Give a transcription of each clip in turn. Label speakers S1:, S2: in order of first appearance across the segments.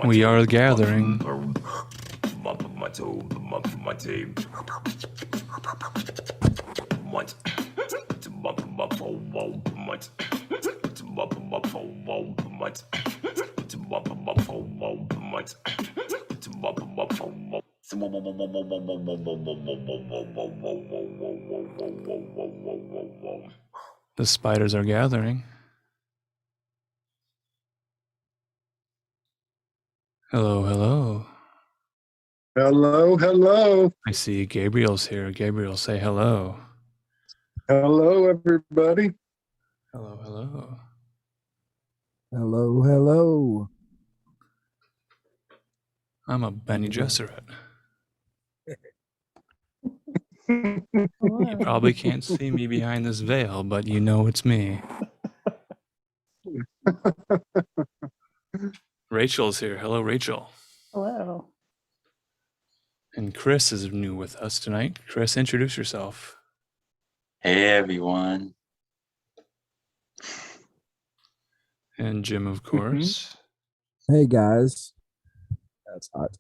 S1: We are gathering. The spiders are gathering. Hello, hello.
S2: Hello, hello.
S1: I see Gabriel's here. Gabriel, say hello.
S2: Hello, everybody.
S1: Hello, hello.
S3: Hello, hello.
S1: I'm a Benny Gesserit.
S2: Hello.
S1: You probably can't see me behind this veil, but you know it's me. Rachel's here. Hello, Rachel.
S4: Hello.
S1: And Kris is new with us tonight. Kris, introduce yourself.
S5: Hey, everyone.
S1: And Jim, of course.
S3: Hey, guys. That's hot.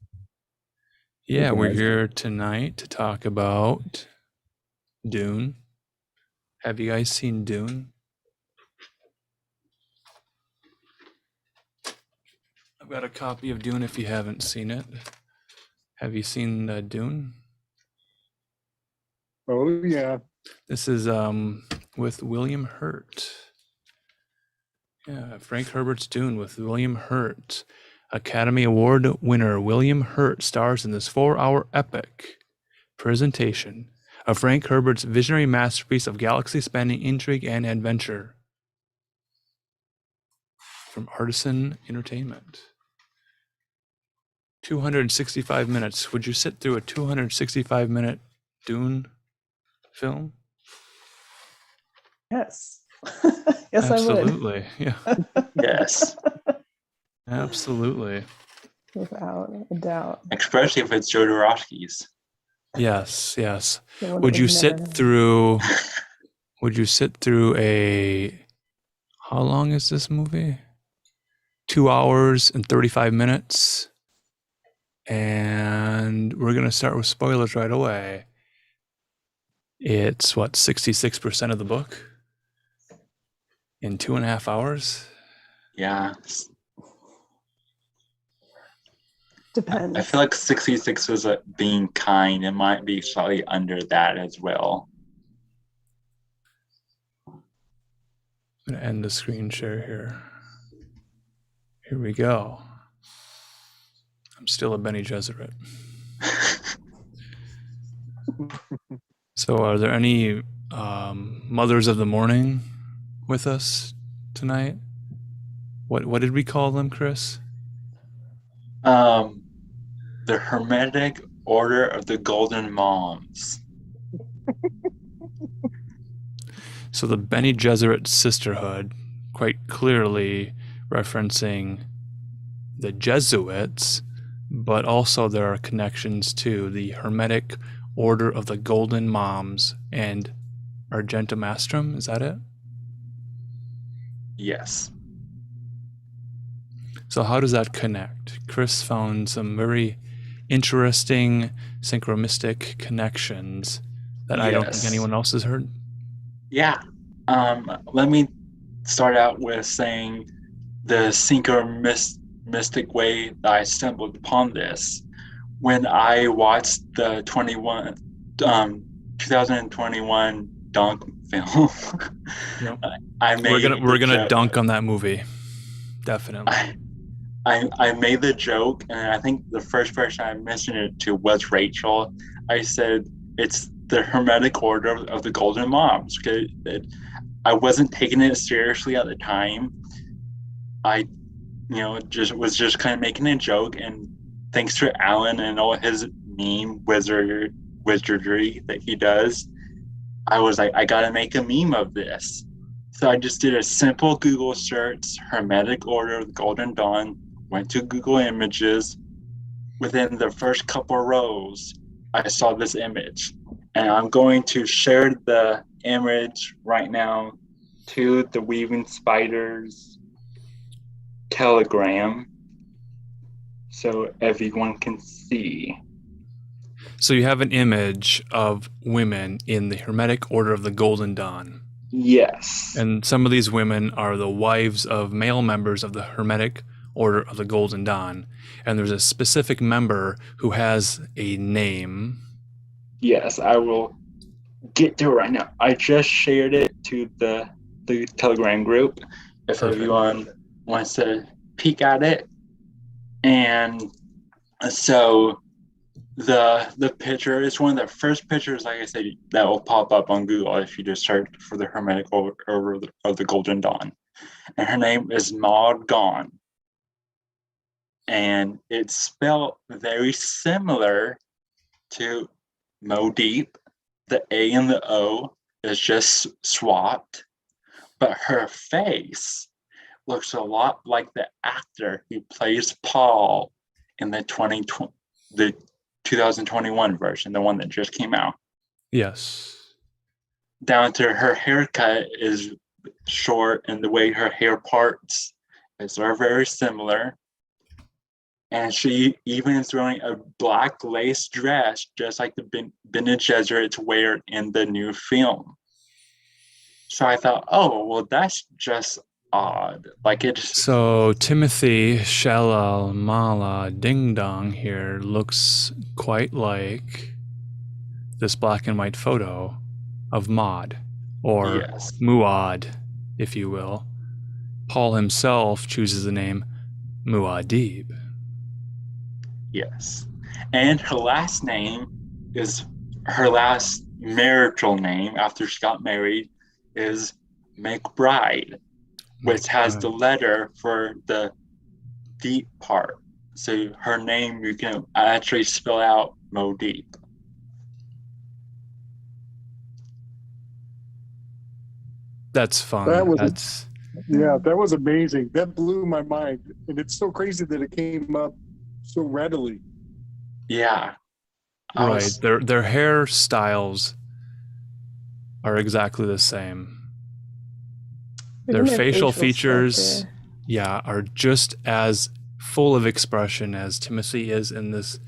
S1: Yeah,
S3: Hey,
S1: we're
S3: guys.
S1: here tonight to talk about Dune. Have you guys seen Dune? I've got a copy of Dune if you haven't seen it. Have you seen Dune?
S2: Oh, yeah.
S1: This is with William Hurt. Yeah, Frank Herbert's Dune with William Hurt. Academy Award winner William Hurt stars in this 4-hour epic presentation of Frank Herbert's visionary masterpiece of galaxy-spanning intrigue and adventure. From Artisan Entertainment. 265 minutes. Would you sit through a 265-minute Dune film?
S4: Yes. Yes,
S1: Absolutely. Yeah.
S5: Yes,
S1: Absolutely.
S4: I would. Without a doubt.
S5: especially if it's Jodorowsky's.
S1: Yes, yes.
S4: The one that
S1: Would you
S4: was never
S1: sit
S4: made.
S1: through a how long is this movie? 2 hours and 35 minutes. And we're going to start with spoilers right away. It's 66% of the book in 2.5 hours?
S5: Yeah.
S4: Depends.
S5: I feel like 66 was being kind. It might be slightly under that as well.
S1: I'm going to end the screen share here. Here we go. I'm still a Bene Gesserit. So are there any mothers of the morning with us tonight? What did we call them, Kris?
S5: The Hermetic Order of the Golden Moms.
S1: So the Bene Gesserit sisterhood, quite clearly referencing the Jesuits, but also there are connections to the Hermetic Order of the Golden Moms and Argentum Astrum. Is that it?
S5: Yes.
S1: So how does that connect? Kris found some very interesting synchromistic connections that I don't think
S5: Yes.
S1: anyone else has heard.
S5: Yeah. Let me start out with saying the synchromistic way that I stumbled upon this when I watched the 2021 Dunk film.
S1: Yep.
S5: We're
S1: We're gonna dunk on that movie, definitely.
S5: I made the joke, and I think the first person I mentioned it to was Rachel. I said it's the Hermetic Order of the Golden Moms. I wasn't taking it seriously at the time. I, was just kind of making a joke, and thanks to Alan and all his meme wizardry that he does, I was like, I gotta make a meme of this. So I just did a simple Google search, Hermetic Order of the Golden Dawn, went to Google Images. Within the first couple rows, I saw this image. And I'm going to share the image right now to the Weaving Spiders Telegram so everyone can see.
S1: So you have an image of women in the Hermetic Order of the Golden Dawn.
S5: Yes.
S1: And some of these women are the wives of male members of the Hermetic Order of the Golden Dawn. And there's a specific member who has a name.
S5: Yes, I will get to it right now. I just shared it to the Telegram group if
S1: Perfect.
S5: everyone wants to peek at it. And so the picture is one of the first pictures, like I said, that will pop up on Google if you just search for the Hermetic Order of the Golden Dawn. And her name is Maud Gonne. And it's spelled very similar to Modeep. The A and the O is just swapped, but her face looks a lot like the actor who plays Paul in the 2021 version, the one that just came out.
S1: Yes.
S5: Down to her haircut is short, and the way her hair parts are very similar. And she even is wearing a black lace dress, just like the Bene Gesserits wear in the new film. So I thought, oh, well, that's just odd. Like it's
S1: So Timothy Shalalmala Ding Dong here looks quite like this black and white photo of Maud, or
S5: yes,
S1: Muad, if you will. Paul himself chooses the name Muad'Dib.
S5: yes. And her last name is her last marital name after she got married is McBride, which has the letter for the deep part. So her name, you can actually spell out Modeep.
S1: That's fun.
S2: That was that was amazing. That blew my mind, and it's so crazy that it came up so readily.
S5: Yeah.
S1: Right. Their hairstyles are exactly the same. Their
S4: Even
S1: facial features,
S4: structure.
S1: are just as full of expression as Timothy is in this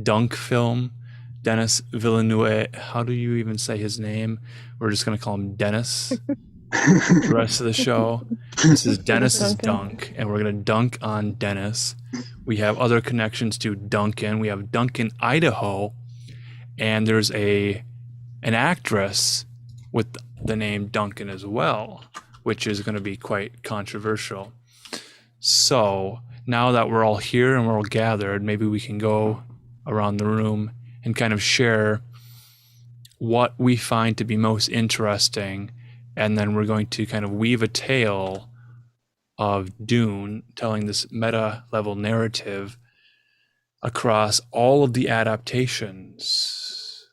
S1: Dunk film. Dennis Villeneuve, how do you even say his name? We're just going to call him Dennis the rest of the show. This is Dennis's
S4: Duncan.
S1: dunk, and we're going to dunk on Dennis. We have other connections to Duncan. We have Duncan, Idaho, and there's an actress with the name Duncan as well, which is going to be quite controversial. So now that we're all here and we're all gathered, maybe we can go around the room and kind of share what we find to be most interesting. And then we're going to kind of weave a tale of Dune, telling this meta level narrative across all of the adaptations.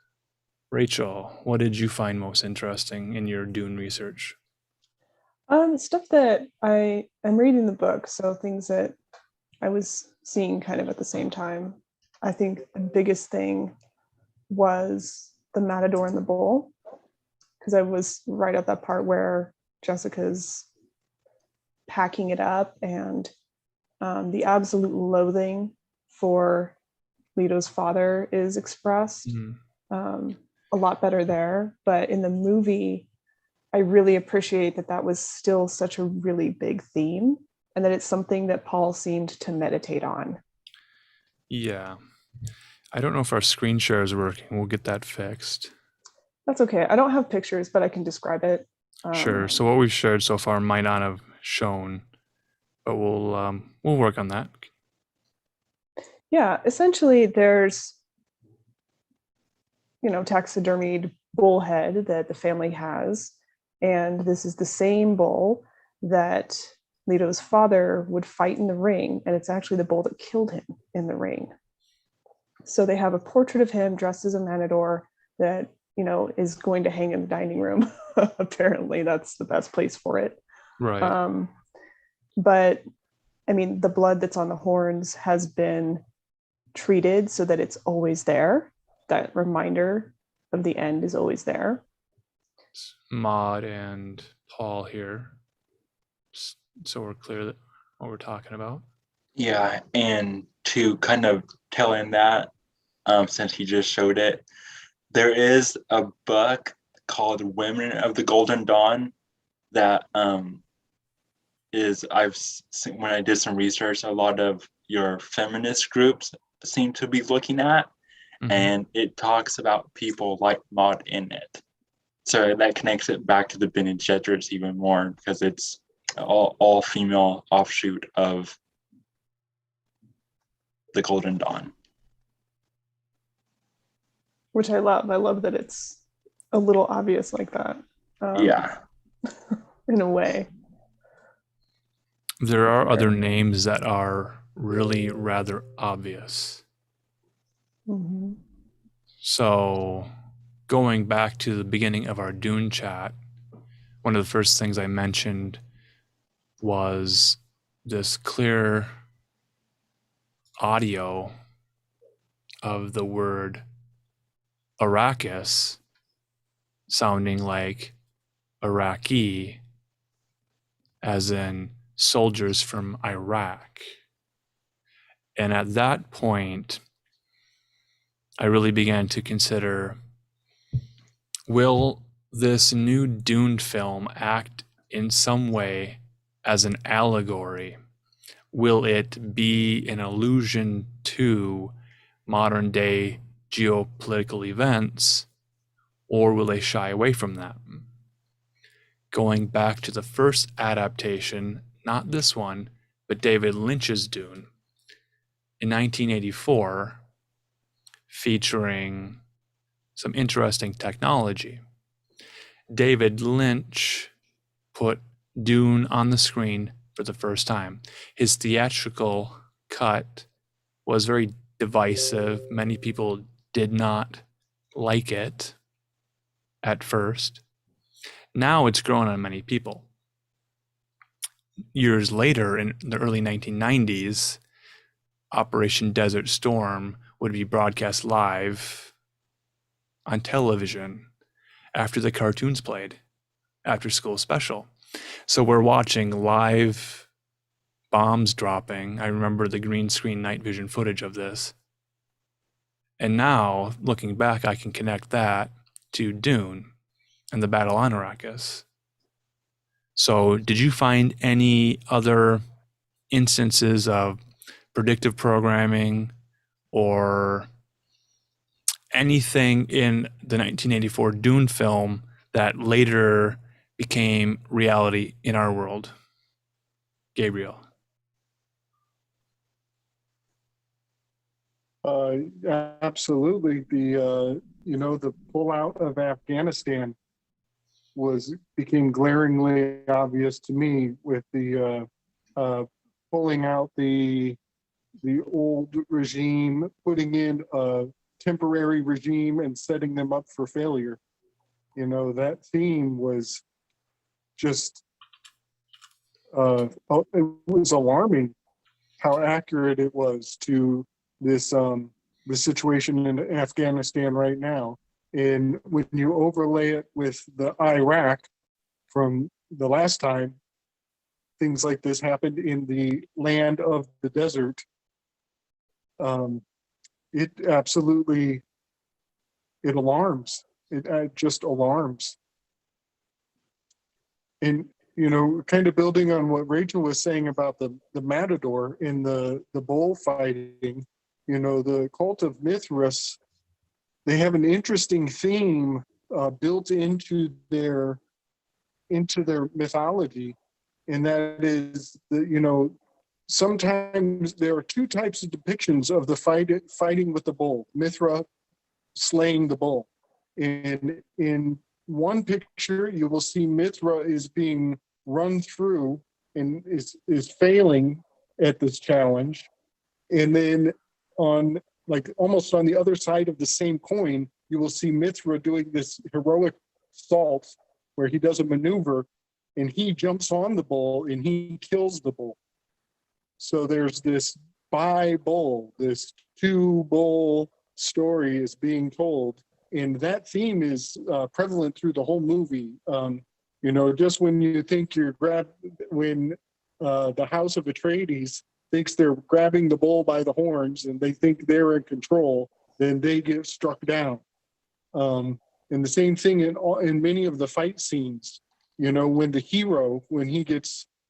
S1: Rachel, what did you find most interesting in your Dune research?
S4: Stuff that I'm reading the book, so things that I was seeing kind of at the same time. I think the biggest thing was the Matador and the Bull, because I was right at that part where Jessica's packing it up, and the absolute loathing for Leto's father is expressed a lot better there. But in the movie, I really appreciate that was still such a really big theme, and that it's something that Paul seemed to meditate on.
S1: Yeah. I don't know if our screen share is working. We'll get that fixed.
S4: That's okay. I don't have pictures, but I can describe it.
S1: Sure. So what we've shared so far might not have shown, but we'll work on that.
S4: Yeah, essentially there's, taxidermied bullhead that the family has. And this is the same bull that Leto's father would fight in the ring. And it's actually the bull that killed him in the ring. So they have a portrait of him dressed as a matador that, is going to hang in the dining room. Apparently that's the best place for it.
S1: Right.
S4: But I mean, the blood that's on the horns has been treated so that it's always there. That reminder of the end is always there.
S1: Maud and Paul here, so we're clear that what we're talking about.
S5: Yeah, and to kind of tell in that, since he just showed it, there is a book called Women of the Golden Dawn that I've seen when I did some research, a lot of your feminist groups seem to be looking at, and it talks about people like Maud in it. So that connects it back to the Bene Gesserits even more, because it's all female offshoot of the Golden Dawn.
S4: Which I love. I love that it's a little obvious like that.
S5: Yeah.
S4: In a way.
S1: There are other names that are really rather obvious.
S4: Mm-hmm.
S1: So going back to the beginning of our Dune chat, one of the first things I mentioned was this clear audio of the word Arrakis sounding like Iraqi, as in soldiers from Iraq. And at that point, I really began to consider, will this new Dune film act in some way as an allegory? Will it be an allusion to modern day geopolitical events, or will they shy away from that? Going back to the first adaptation, not this one, but David Lynch's Dune in 1984, featuring some interesting technology. David Lynch put Dune on the screen for the first time. His theatrical cut was very divisive. Many people did not like it at first. Now it's grown on many people. Years later, in the early 1990s, Operation Desert Storm would be broadcast live on television after the cartoons played, after school special. So we're watching live bombs dropping. I remember the green screen night vision footage of this. And now, looking back, I can connect that to Dune and the Battle on Arrakis. So, did you find any other instances of predictive programming or anything in the 1984 Dune film that later became reality in our world? Gabriel.
S2: Absolutely. The pullout of Afghanistan became glaringly obvious to me with the pulling out the old regime, putting in a temporary regime, and setting them up for failure. That theme was just it was alarming how accurate it was to this the situation in Afghanistan right now. And when you overlay it with the Iraq from the last time things like this happened in the land of the desert, it absolutely, it alarms. It just alarms. And kind of building on what Rachel was saying about the matador in the bullfighting, the cult of Mithras, they have an interesting theme built into their mythology, and that is that sometimes there are two types of depictions of the fighting with the bull, Mithra slaying the bull. And in one picture, you will see Mithra is being run through and is failing at this challenge. And then almost on the other side of the same coin, you will see Mithra doing this heroic assault where he does a maneuver and he jumps on the bull and he kills the bull. So there's this bi-bull, this two-bull story is being told. And that theme is prevalent through the whole movie. Just when you think when the House of Atreides thinks they're grabbing the bull by the horns and they think they're in control, then they get struck down. And the same thing in many of the fight scenes.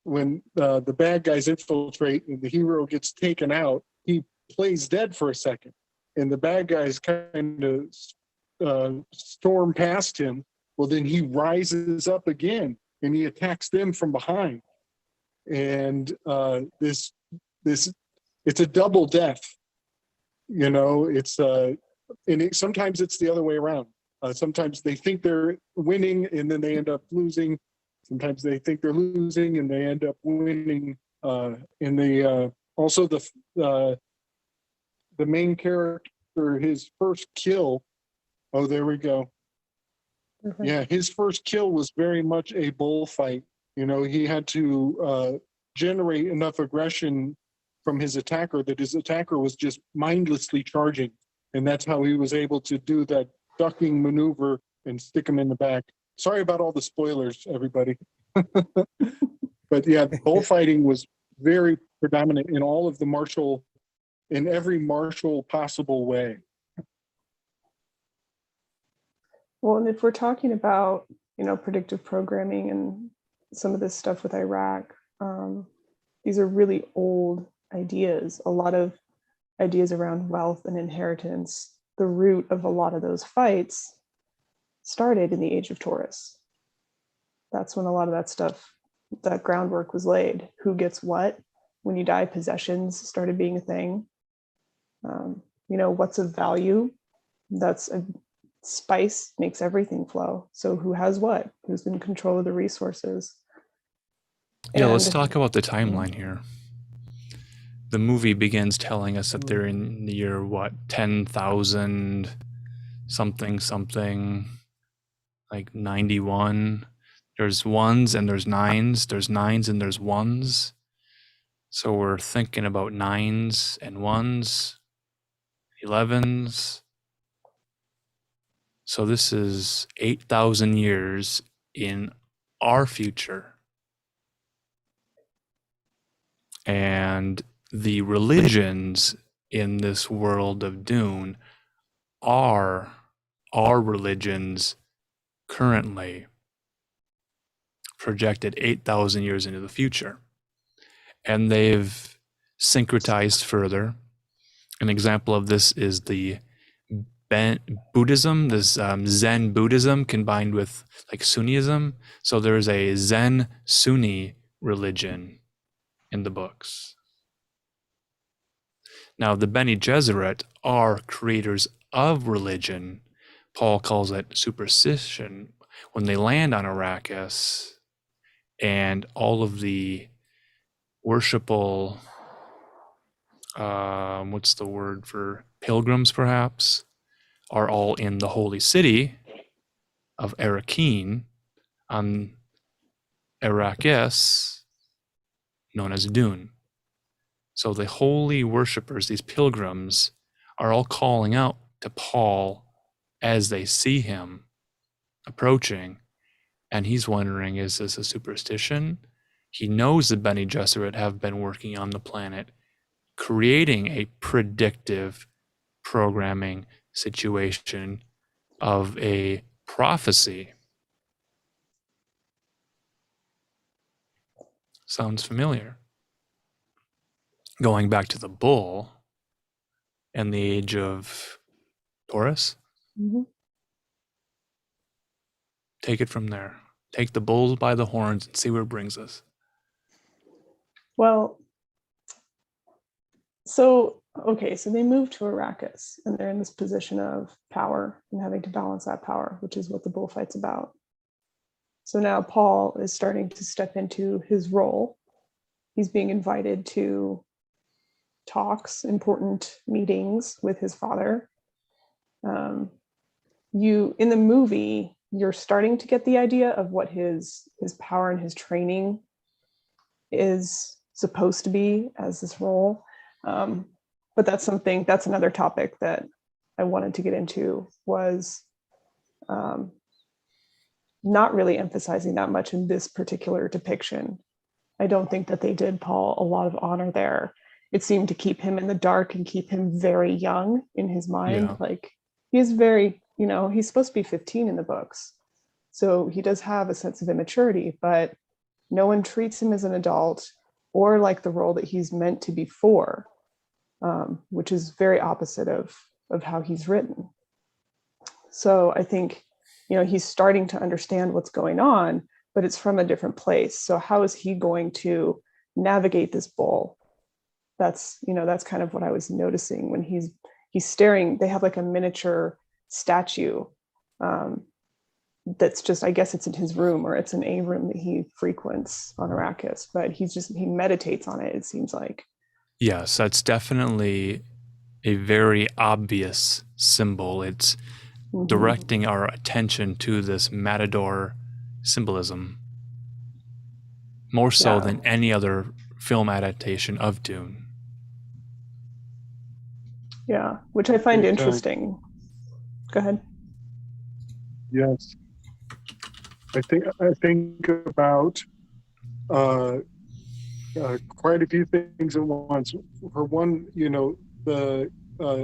S2: When the bad guys infiltrate and the hero gets taken out, he plays dead for a second, and the bad guys kind of storm past him. Well, then he rises up again and he attacks them from behind. And it's a double death. Sometimes it's the other way around. Sometimes they think they're winning and then they end up losing. Sometimes they think they're losing and they end up winning. Also the main character, his first kill. Oh, there we go. Mm-hmm. Yeah, his first kill was very much a bullfight. He had to generate enough aggression from his attacker that his attacker was just mindlessly charging. And that's how he was able to do that ducking maneuver and stick him in the back. Sorry about all the spoilers, everybody. But yeah, bullfighting was very predominant in all of in every martial possible way.
S4: Well, and if we're talking about, predictive programming and some of this stuff with Iraq, these are really old ideas. A lot of ideas around wealth and inheritance, the root of a lot of those fights started in the Age of Taurus. That's when a lot of that stuff, that groundwork was laid. Who gets what? When you die, possessions started being a thing. What's of value? That's a spice makes everything flow. So who has what? Who's in control of the resources?
S1: Yeah, let's talk about the timeline here. The movie begins telling us that they're in the year, 10,000 something, like 91. There's ones and there's nines. There's nines and there's ones. So we're thinking about nines and ones, 11s. So this is 8,000 years in our future. And the religions in this world of Dune are religions currently projected 8,000 years into the future. And they've syncretized further. An example of this is the Buddhism, this Zen Buddhism combined with like Sunnism. So there's a Zen Sunni religion in the books. Now, the Bene Gesserit are creators of religion. Paul calls it superstition. When they land on Arrakis and all of the worshipful, what's the word for pilgrims perhaps, are all in the holy city of Arrakeen on Arrakis, known as Dune. So the holy worshippers, these pilgrims, are all calling out to Paul as they see him approaching. And he's wondering, is this a superstition? He knows the Bene Gesserit have been working on the planet, creating a predictive programming situation of a prophecy. Sounds familiar. Going back to the bull and the age of Taurus, take it from there. Take the bull by the horns and see where it brings us.
S4: Well, so they move to Arrakis and they're in this position of power and having to balance that power, which is what the bullfight's about. So now Paul is starting to step into his role. He's being invited to talks, important meetings with his father. In the movie, you're starting to get the idea of what his power and his training is supposed to be as this role. But that's another topic that I wanted to get into, was not really emphasizing that much in this particular depiction. I don't think that they did Paul a lot of honor there. It seemed to keep him in the dark and keep him very young in his mind.
S1: Yeah.
S4: Like, he's very, he's supposed to be 15 in the books. So he does have a sense of immaturity, but no one treats him as an adult or like the role that he's meant to be for, which is very opposite of how he's written. So I think, he's starting to understand what's going on, but it's from a different place. So how is he going to navigate this bull? That's kind of what I was noticing when he's staring. They have like a miniature statue that's just, I guess it's in his room, or it's in a room that he frequents on Arrakis, but he meditates on it seems like.
S1: Yes, that's definitely a very obvious symbol. It's directing our attention to this matador symbolism more so than any other film adaptation of Dune.
S4: Yeah, which I find interesting. Go ahead.
S2: Yes. I think about quite a few things at once. For one, the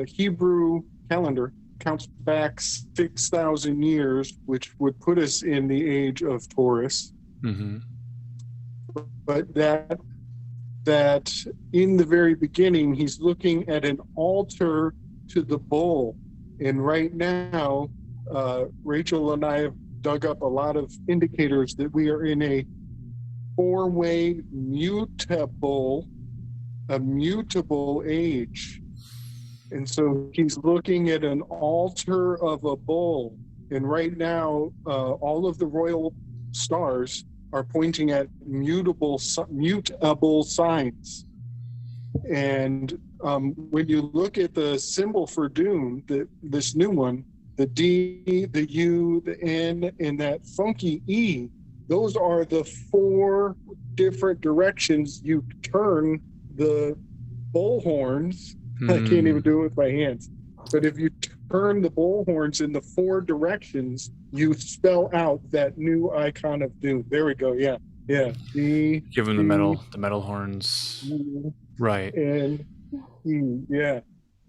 S2: Hebrew calendar counts back 6,000 years, which would put us in the age of Taurus.
S1: Mm-hmm.
S2: But that in the very beginning, he's looking at an altar to the bull. And right now, Rachel and I have dug up a lot of indicators that we are in a four-way mutable age. And so he's looking at an altar of a bull. And right now, all of the royal stars are pointing at mutable signs. And when you look at the symbol for Dune, this new one, the D, the U, the N, and that funky E, those are the four different directions you turn the bull horns. I can't even do it with my hands. But if you turn the bull horns in the four directions, you spell out that new icon of Dune. There we go. Yeah. Yeah. D,
S1: Give him
S2: D,
S1: the metal horns.
S2: E,
S1: Right.
S2: N, E. Yeah.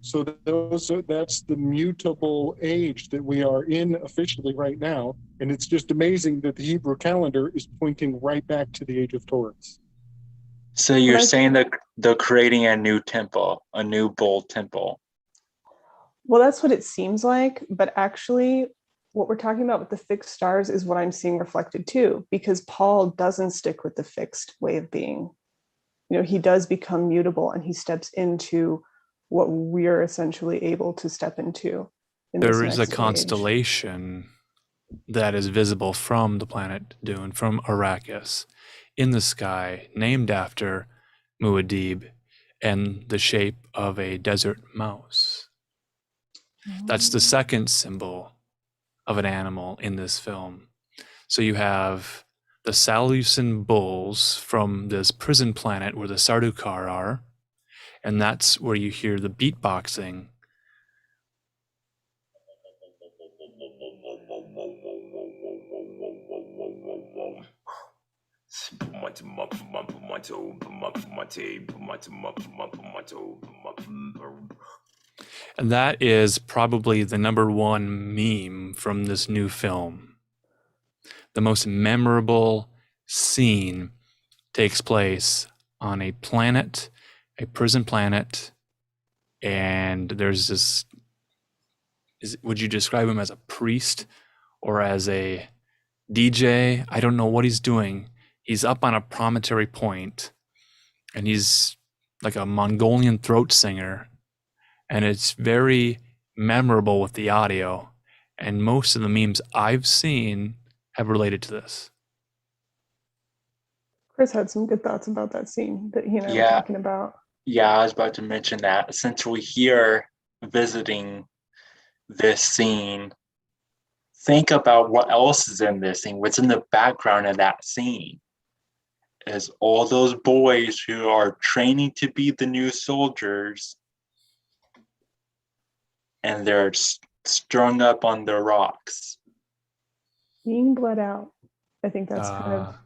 S2: So that's the mutable age that we are in officially right now. And it's just amazing that the Hebrew calendar is pointing right back to the age of Taurus.
S5: So you're
S4: But I-
S5: saying that they're creating a new temple, a new bull temple.
S4: Well, that's what it seems like, but actually, what we're talking about with the fixed stars is what I'm seeing reflected too, because Paul doesn't stick with the fixed way of being. He does become mutable, and he steps into what we're essentially able to step into.
S1: There is a
S4: next age.
S1: constellation that is visible from the planet Dune, from Arrakis, in the sky, named after Muad'Dib, and the shape of a desert mouse. That's the second symbol of an animal in this film. So you have the Salusan bulls from this prison planet where the Sardaukar are, and that's where you hear the beatboxing. And that is probably the number one meme from this new film. The most memorable scene takes place on a planet, a prison planet, and there's this, would you describe him as a priest or as a DJ? I don't know what he's doing. He's up on a promontory point, and he's like a Mongolian throat singer, and it's very memorable with the audio, and most of the memes I've seen have related to this.
S4: Kris had some good thoughts about that scene that he and I were talking about.
S5: Yeah, I was about to mention that. Since we're here visiting this scene, think about what else is in this scene. What's in the background of that scene is all those boys who are training to be the new soldiers, and they're strung up on the rocks.
S4: Being bled out. I think that's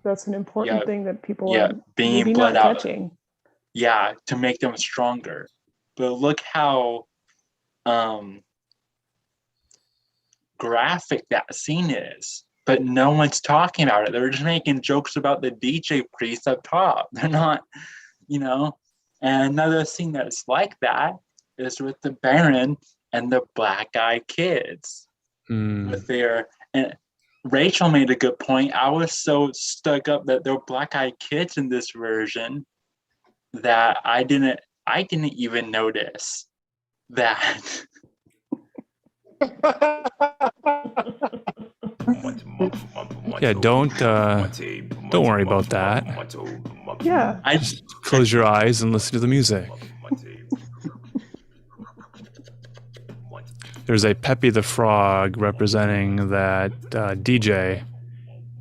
S4: that's an important thing that people are
S5: being
S4: maybe
S5: bled
S4: not
S5: out.
S4: catching.
S5: Yeah, to make them stronger. But look how graphic that scene is. But no one's talking about it. They're just making jokes about the DJ priest up top. They're not, And another scene that's like that is with the Baron and the Black Eyed Kids. With their, and Rachel made a good point. I was so stuck up that there were Black Eyed Kids in this version that I didn't even notice that.
S1: Yeah, don't worry about that.
S4: Yeah.
S5: I
S1: just close your eyes and listen to the music. There's a Peppy the Frog representing that DJ,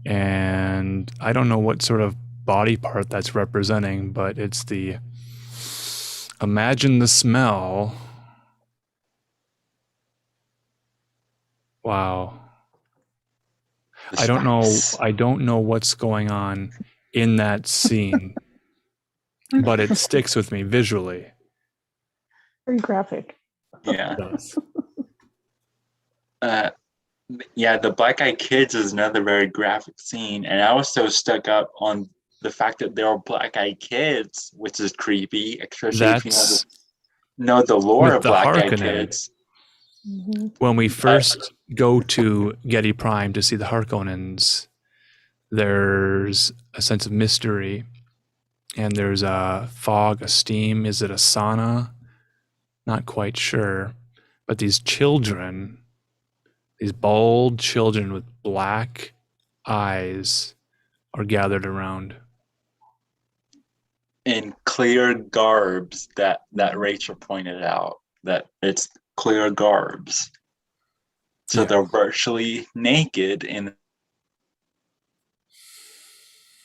S1: and I don't know what sort of body part that's representing, but it's the imagine the smell. Wow. I don't know what's going on in that scene, but it sticks with me visually.
S4: Very graphic.
S5: Yeah. The Black Eyed Kids is another very graphic scene, and I was so stuck up on the fact that there are Black Eyed Kids, which is creepy, especially if you know the lore of Black Eyed Kids.
S4: Mm-hmm.
S1: When we first go to Getty Prime to see the Harkonnens, there's a sense of mystery, and there's a fog, a steam. Is it a sauna? Not quite sure. But these children, these bald children with black eyes, are gathered around.
S5: In clear garbs that Rachel pointed out, that it's clear garbs. So they're virtually naked in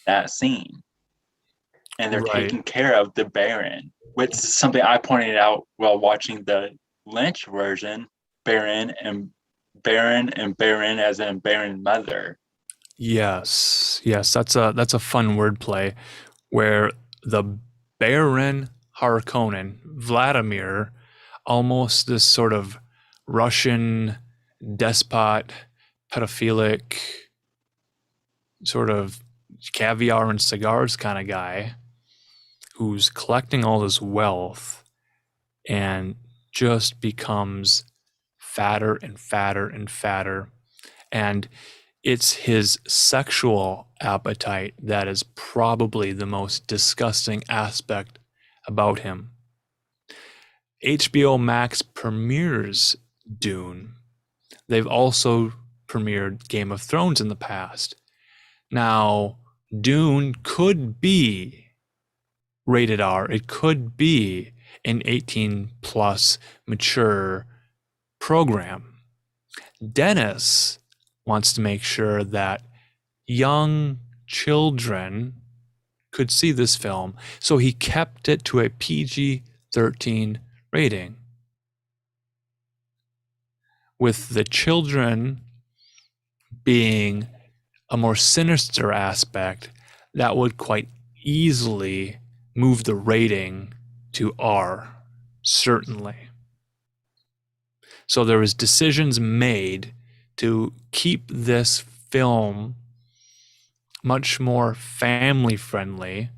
S5: that scene. And they're taking care of the Baron, which is something I pointed out while watching the Lynch version, Baron as in Baron mother.
S1: Yes, yes, that's a fun wordplay where the Baron Harkonnen, Vladimir, almost this sort of Russian despot, pedophilic, sort of caviar and cigars kind of guy who's collecting all this wealth and just becomes fatter and fatter and fatter. And it's his sexual appetite that is probably the most disgusting aspect about him. HBO Max premieres Dune. They've also premiered Game of Thrones in the past. Now, Dune could be rated R. It could be an 18 plus mature program. Dennis wants to make sure that young children could see this film, so he kept it to a PG-13 rating, with the children being a more sinister aspect that would quite easily move the rating to R, certainly. So there was decisions made to keep this film much more family friendly,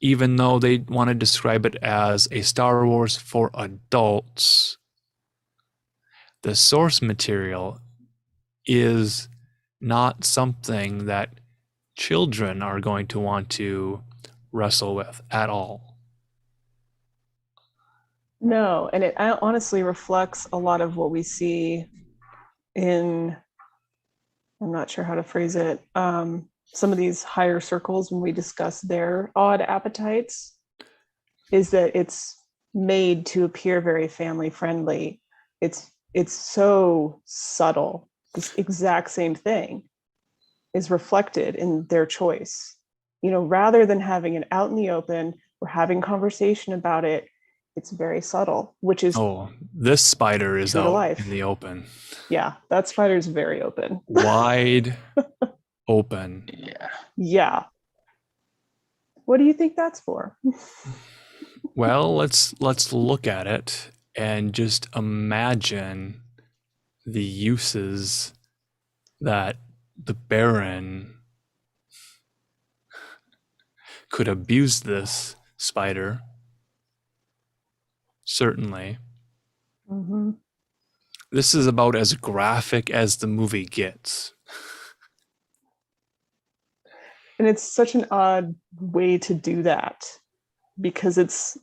S1: even though they want to describe it as a Star Wars for adults. The source material is not something that children are going to want to wrestle with at all.
S4: No, and it honestly reflects a lot of what we see in, I'm not sure how to phrase it, some of these higher circles when we discuss their odd appetites, is that it's made to appear very family friendly. It's so subtle. This exact same thing is reflected in their choice. You know, rather than having it out in the open or having conversation about it, it's very subtle, which is
S1: this spider is
S4: true to
S1: out
S4: life.
S1: in the open.
S4: Yeah, that spider's very open.
S1: Wide open.
S5: Yeah.
S4: Yeah. What do you think that's for?
S1: Well, let's look at it and just imagine the uses that the Baron could abuse this spider. Certainly.
S4: Mm-hmm.
S1: This is about as graphic as the movie gets.
S4: And it's such an odd way to do that, because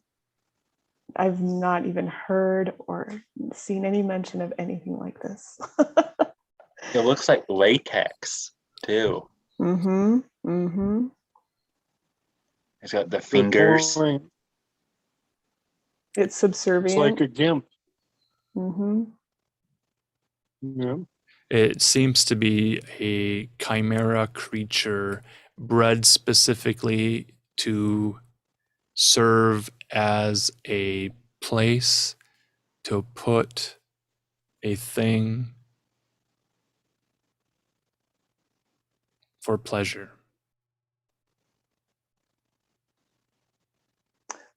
S4: I've not even heard or seen any mention of anything like this.
S5: It looks like latex too.
S4: Mm-hmm. Mm-hmm.
S5: It's got the
S2: Good
S5: fingers.
S2: point.
S4: It's subservient.
S2: It's like a gimp.
S4: Mm-hmm.
S2: Yeah.
S1: It seems to be a chimera creature bred specifically to serve as a place to put a thing for pleasure.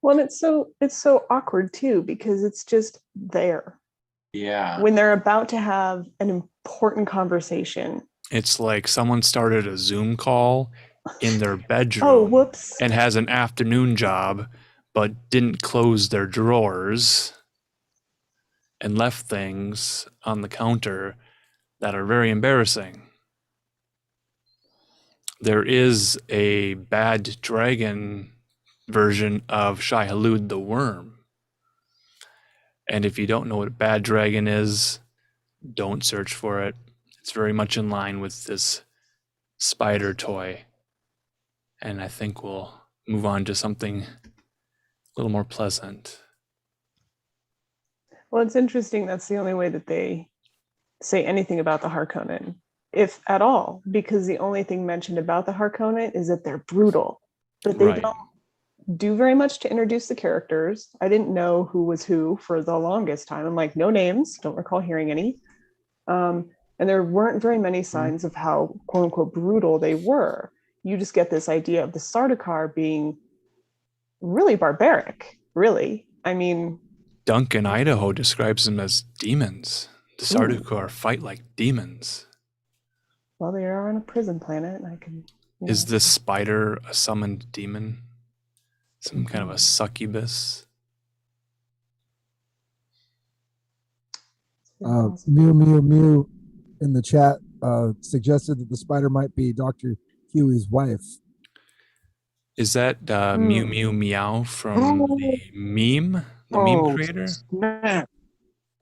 S4: Well, and it's so awkward too, because it's just there
S5: Yeah.
S4: when they're about to have an important conversation.
S1: It's like someone started a Zoom call in their bedroom.
S4: Oh, whoops.
S1: And has an afternoon job, but didn't close their drawers and left things on the counter that are very embarrassing. There is a Bad Dragon version of Shai Hulud the Worm. And if you don't know what Bad Dragon is, don't search for it. It's very much in line with this spider toy. And I think we'll move on to something a little more pleasant.
S4: Well, it's interesting. That's the only way that they say anything about the Harkonnen, if at all, because the only thing mentioned about the Harkonnen is that they're brutal, but they don't do very much to introduce the characters. I didn't know who was who for the longest time. I'm like, no names, don't recall hearing any. And there weren't very many signs of how quote unquote brutal they were. You just get this idea of the Sardaukar being really barbaric, really. I mean,
S1: Duncan, Idaho describes them as demons. The
S4: Ooh.
S1: Sardaukar fight like demons.
S4: well, they are on a prison planet, and I can.
S1: Is this spider a summoned demon? Some kind of a succubus?
S3: Mew Mew Mew in the chat suggested that the spider might be Dr. Huey's wife.
S1: Is that Mew Mew Meow from the meme creator?
S2: Snap.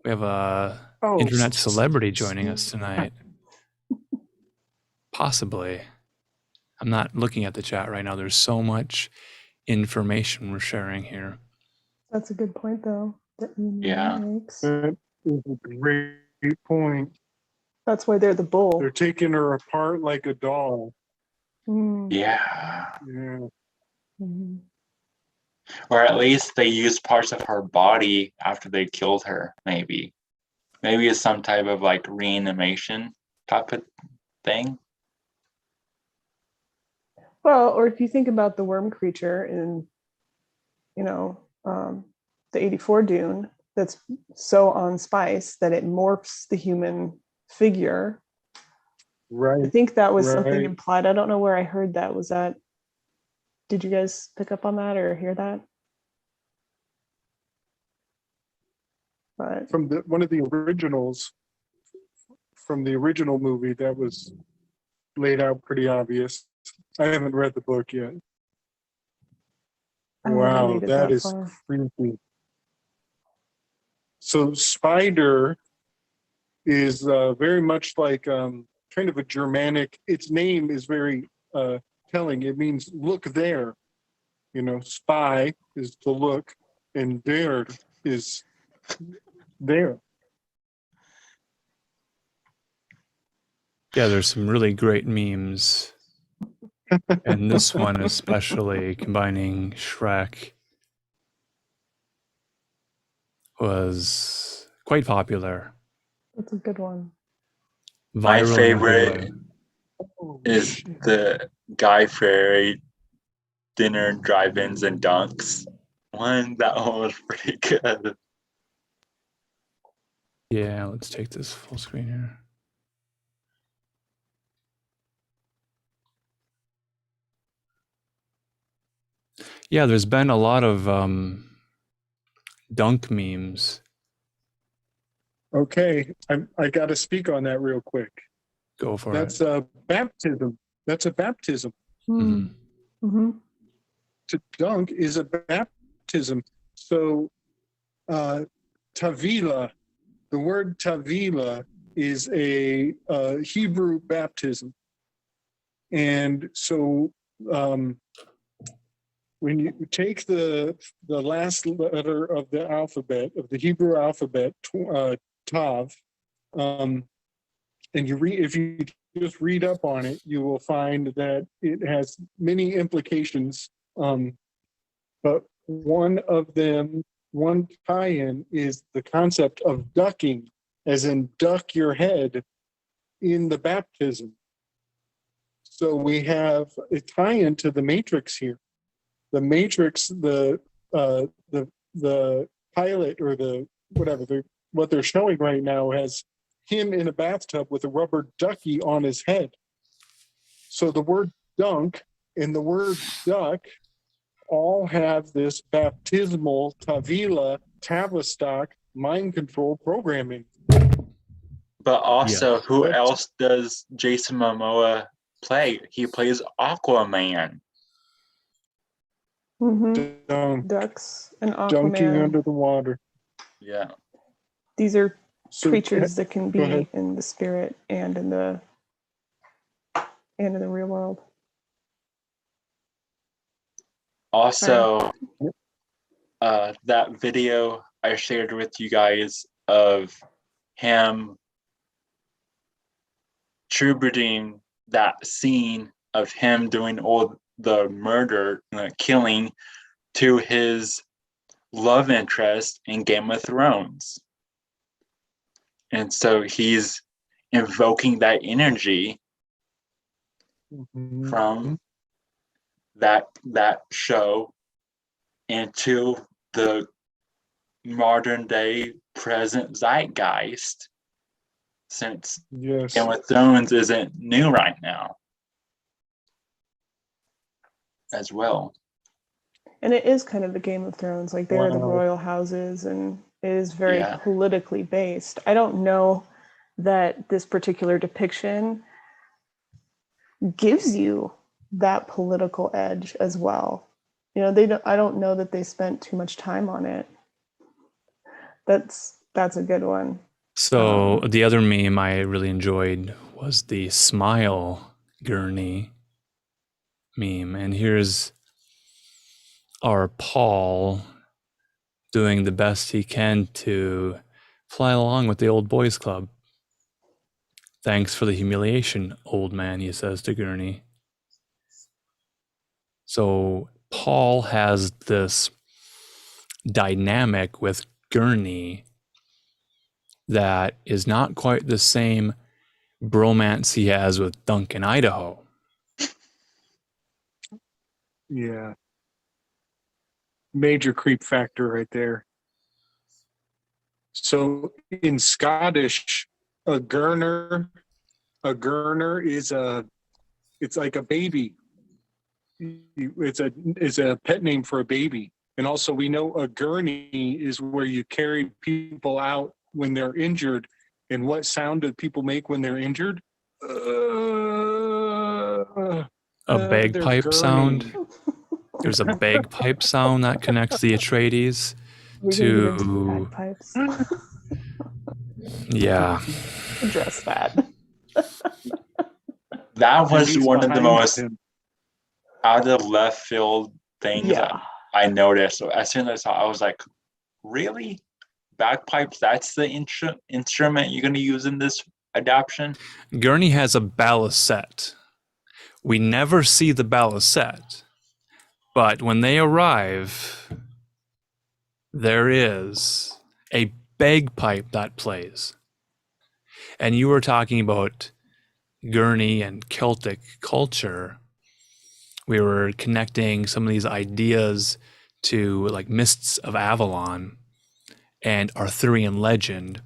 S1: We have a
S2: Oh,
S1: internet celebrity joining us
S2: snap.
S1: tonight. Possibly. I'm not looking at the chat right now. There's so much information we're sharing here.
S4: That's a good point, though. That
S5: Yeah.
S4: makes.
S2: That is a great point.
S4: That's why they're the bull.
S2: They're taking her apart like a doll.
S4: Mm.
S5: Yeah.
S2: Yeah.
S4: Mhm.
S5: Or at least they used parts of her body after they killed her, maybe. Maybe it's some type of like reanimation type of thing.
S4: Well, or if you think about the worm creature in, the 84 Dune, that's so on spice that it morphs the human figure. I
S2: Right.
S4: think that was something
S2: Right.
S4: implied. I don't know where I heard that. Was that, did you guys pick up on that or hear that? But
S2: From one of the originals, from the original movie, that was laid out pretty obvious. I haven't read the book yet.
S4: I haven't
S2: Wow,
S4: made it
S2: that
S4: that
S2: is
S4: far.
S2: creepy. So spider is very much like kind of a Germanic. Its name is very telling. It means look there. Spy is to look, and there is there.
S1: Yeah, there's some really great memes. And this one especially, combining Shrek, was quite popular.
S4: That's a good one.
S5: My
S1: Viral
S5: favorite
S2: Oh,
S5: is
S2: shit.
S5: the Guy Fieri dinner drive-ins and dunks one. That one was pretty good.
S1: Yeah, let's take this full screen here. Yeah, there's been a lot of dunk memes.
S2: Okay, I got to speak on that real quick.
S1: Go for
S2: That's
S1: it.
S2: a baptism. That's a baptism.
S1: Mhm.
S4: Mm-hmm.
S2: To dunk is a baptism. So, tavila, the word tavila is a Hebrew baptism, and so when you take the last letter of the alphabet of the Hebrew alphabet, tav, and you read, if you just read up on it, you will find that it has many implications. But one of them, one tie-in, is the concept of ducking, as in duck your head in the baptism. So we have a tie-in to the Matrix here. The Matrix, the pilot or the whatever, what they're showing right now has him in a bathtub with a rubber ducky on his head. So the word dunk and the word duck all have this baptismal tavila, tavistock, mind control programming.
S5: But also,
S1: Yes.
S5: who else does Jason Momoa play? He plays Aquaman.
S4: Mm-hmm. Ducks and
S2: Dunking
S4: Aquaman.
S2: under the water.
S5: Yeah.
S4: These are
S2: So,
S4: creatures that can
S2: go
S4: be
S2: ahead.
S4: in the spirit and in the real world.
S5: Also, that video I shared with you guys of him tributing that scene of him doing all the murder, killing to his love interest in Game of Thrones. And so he's invoking that energy
S2: Mhm.
S5: from that show into the modern day present zeitgeist, since
S2: Yes.
S5: Game of Thrones isn't new right now as well.
S4: And it is kind of the Game of Thrones. Like they are the
S2: Wow.
S4: royal houses, and it is very
S5: Yeah.
S4: politically based. I don't know that this particular depiction gives you that political edge as well. You know, they don't. I don't know that they spent too much time on it. That's a good one.
S1: So the other meme I really enjoyed was the smile gurney meme. And here's our Paul doing the best he can to fly along with the old boys club. Thanks for the humiliation, old man, he says to Gurney. So Paul has this dynamic with Gurney that is not quite the same bromance he has with Duncan, Idaho.
S2: Yeah. Major creep factor right there. So in Scottish, a gurner is it's like a baby. It's a pet name for a baby. And also we know a gurney is where you carry people out when they're injured. And what sound do people make when they're injured?
S1: A
S2: They're
S1: bagpipe sound.
S2: gurning.
S1: There's a bagpipe sound that connects the Atreides
S4: We're gonna get into the
S1: to,
S4: bagpipes.
S1: yeah.
S4: Address that.
S5: That
S2: And
S5: was
S2: he's
S5: one of the
S2: behind
S5: most
S2: him.
S5: out of left field things
S4: Yeah.
S5: I noticed. So as soon as I saw, I was like, really? Bagpipes, that's the instrument you're going to use in this adaptation?
S1: Gurney has a balisette. We never see the balisette, but when they arrive, there is a bagpipe that plays. And you were talking about Gurney and Celtic culture. We were connecting some of these ideas to like Mists of Avalon and Arthurian legend,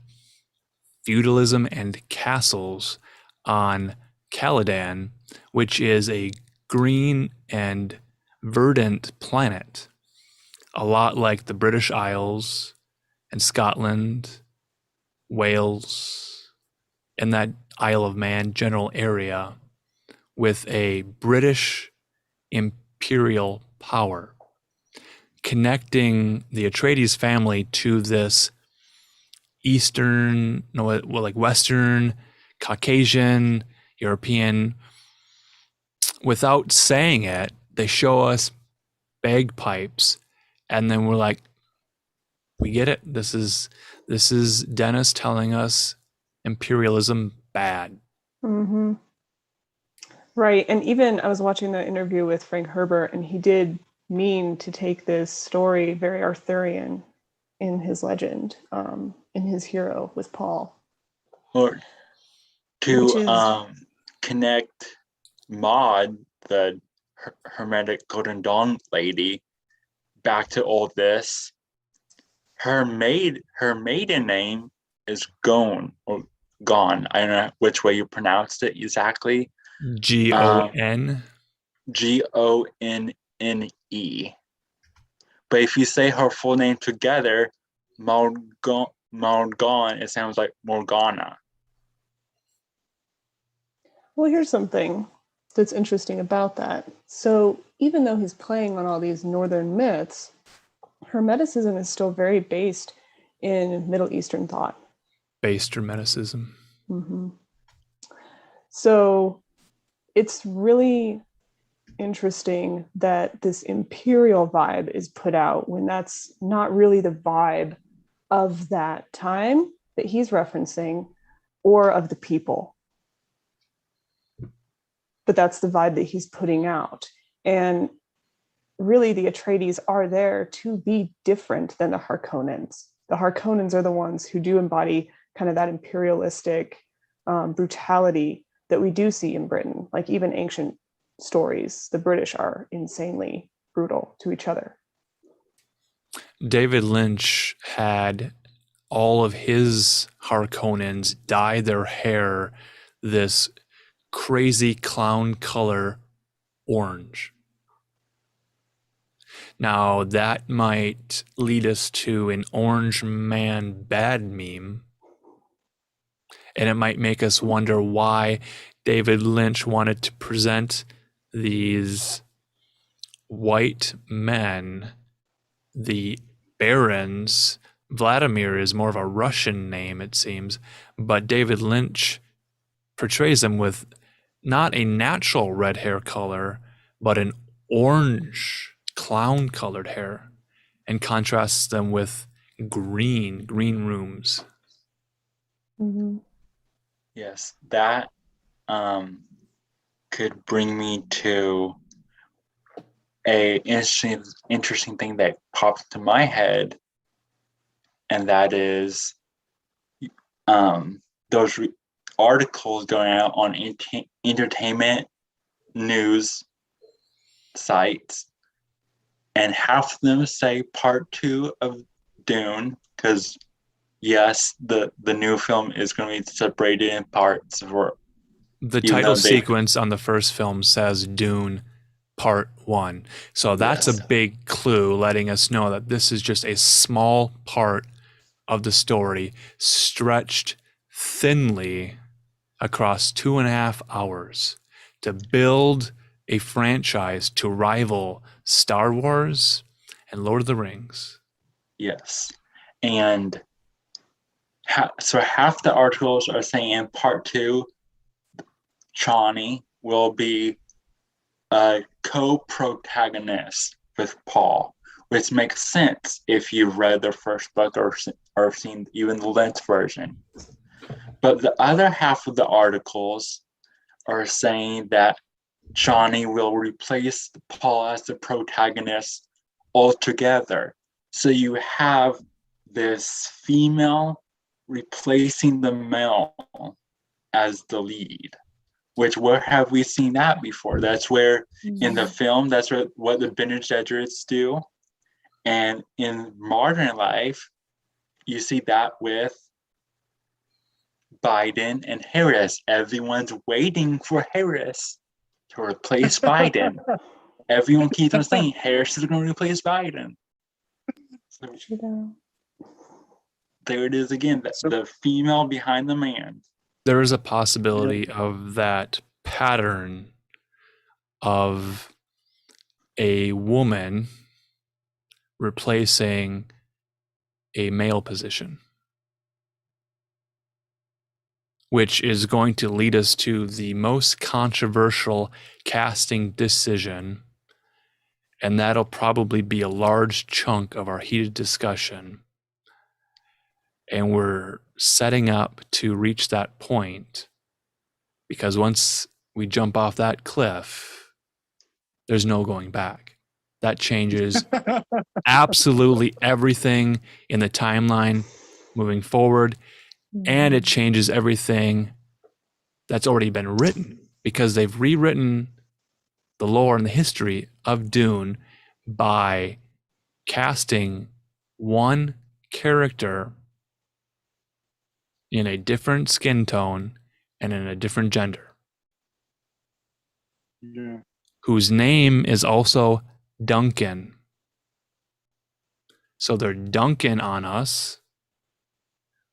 S1: feudalism and castles on Caladan, which is a green and verdant planet, a lot like the British Isles and Scotland, Wales, and that Isle of Man general area, with a British imperial power, connecting the Atreides family to this Eastern, no, well, like Western, Caucasian, European. Without saying it, they show us bagpipes, and then we're like, we get it. This is Dennis telling us imperialism bad.
S4: Mm-hmm. Right. And even I was watching the interview with Frank Herbert, and he did mean to take this story very Arthurian in his legend, in his hero with Paul.
S5: Or
S4: Which
S5: to
S4: is-
S5: connect Maud, the Hermetic Golden Dawn lady, back to all this. Her maiden name is Gone or Gone. I don't know which way you pronounced it exactly.
S1: Gon.
S5: Gonne. But if you say her full name together, Morgan, it sounds like Morgana.
S4: Well, here's something that's interesting about that. So even though he's playing on all these Northern myths, Hermeticism is still very based in Middle Eastern thought.
S1: Based Hermeticism.
S4: Mm-hmm. So it's really interesting that this imperial vibe is put out when that's not really the vibe of that time that he's referencing or of the people. But that's the vibe that he's putting out. And really the Atreides are there to be different than the Harkonnens. The Harkonnens are the ones who do embody kind of that imperialistic brutality that we do see in Britain. Like even ancient stories, the British are insanely brutal to each other.
S1: David Lynch had all of his Harkonnens dye their hair this crazy clown color orange. Now, that might lead us to an orange man bad meme, and it might make us wonder why David Lynch wanted to present these white men, the barons. Vladimir is more of a Russian name, it seems, but David Lynch portrays them with not a natural red hair color, but an orange clown colored hair, and contrasts them with green rooms.
S4: Mm-hmm.
S5: Yes, that could bring me to a interesting thing that popped into my head, and that is those articles going out on entertainment news sites, and half of them say part 2 of Dune, because yes, the new film is going to be separated in parts.
S1: The title sequence on the first film says Dune Part 1. So that's
S5: Yes.
S1: a big clue letting us know that this is just a small part of the story stretched thinly across 2.5 hours to build a franchise to rival Star Wars and Lord of the Rings.
S5: Yes. And so half the articles are saying in part 2, Chani will be a co-protagonist with Paul, which makes sense if you've read the first book or seen even the Lynch version. But the other half of the articles are saying that Chani will replace Paul as the protagonist altogether. So you have this female replacing the male as the lead, which where have we seen that before? That's where in the film, that's what the Bene Gesserits do. And in modern life, you see that with Biden and Harris. Everyone's waiting for Harris to replace Biden. Everyone keeps on saying Harris is going to replace Biden. So, there it is again, the female behind the man.
S1: There is a possibility of that pattern of a woman replacing a male position, which is going to lead us to the most controversial casting decision, and that'll probably be a large chunk of our heated discussion. And we're setting up to reach that point, because once we jump off that cliff, there's no going back. That changes absolutely everything in the timeline moving forward, and it changes everything that's already been written, because they've rewritten the lore and the history of Dune by casting one character in a different skin tone and in a different gender, whose name is also Duncan. So they're dunking on us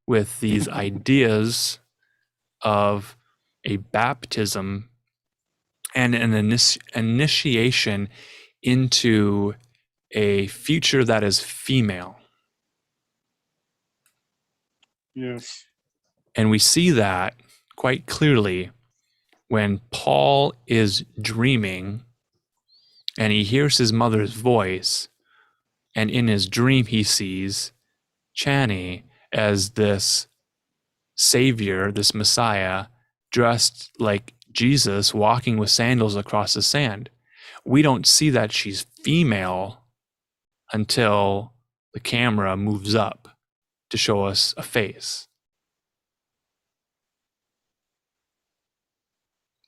S1: with these ideas of a baptism and an initiation into a future that is female.
S2: Yes.
S1: And we see that quite clearly when Paul is dreaming and he hears his mother's voice, and in his dream he sees Chani as this savior, this Messiah, dressed like Jesus, walking with sandals across the sand. We don't see that she's female until the camera moves up to show us a face.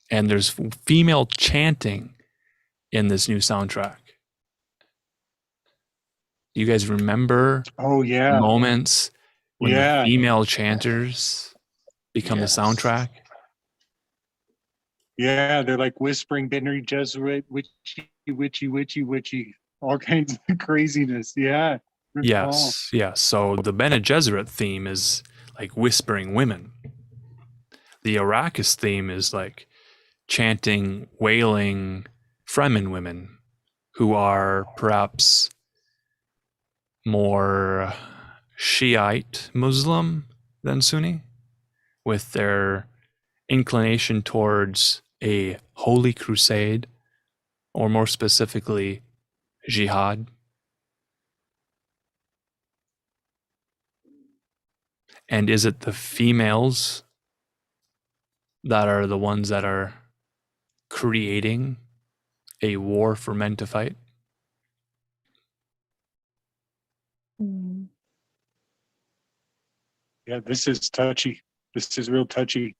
S1: and there's female chanting in this new soundtrack. You guys remember
S6: Oh yeah.
S1: moments when
S6: Yeah.
S1: the female chanters become
S5: Yes.
S1: the soundtrack?
S6: Yeah, they're like whispering Benry Jesuit, witchy, all kinds of craziness. Yeah.
S1: Yes, yes. So the Bene Gesserit theme is like whispering women. The Arrakis theme is like chanting, wailing Fremen women who are perhaps more Shiite Muslim than Sunni, with their inclination towards a holy crusade, or more specifically, jihad. And is it the females that are the ones that are creating a war for men to fight?
S4: Mm.
S6: Yeah, this is touchy. This is real touchy.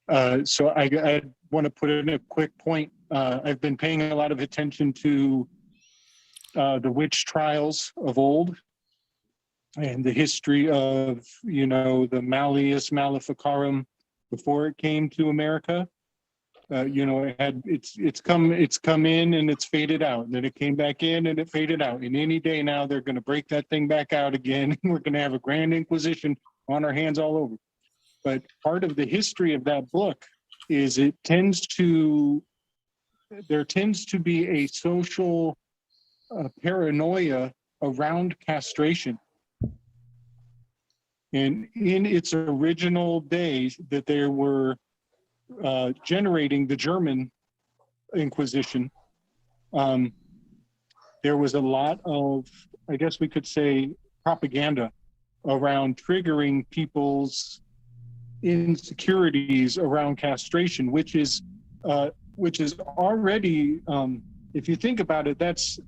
S6: So I want to put in a quick point. I've been paying a lot of attention to the witch trials of old and the history of, the Malleus Maleficarum before it came to America. It's come in and it's faded out. And then it came back in and it faded out. And any day now they're going to break that thing back out again. We're going to have a grand inquisition on our hands all over. But part of the history of that book is there tends to be a social paranoia around castration. And in its original days that they were generating the German Inquisition, there was a lot of, I guess we could say, propaganda around triggering people's insecurities around castration, which is already, if you think about it, that's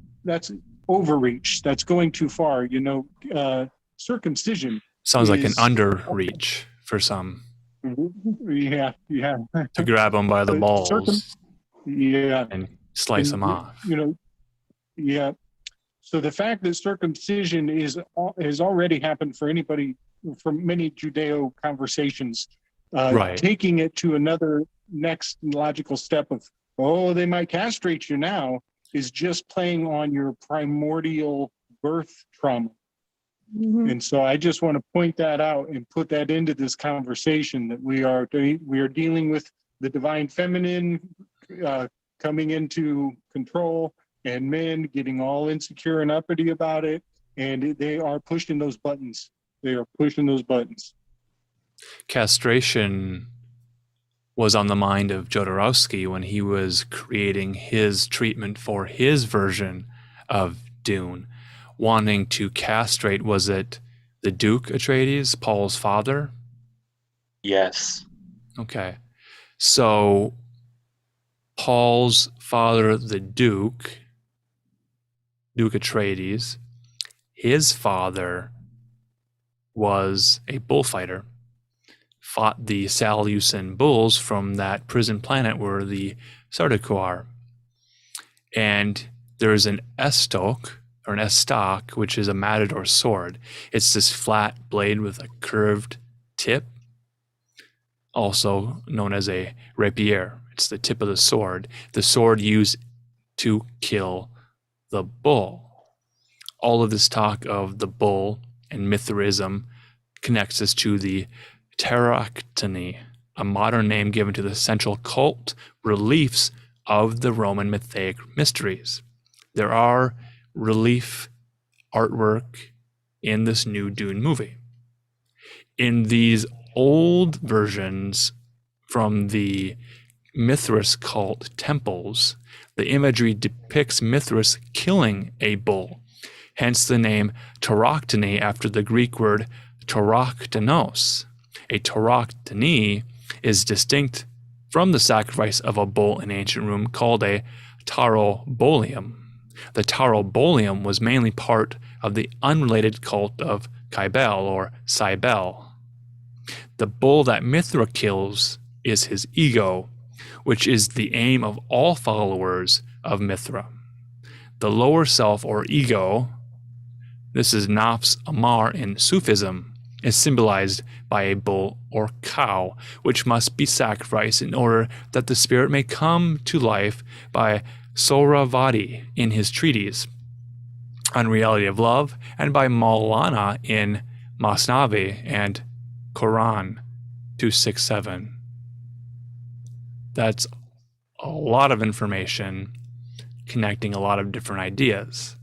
S6: overreach. That's going too far. Circumcision
S1: Sounds like an
S6: is-
S1: underreach for some,
S6: Yeah.
S1: to grab them by the
S6: But
S1: balls
S6: Yeah.
S1: and slice them
S6: And,
S1: off.
S6: Yeah. So the fact that circumcision has already happened for anybody, for many Judeo conversations,
S1: Right.
S6: taking it to another next logical step of, they might castrate you now, is just playing on your primordial birth trauma.
S4: Mhm.
S6: And so I just want to point that out and put that into this conversation, that we are dealing with the divine feminine coming into control, and men getting all insecure and uppity about it, and they are pushing those buttons. They are pushing those buttons.
S1: Castration was on the mind of Jodorowsky when he was creating his treatment for his version of Dune, wanting to castrate, was it the Duke Atreides, Paul's father?
S5: Yes.
S1: Okay. So Paul's father, the Duke Atreides, his father was a bullfighter, fought the Salusan bulls from that prison planet where the Sardaukar are. And there's an estoc, or an estoc, which is a matador sword. It's this flat blade with a curved tip, also known as a rapier. It's the tip of the sword used to kill the bull. All of this talk of the bull and Mithraism connects us to the Pteroctony, a modern name given to the central cult reliefs of the Roman mythaic mysteries. There are relief artwork in this new Dune movie. In these old versions from the Mithras cult temples, the imagery depicts Mithras killing a bull, hence the name Tauroctony after the Greek word tauroktonos. A tauroktony is distinct from the sacrifice of a bull in ancient Rome called a taurobolium. The taurobolium was mainly part of the unrelated cult of Cybele or Cybele. The bull that Mithra kills is his ego, which is the aim of all followers of Mithra. The lower self or ego, this is nafs amar in Sufism, is symbolized by a bull or cow, which must be sacrificed in order that the spirit may come to life by Sohravardi in his treatise on reality of love, and by Maulana in Masnavi and Quran 267. That's a lot of information connecting a lot of different ideas.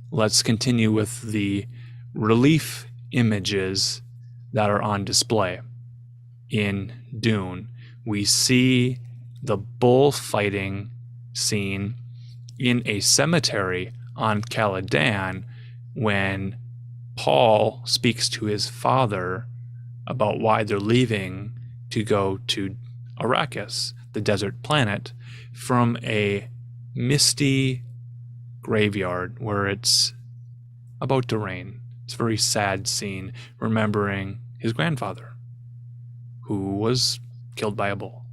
S1: Let's continue with the relief images that are on display. In Dune, we see the bullfighting scene in a cemetery on Caladan when Paul speaks to his father about why they're leaving to go to Arrakis, the desert planet, from a misty graveyard where it's about to rain. It's a very sad scene, remembering his grandfather, who was killed by a bull.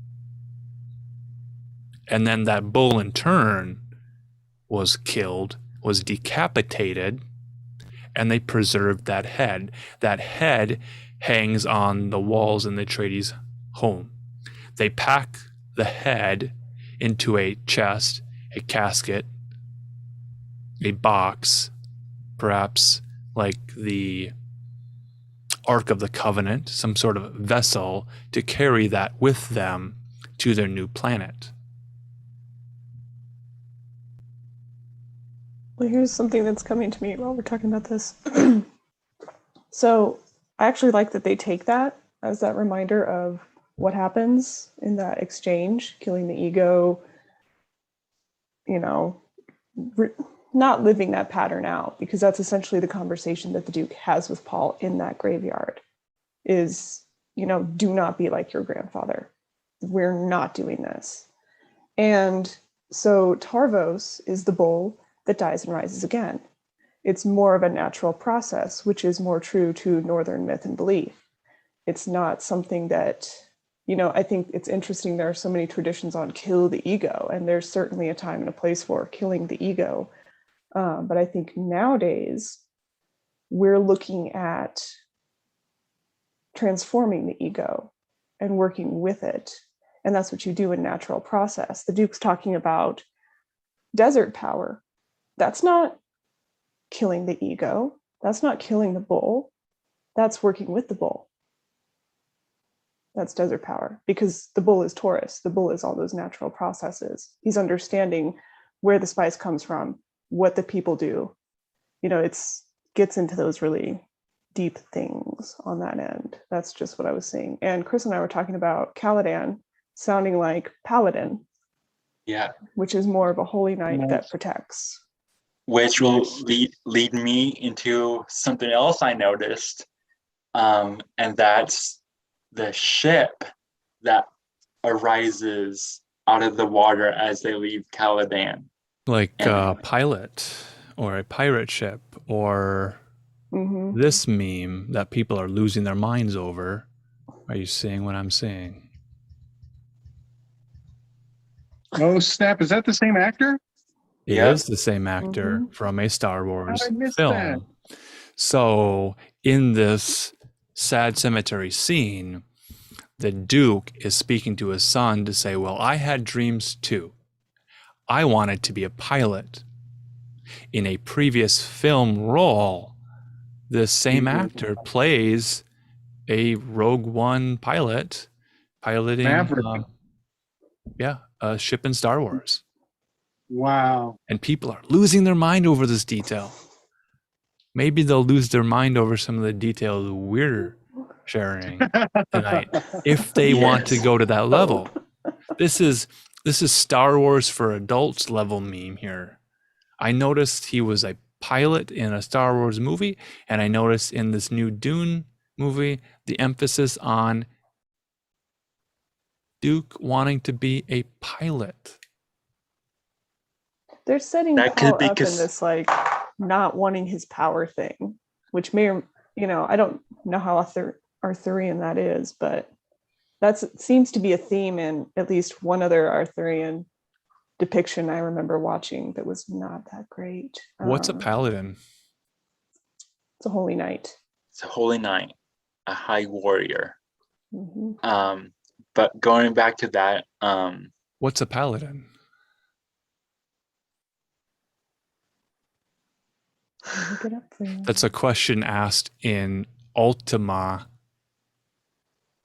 S1: And then that bull in turn was killed, was decapitated, and they preserved that head. That head hangs on the walls in the Atreides home. They pack the head into a chest, a casket, a box, perhaps like the Ark of the Covenant, some sort of vessel to carry that with them to their new planet.
S4: Well, here's something that's coming to me while we're talking about this. So I actually like that they take that as that reminder of what happens in that exchange, killing the ego, not living that pattern out, because that's essentially the conversation that the Duke has with Paul in that graveyard is, do not be like your grandfather. We're not doing this. And so Tarvos is the bull that dies and rises again. It's more of a natural process, which is more true to Northern myth and belief. It's not something that, I think it's interesting. There are so many traditions on kill the ego, and there's certainly a time and a place for killing the ego. But I think nowadays we're looking at transforming the ego and working with it. And that's what you do in natural process. The Duke's talking about desert power. That's not killing the ego. That's not killing the bull. That's working with the bull. That's desert power, because the bull is Taurus. The bull is all those natural processes. He's understanding where the spice comes from, what the people do. It's gets into those really deep things on that end. That's just what I was saying. And Kris and I were talking about Caladan sounding like Paladin.
S5: Yeah.
S4: Which is more of a holy knight
S6: Nice.
S4: that protects.
S5: Which will lead me into something else I noticed. And that's the ship that arises out of the water as they leave Caladan.
S1: Like a pilot or a pirate ship, or this meme that people are losing their minds over. Are you seeing what I'm seeing?
S6: Oh snap! Is that the same actor?
S1: It
S5: Yep.
S1: is the same actor from a Star Wars
S6: I missed
S1: film. So in this sad cemetery scene, the Duke is speaking to his son to say, well, I had dreams too. I wanted to be a pilot. In a previous film role, this same actor plays a Rogue One pilot piloting
S6: Maverick.
S1: a ship in Star Wars.
S6: Wow.
S1: And people are losing their mind over this detail. Maybe they'll lose their mind over some of the details we're sharing tonight if they want to go to that level. This is Star Wars for adults level meme here. I noticed he was a pilot in a Star Wars movie, and I noticed in this new Dune movie the emphasis on Duke wanting to be a pilot.
S4: They're setting
S5: That
S4: Paul
S5: could be
S4: up in this not wanting his power thing, which may or I don't know how Arthurian that is, but That seems to be a theme in at least one other Arthurian depiction I remember watching that was not that great.
S1: What's a paladin?
S4: It's a holy knight.
S5: It's a holy knight, a high warrior.
S4: Mm-hmm.
S5: But going back to that,
S1: What's a paladin?
S4: Look it up for you.
S1: That's a question asked in Ultima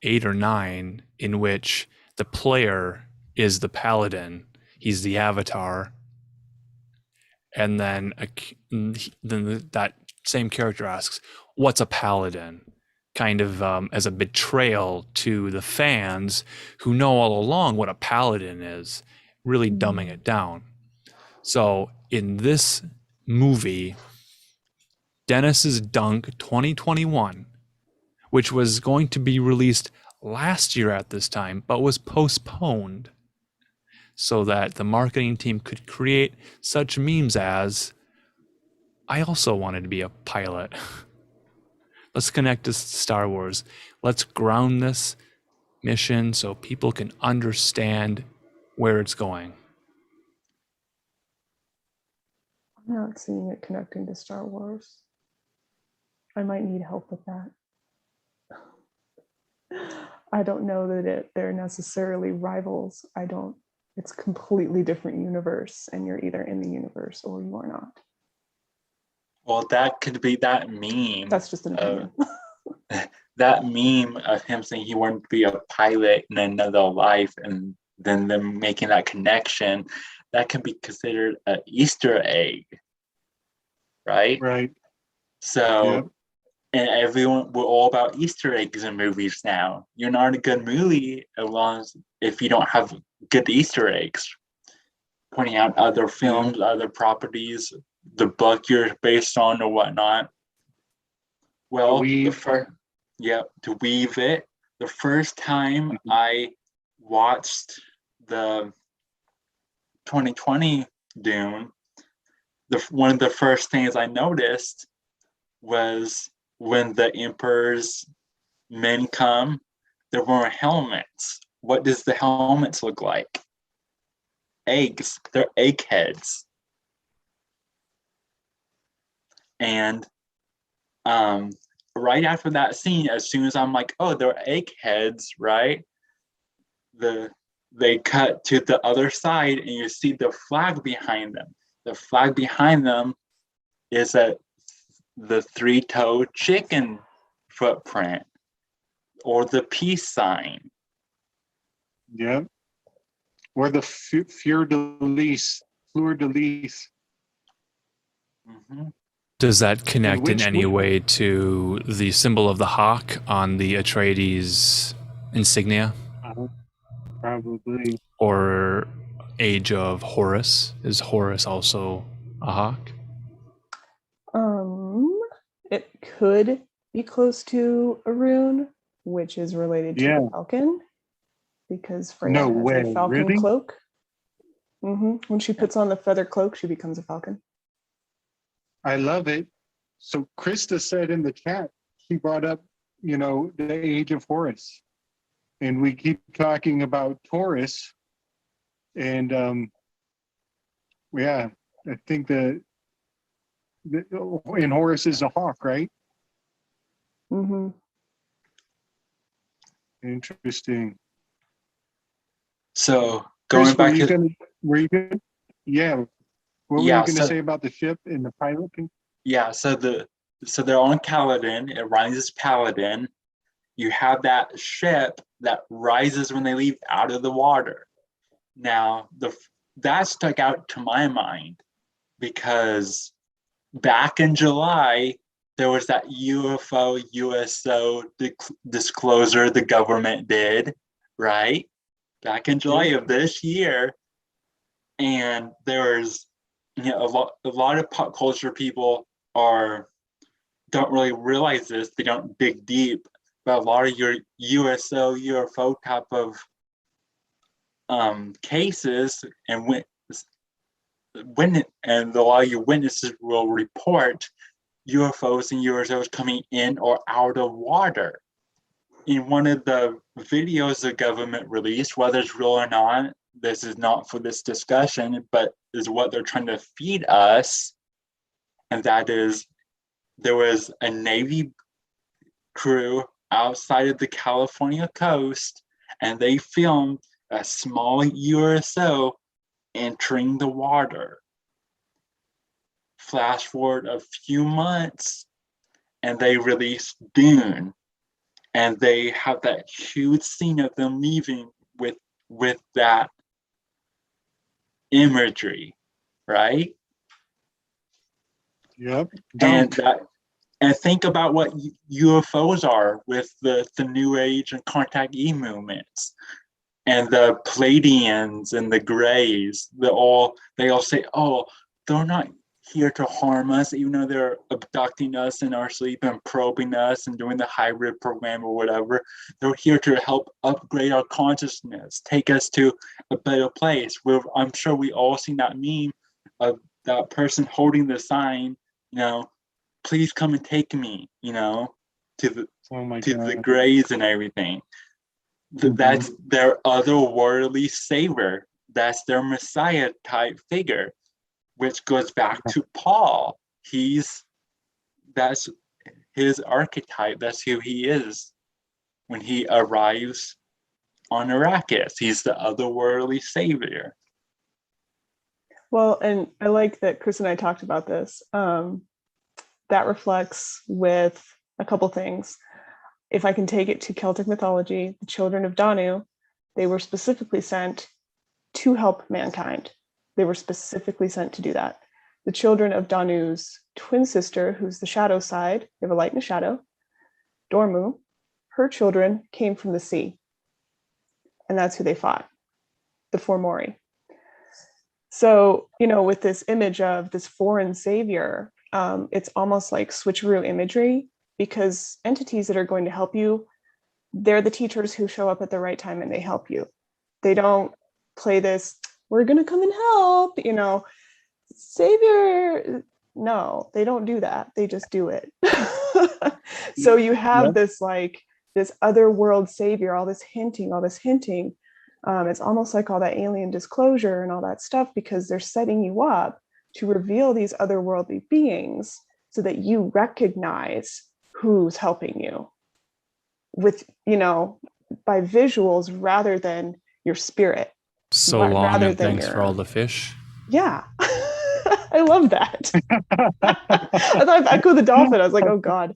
S1: 8 or 9, in which the player is the paladin. He's the avatar. And then that same character asks, what's a paladin? Kind of as a betrayal to the fans who know all along what a paladin is, really dumbing it down. So in this movie, Dennis's Dunk 2021, which was going to be released last year at this time, but was postponed so that the marketing team could create such memes as, I also wanted to be a pilot. Let's connect to Star Wars. Let's ground this mission so people can understand where it's going.
S4: I'm not seeing it connecting to Star Wars. I might need help with that. I don't know that they're necessarily rivals. It's a completely different universe, and you're either in the universe or you are not.
S5: well, that could be that meme.
S4: That's just an opinion.
S5: That meme of him saying he wanted to be a pilot in another life, and then them making that connection, that can be considered an Easter egg, right?
S6: Right.
S5: So,
S6: Yep.
S5: and everyone, we're all about Easter eggs in movies now. You're not a good movie as long as if you don't have good Easter eggs, pointing out other films, other properties, the book you're based on or whatnot. Well, to weave it. The first time I watched the 2020 Dune, one of the first things I noticed was when the Emperor's men come, they're wearing helmets. What does the helmets look like? Eggs. They're eggheads. And right after that scene, as soon as I'm like, oh, they're eggheads, right? They cut to the other side and you see the flag behind them. The flag behind them is the three-toed chicken footprint or the peace sign.
S6: Yep. Or the fleur de lis.
S5: Mm-hmm.
S1: Does that connect in
S6: which
S1: any way to the symbol of the hawk on the Atreides insignia?
S6: Probably.
S1: Or Age of Horus? Is Horus also a hawk?
S4: It could be close to a rune, which is related to the falcon, because Freya has a falcon cloak. When she puts on the feather cloak, she becomes a falcon.
S6: I love it. So Krista said in the chat, she brought up, the Age of Horus. And we keep talking about Taurus. And I think and Horus is a hawk, right?
S4: Mm-hmm.
S6: Interesting.
S5: So
S6: Kris,
S5: going back
S6: were you
S5: to
S6: gonna, yeah. What were you going to say about the ship and the pilot?
S5: Yeah, so they're on Kaladin. It rises Paladin. You have that ship that rises when they leave out of the water. Now, that stuck out to my mind because back in July, there was that UFO, USO disclosure the government did, right? Back in July of this year. And there's a lot of pop culture people don't really realize this. They don't dig deep, but a lot of your USO, UFO type of cases and a lot of your witnesses will report UFOs and USOs coming in or out of water. in one of the videos the government released, whether it's real or not, this is not for this discussion, but is what they're trying to feed us. And that is, there was a Navy crew outside of the California coast, and they filmed a small USO entering the water. Flash forward a few months, and they released Dune, and they have that huge scene of them leaving with that imagery, right?
S6: Yep.
S5: And think about what UFOs are with the New Age and Contact E movements, and the Pleiadians and the Greys. They all say, oh, they're not here to harm us, even though they're abducting us in our sleep and probing us and doing the hybrid program or whatever. They're here to help upgrade our consciousness, take us to a better place. I'm sure we all seen that meme of that person holding the sign, please come and take me, to the Greys and everything. That's their otherworldly savior. That's their Messiah type figure, which goes back to Paul. That's his archetype. That's who he is when he arrives on Arrakis. He's the otherworldly savior.
S4: Well, and I like that Kris and I talked about this. That reflects with a couple things. If I can take it to Celtic mythology, the children of Danu, they were specifically sent to help mankind. They were specifically sent to do that. The children of Danu's twin sister, who's the shadow side, they have a light and a shadow, Dormu, her children came from the sea. And that's who they fought, the Formori. So, with this image of this foreign savior, it's almost like switcheroo imagery, because entities that are going to help you, they're the teachers who show up at the right time and they help you. They don't play this, we're going to come and help, savior. No, they don't do that. They just do it. So you have this other world savior, all this hinting. It's almost like all that alien disclosure and all that stuff, because they're setting you up to reveal these otherworldly beings so that you recognize who's helping you with, by visuals rather than your spirit.
S1: So long,
S4: rather
S1: and
S4: than
S1: thanks for all the fish.
S4: Yeah. I love that. I thought Echo the Dolphin. I was like, oh God.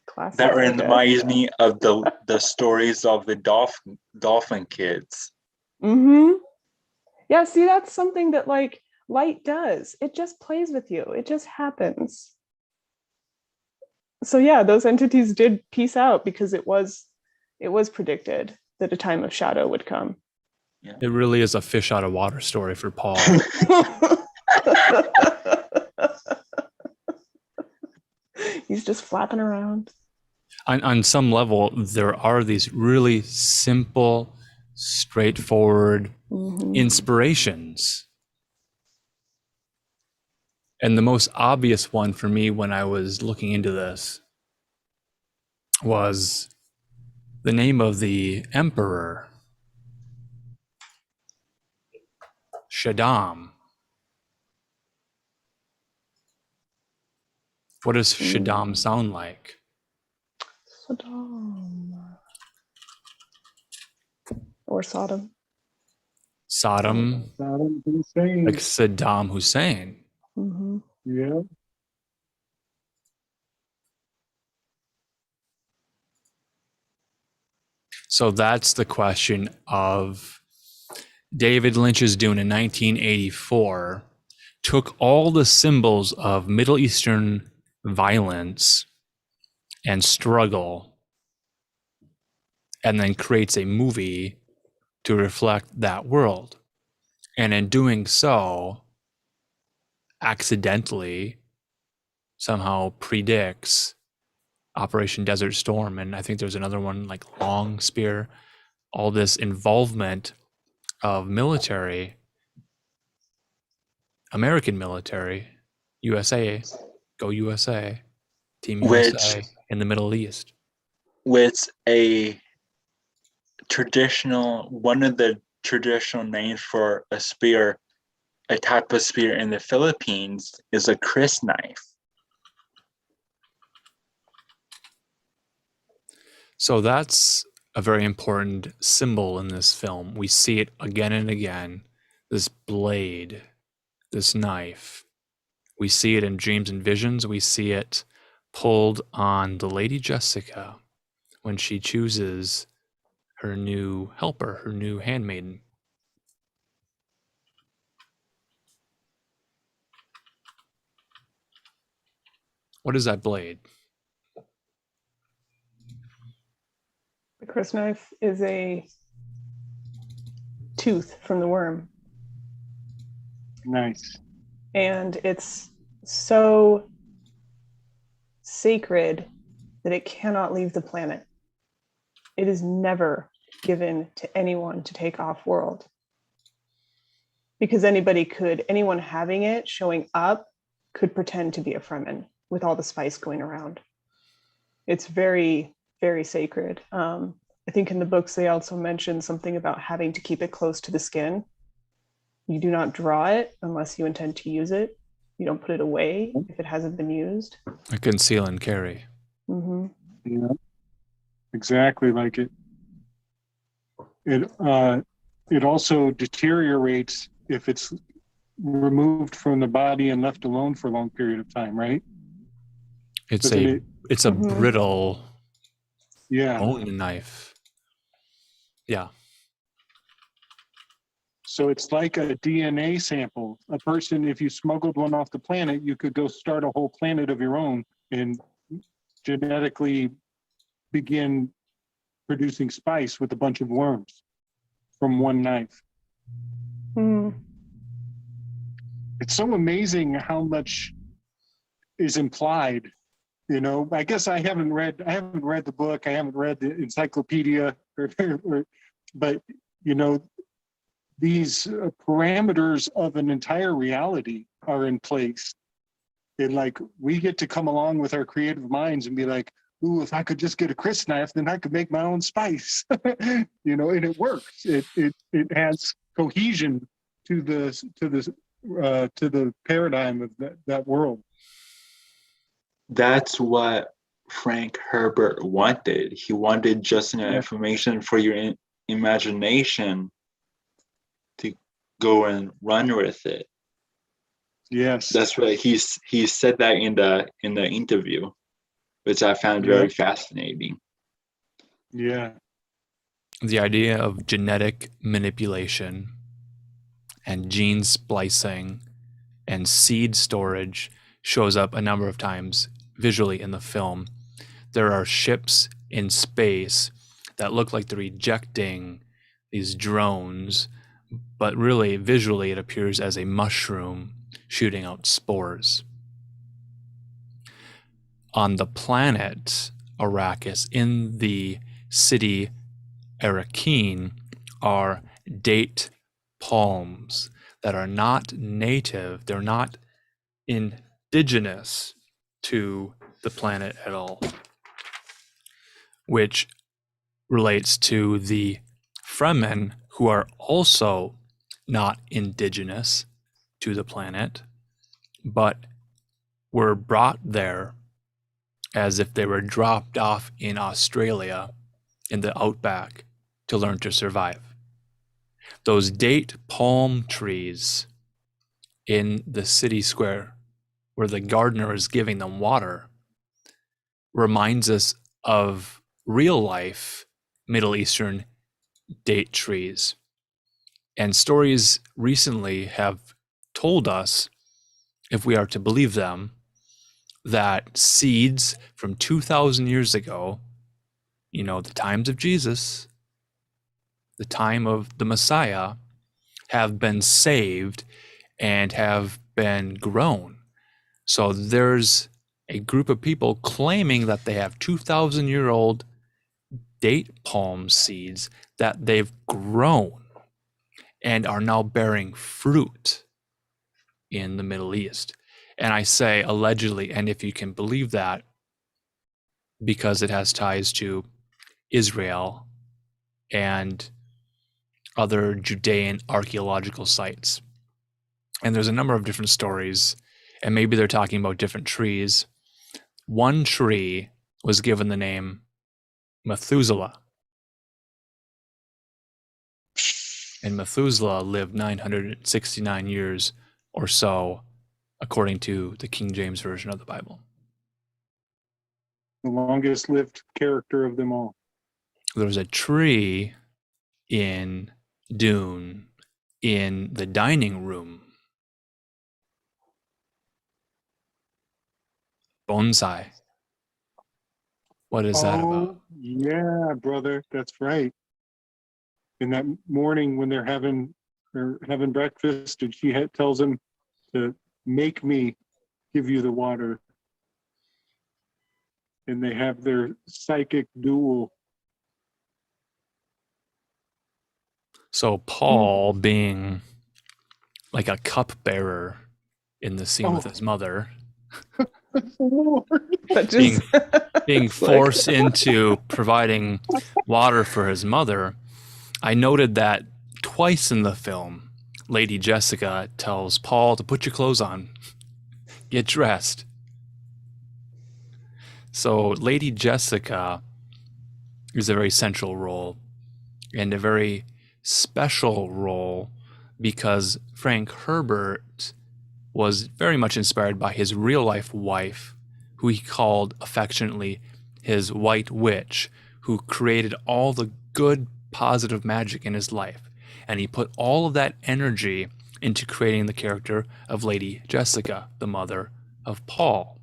S4: Classic.
S5: That reminds me of the stories of the dolphin kids.
S4: Mm-hmm. Yeah, see, that's something that light does. It just plays with you. It just happens. So yeah, those entities did peace out because it was predicted that a time of shadow would come.
S5: Yeah.
S1: It really is a fish out of water story for Paul.
S4: He's just flapping around.
S1: On some level, there are these really simple, straightforward inspirations. And the most obvious one for me when I was looking into this was the name of the emperor, Shaddam. What does Shaddam sound like?
S4: Saddam. Or Sodom.
S1: Sodom,
S6: Saddam Hussein.
S1: like Saddam Hussein.
S4: Mm-hmm.
S6: Yeah.
S1: So that's the question of David Lynch's Dune in 1984 took all the symbols of Middle Eastern violence and struggle and then creates a movie to reflect that world. And in doing so, accidentally somehow predicts Operation Desert Storm. And I think there's another one like Long Spear, all this involvement of military, American military, USA, go USA, Team USA in the Middle East.
S5: with a one of the traditional names for a spear, a type of spear in the Philippines, is a Kris knife.
S1: So that's a very important symbol in this film. We see it again and again. This blade, this knife. We see it in dreams and visions. We see it pulled on the Lady Jessica when she chooses her new helper, her new handmaiden. What is that blade?
S4: The Kris knife is a tooth from the worm.
S6: Nice.
S4: And it's so sacred that it cannot leave the planet. It is never given to anyone to take off world. Because anyone having it, showing up, could pretend to be a Fremen with all the spice going around. It's very, very sacred. I think in the books, they also mention something about having to keep it close to the skin. You do not draw it unless you intend to use it. You don't put it away if it hasn't been used.
S1: A conceal and carry.
S4: Mm-hmm.
S6: Yeah, exactly like it. It also deteriorates if it's removed from the body and left alone for a long period of time, right?
S1: It's
S6: Doesn't
S1: a
S4: Mhm.
S1: brittle
S6: Yeah.
S1: bone knife. Yeah.
S6: So it's like a DNA sample. A person, if you smuggled one off the planet, you could go start a whole planet of your own and genetically begin producing spice with a bunch of worms from one knife.
S4: Mm.
S6: It's so amazing how much is implied. You know, I guess I haven't read the book. I haven't read the encyclopedia, but you know, these parameters of an entire reality are in place. And like, we get to come along with our creative minds and be like, ooh, if I could just get a Kris knife, then I could make my own spice. You know, and it works. It has cohesion to the paradigm of that world.
S5: That's what Frank Herbert wanted. He wanted just enough information for your imagination to go and run with it.
S6: Yes,
S5: That's what he said that in the interview, which I found very fascinating.
S6: Yeah.
S1: The idea of genetic manipulation and gene splicing and seed storage shows up a number of times visually in the film. There are ships in space that look like they're ejecting these drones, but really visually it appears as a mushroom shooting out spores. On the planet Arrakis, in the city Arrakeen, are date palms that are not native, they're not indigenous to the planet at all, which relates to the Fremen, who are also not indigenous to the planet, but were brought there as if they were dropped off in Australia in the outback to learn to survive. Those date palm trees in the city square where the gardener is giving them water reminds us of real life Middle Eastern date trees. And stories recently have told us, if we are to believe them, that seeds from 2,000 years ago, you know, the times of Jesus, the time of the Messiah, have been saved and have been grown. So there's a group of people claiming that they have 2,000-year-old date palm seeds that they've grown and are now bearing fruit in the Middle East. And I say allegedly, and if you can believe that, because it has ties to Israel and other Judean archaeological sites. And there's a number of different stories, and maybe they're talking about different trees. One tree was given the name Methuselah. And Methuselah lived 969 years or so, according to the King James Version of the Bible.
S6: The longest lived character of them all.
S1: There was a tree in Dune in the dining room. Bonsai. What is that about?
S6: Yeah, brother, that's right. In that morning when they're having breakfast, and she tells him to make me give you the water, and they have their psychic duel.
S1: So Paul being like a cupbearer in the scene with his mother,
S4: That
S1: being,
S4: just
S1: being
S4: it's like-
S1: forced into providing water for his mother. I noted that twice in the film, Lady Jessica tells Paul to put your clothes on, get dressed. So Lady Jessica is a very central role and a very special role because Frank Herbert was very much inspired by his real life wife, who he called affectionately his White Witch, who created all the good, positive magic in his life. And he put all of that energy into creating the character of Lady Jessica, the mother of Paul.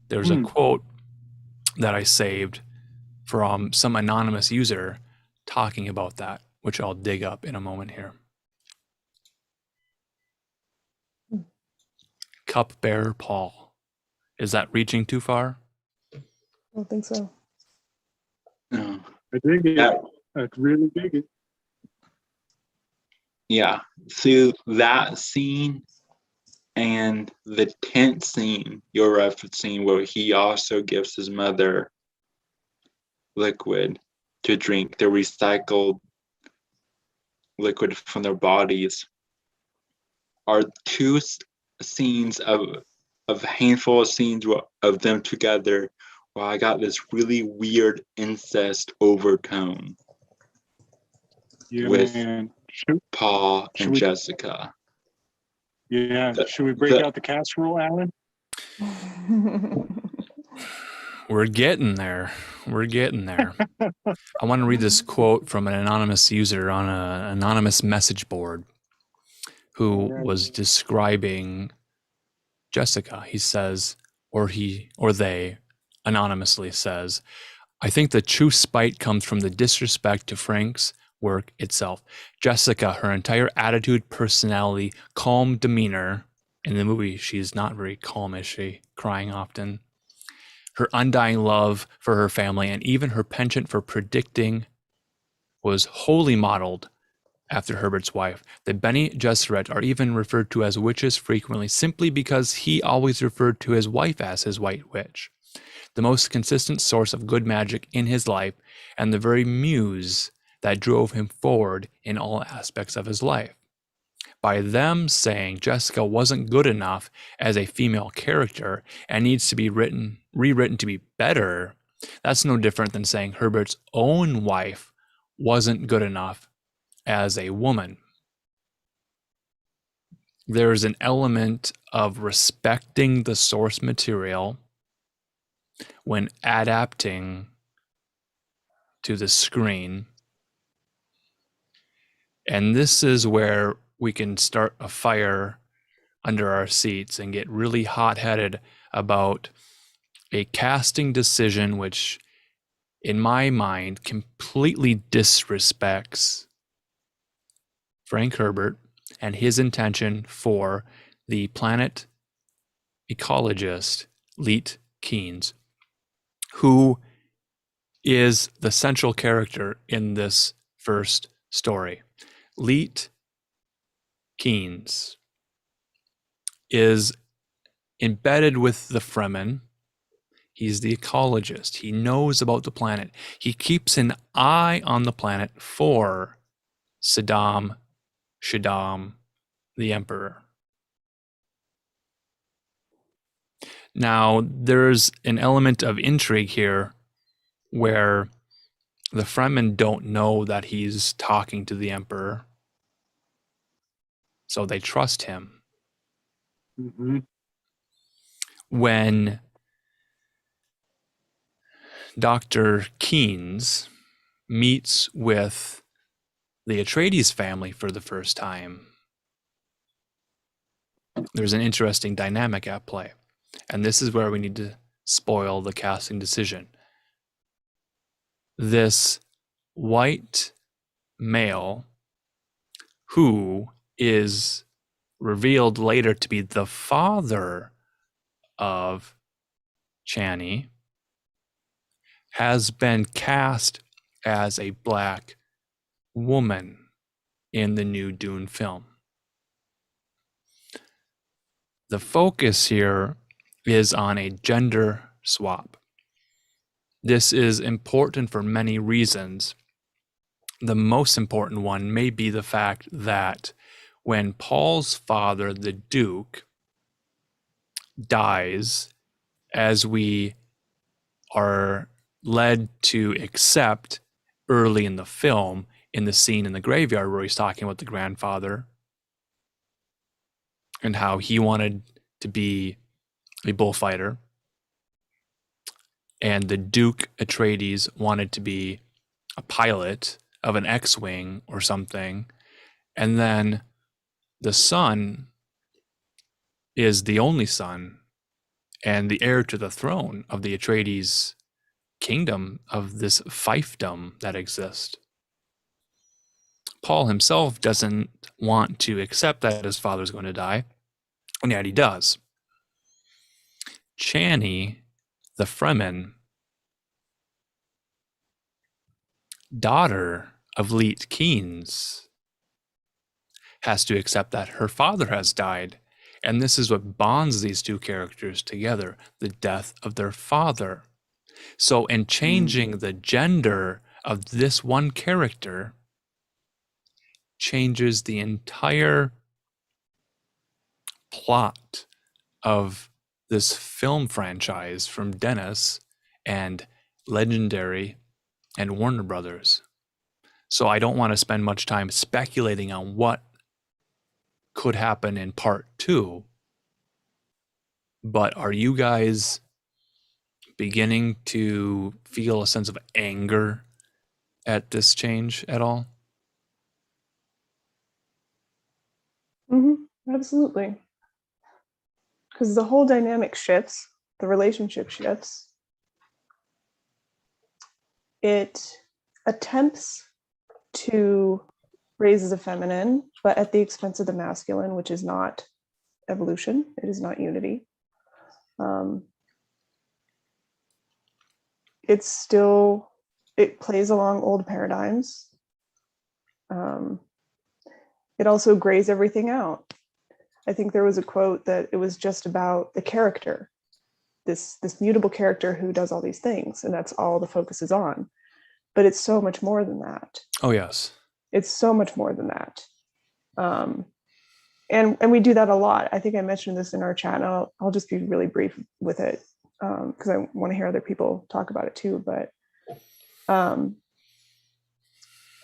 S1: There's a quote that I saved from some anonymous user talking about that, which I'll dig up in a moment here. Cupbearer Paul. Is that reaching too far?
S4: I don't think so.
S5: No.
S6: I dig it.
S5: Yeah.
S6: I really dig it.
S5: Yeah. So that scene and the tent scene you're referencing, where he also gives his mother liquid to drink, the recycled liquid from their bodies, are two scenes of a handful of scenes of them together where I got this really weird incest overtone
S6: Yeah,
S5: with
S6: man.
S5: Paul
S6: Should
S5: and
S6: we-
S5: Jessica.
S6: Yeah.
S5: The-
S6: Should we break
S5: the-
S6: out the casserole, Alan?
S1: We're getting there. We're getting there. I want to read this quote from an anonymous user on an anonymous message board who was describing Jessica. He says, or they anonymously says, I think the true spite comes from the disrespect to Frank's work itself. Jessica, her entire attitude, personality, calm demeanor. In the movie, she's not very calm, is she? Crying often. Her undying love for her family and even her penchant for predicting was wholly modeled after Herbert's wife. The Bene Gesserit are even referred to as witches frequently simply because he always referred to his wife as his White Witch, the most consistent source of good magic in his life and the very muse that drove him forward in all aspects of his life. By them saying Jessica wasn't good enough as a female character and needs to be rewritten to be better, that's no different than saying Herbert's own wife wasn't good enough as a woman. There's an element of respecting the source material when adapting to the screen. And this is where we can start a fire under our seats and get really hot-headed about a casting decision which, in my mind, completely disrespects Frank Herbert and his intention for the planet ecologist Leet Keynes, who is the central character in this first story. Leet Keynes is embedded with the Fremen. He's the ecologist. He knows about the planet. He keeps an eye on the planet for Shaddam, the Emperor. Now, there's an element of intrigue here where the Fremen don't know that he's talking to the Emperor, so they trust him.
S6: Mm-hmm.
S1: When Dr. Keynes meets with the Atreides family for the first time, there's an interesting dynamic at play. And this is where we need to spoil the casting decision. This white male, who is revealed later to be the father of Chani, has been cast as a black woman in the new Dune film. The focus here is on a gender swap. This is important for many reasons. The most important one may be the fact that when Paul's father, the Duke, dies, as we are led to accept early in the film, in the scene in the graveyard where he's talking about the grandfather and how he wanted to be a bullfighter, and the Duke Atreides wanted to be a pilot of an X-wing or something, and then the son is the only son and the heir to the throne of the Atreides kingdom, of this fiefdom that exists. Paul himself doesn't want to accept that his father's going to die, and yet he does. Chani, the Fremen, daughter of Leet Keynes, has to accept that her father has died. And this is what bonds these two characters together, the death of their father. So in changing the gender of this one character, changes the entire plot of this film franchise from Dennis and Legendary and Warner Brothers. So I don't want to spend much time speculating on what could happen in part 2. But are you guys beginning to feel a sense of anger at this change at all?
S4: Absolutely. Because the whole dynamic shifts, the relationship shifts. It attempts to raise the feminine, but at the expense of the masculine, which is not evolution. It is not unity. It plays along old paradigms. It also grays everything out. I think there was a quote that it was just about the character, this mutable character who does all these things, and that's all the focus is on. But it's so much more than that.
S1: Oh, yes.
S4: It's so much more than that. And we do that a lot. I think I mentioned this in our chat, and I'll just be really brief with it because I want to hear other people talk about it too. But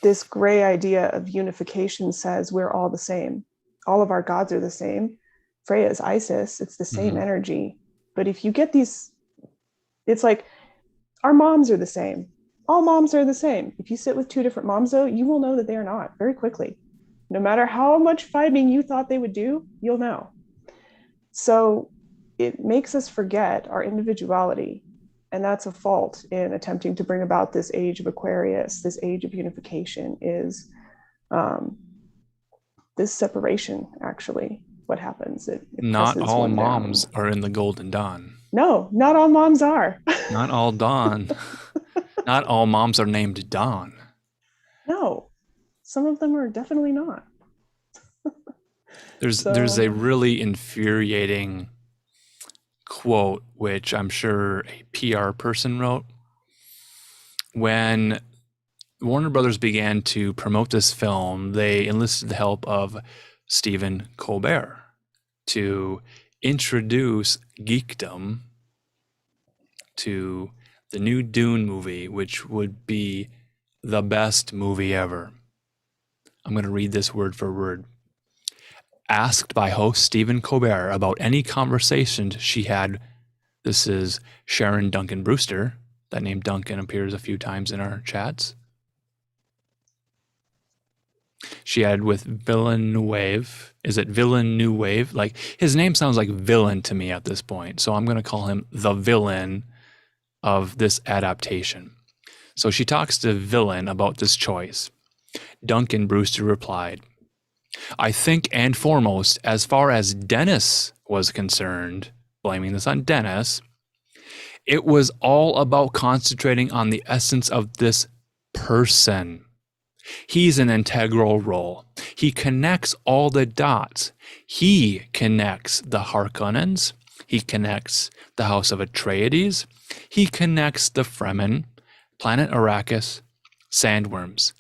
S4: this gray idea of unification says we're all the same. All of our gods are the same. Freya is Isis. It's the same energy. But if you get these, it's like our moms are the same. All moms are the same. If you sit with two different moms, though, you will know that they are not very quickly. No matter how much fighting you thought they would do, you'll know. So it makes us forget our individuality. And that's a fault in attempting to bring about this age of Aquarius, this age of unification, is this separation, actually, what happens. It
S1: not
S4: presses
S1: all
S4: one
S1: moms
S4: down.
S1: are in the Golden Dawn.
S4: No, not all moms are.
S1: Not all Dawn. Not all moms are named Dawn.
S4: No, some of them are definitely not.
S1: There's a really infuriating quote, which I'm sure a PR person wrote. When Warner Brothers began to promote this film, they enlisted the help of Stephen Colbert to introduce geekdom to the new Dune movie, which would be the best movie ever. I'm going to read this word for word. Asked by host Stephen Colbert about any conversations she had, this is Sharon Duncan Brewster. That name Duncan appears a few times in our chats. She had with Villeneuve. Is it Villeneuve? Like, his name sounds like villain to me at this point, so I'm going to call him the villain of this adaptation. So she talks to Villain about this choice. Duncan Brewster replied, I think, and foremost, as far as Dennis was concerned, blaming this on Dennis, it was all about concentrating on the essence of this person. He's an integral role. He connects all the dots. He connects the Harkonnens. He connects the House of Atreides. He connects the Fremen, planet Arrakis, sandworms.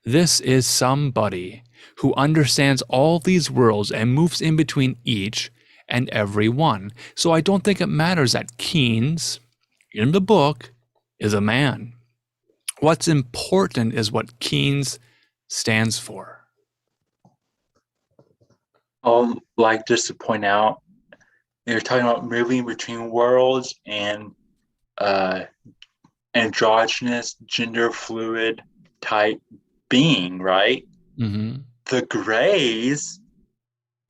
S1: This is somebody who understands all these worlds and moves in between each and every one. So I don't think it matters that Keynes, in the book, is a man. What's important is what Keynes stands for.
S5: Like, just to point out, you're talking about moving between worlds and androgynous, gender fluid type being, right?
S1: Mm-hmm.
S5: The Greys,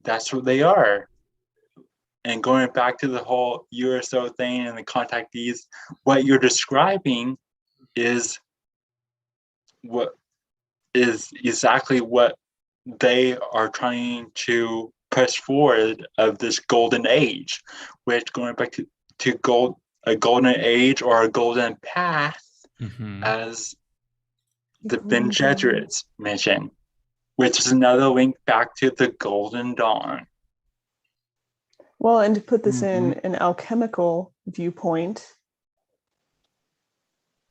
S5: that's what they are. And going back to the whole USO thing and the contactees, what you're describing is what is exactly what they are trying to push forward of this golden age, which, going back to a golden age or a golden path, as the Bene Gesserits mentioned, which is another link back to the Golden Dawn.
S4: Well, and to put this in an alchemical viewpoint,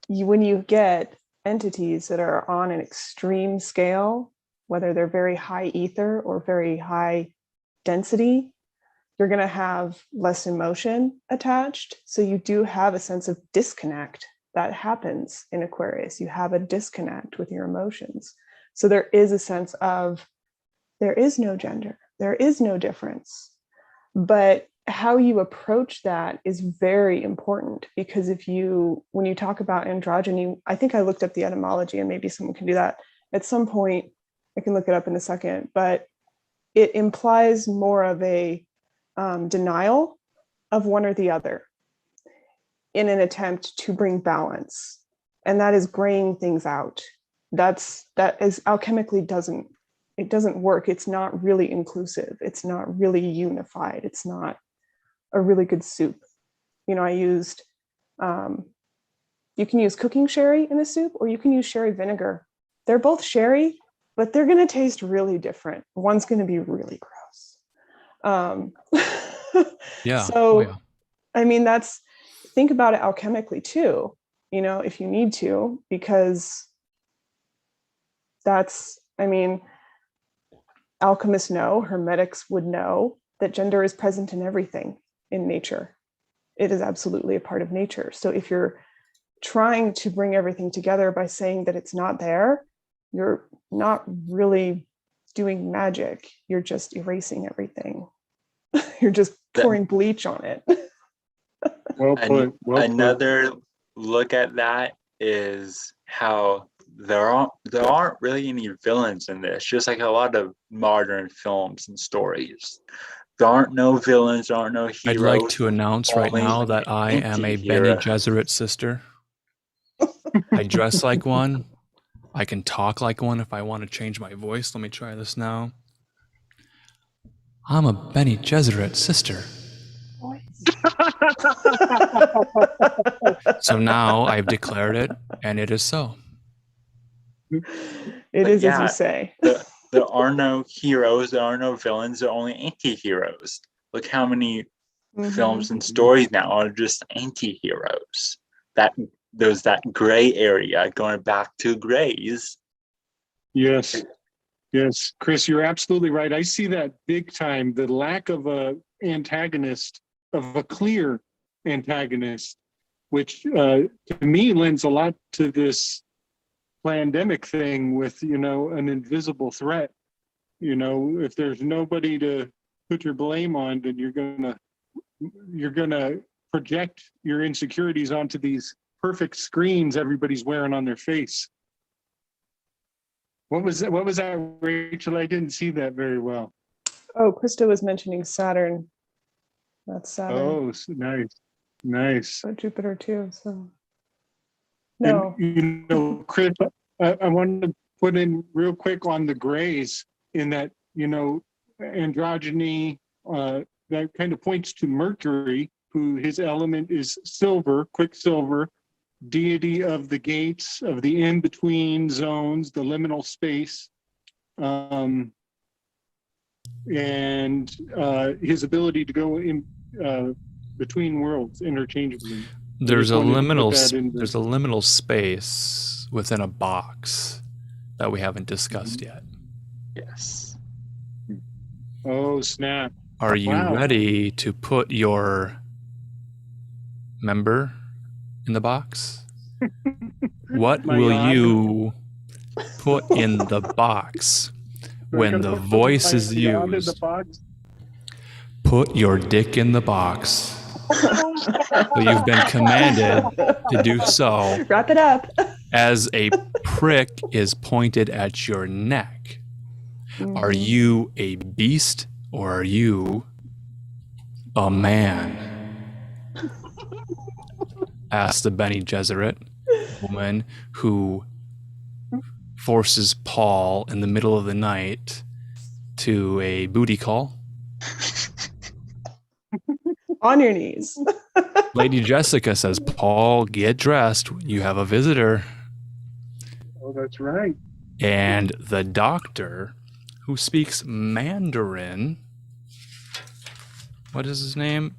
S4: when you get entities that are on an extreme scale, whether they're very high ether or very high density, you're going to have less emotion attached. So you do have a sense of disconnect that happens in Aquarius. You have a disconnect with your emotions. So there is a sense of there is no gender, there is no difference. But how you approach that is very important, because when you talk about androgyny, I think I looked up the etymology, and maybe someone can do that at some point. I can look it up in a second, but it implies more of a denial of one or the other in an attempt to bring balance. And that is graying things out. That is alchemically doesn't work. It's not really inclusive. It's not really unified. It's not a really good soup. I used, you can use cooking sherry in a soup, or you can use sherry vinegar. They're both sherry, but they're going to taste really different. One's going to be really gross.
S1: Yeah.
S4: So, I mean, think about it alchemically too, if you need to, because alchemists know, hermetics would know that gender is present in everything in nature. It is absolutely a part of nature. So if you're trying to bring everything together by saying that it's not there, you're not really doing magic. You're just erasing everything. You're just pouring bleach on it.
S6: Well put.
S5: Another look at that is how there aren't really any villains in this, just like a lot of modern films and stories. There aren't no villains, there aren't no heroes.
S1: I'd like to announce right now that I am a Bene Gesserit sister. I dress like one. I can talk like one if I want to change my voice. Let me try this now. I'm a Bene Gesserit sister. So now I've declared it, and it is so.
S4: It is as you say.
S5: There are no heroes, there are no villains, there are only anti-heroes. Look how many films and stories now are just anti-heroes. That there's that gray area going back to grays.
S6: Yes. Yes, Kris, you're absolutely right. I see that big time. The lack of a antagonist, of a clear antagonist, which to me lends a lot to this pandemic thing with, an invisible threat. If there's nobody to put your blame on, then you're gonna project your insecurities onto these perfect screens everybody's wearing on their face. What was that, Rachel? I didn't see that very well.
S4: Oh, Krista was mentioning Saturn. That's Saturn.
S6: Oh, nice.
S4: But Jupiter too. So no.
S6: And, Kris, I wanted to put in real quick on the grays in that, androgyny, that kind of points to Mercury, who his element is silver, quicksilver, deity of the gates, of the in-between zones, the liminal space, and his ability to go in between worlds interchangeably.
S1: There's a liminal space within a box that we haven't discussed yet.
S5: Yes.
S6: Oh, snap.
S1: Are you ready to put your member in the box? What will you put in the box when the voice is used? Put your dick in the box. So you've been commanded to do so.
S4: Wrap it up.
S1: As a prick is pointed at your neck. Are you a beast or are you a man? Asked the Bene Gesserit woman who forces Paul in the middle of the night to a booty call.
S4: On your knees.
S1: Lady Jessica says, Paul, get dressed. You have a visitor.
S6: Oh, that's right.
S1: And the doctor, who speaks Mandarin, what is his name?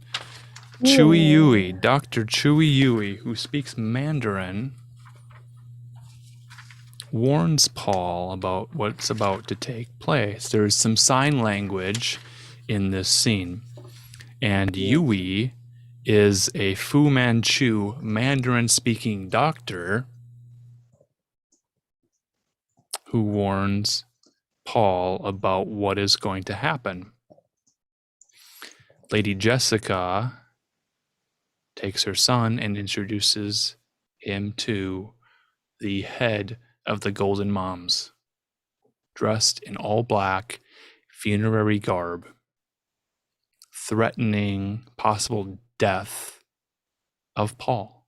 S1: Chewy Yui, Dr. Chewy Yui, who speaks Mandarin, warns Paul about what's about to take place. There's some sign language in this scene. And Yui is a Fu Manchu Mandarin-speaking doctor who warns Paul about what is going to happen. Lady Jessica takes her son and introduces him to the head of the Golden Moms, dressed in all black funerary garb, threatening possible death of Paul.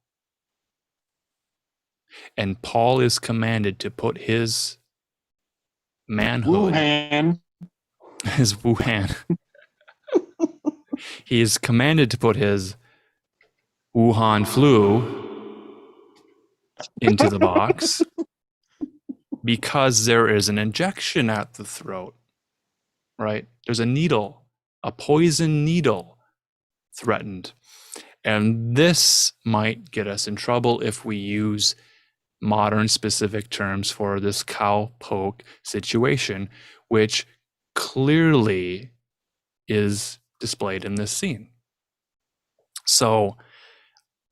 S1: And Paul is commanded to put his manhood, his Wuhan, he is commanded to put his Wuhan flu into the box because there is an injection at the throat, right? There's a needle, a poison needle threatened. And this might get us in trouble if we use modern specific terms for this cowpoke situation, which clearly is displayed in this scene. So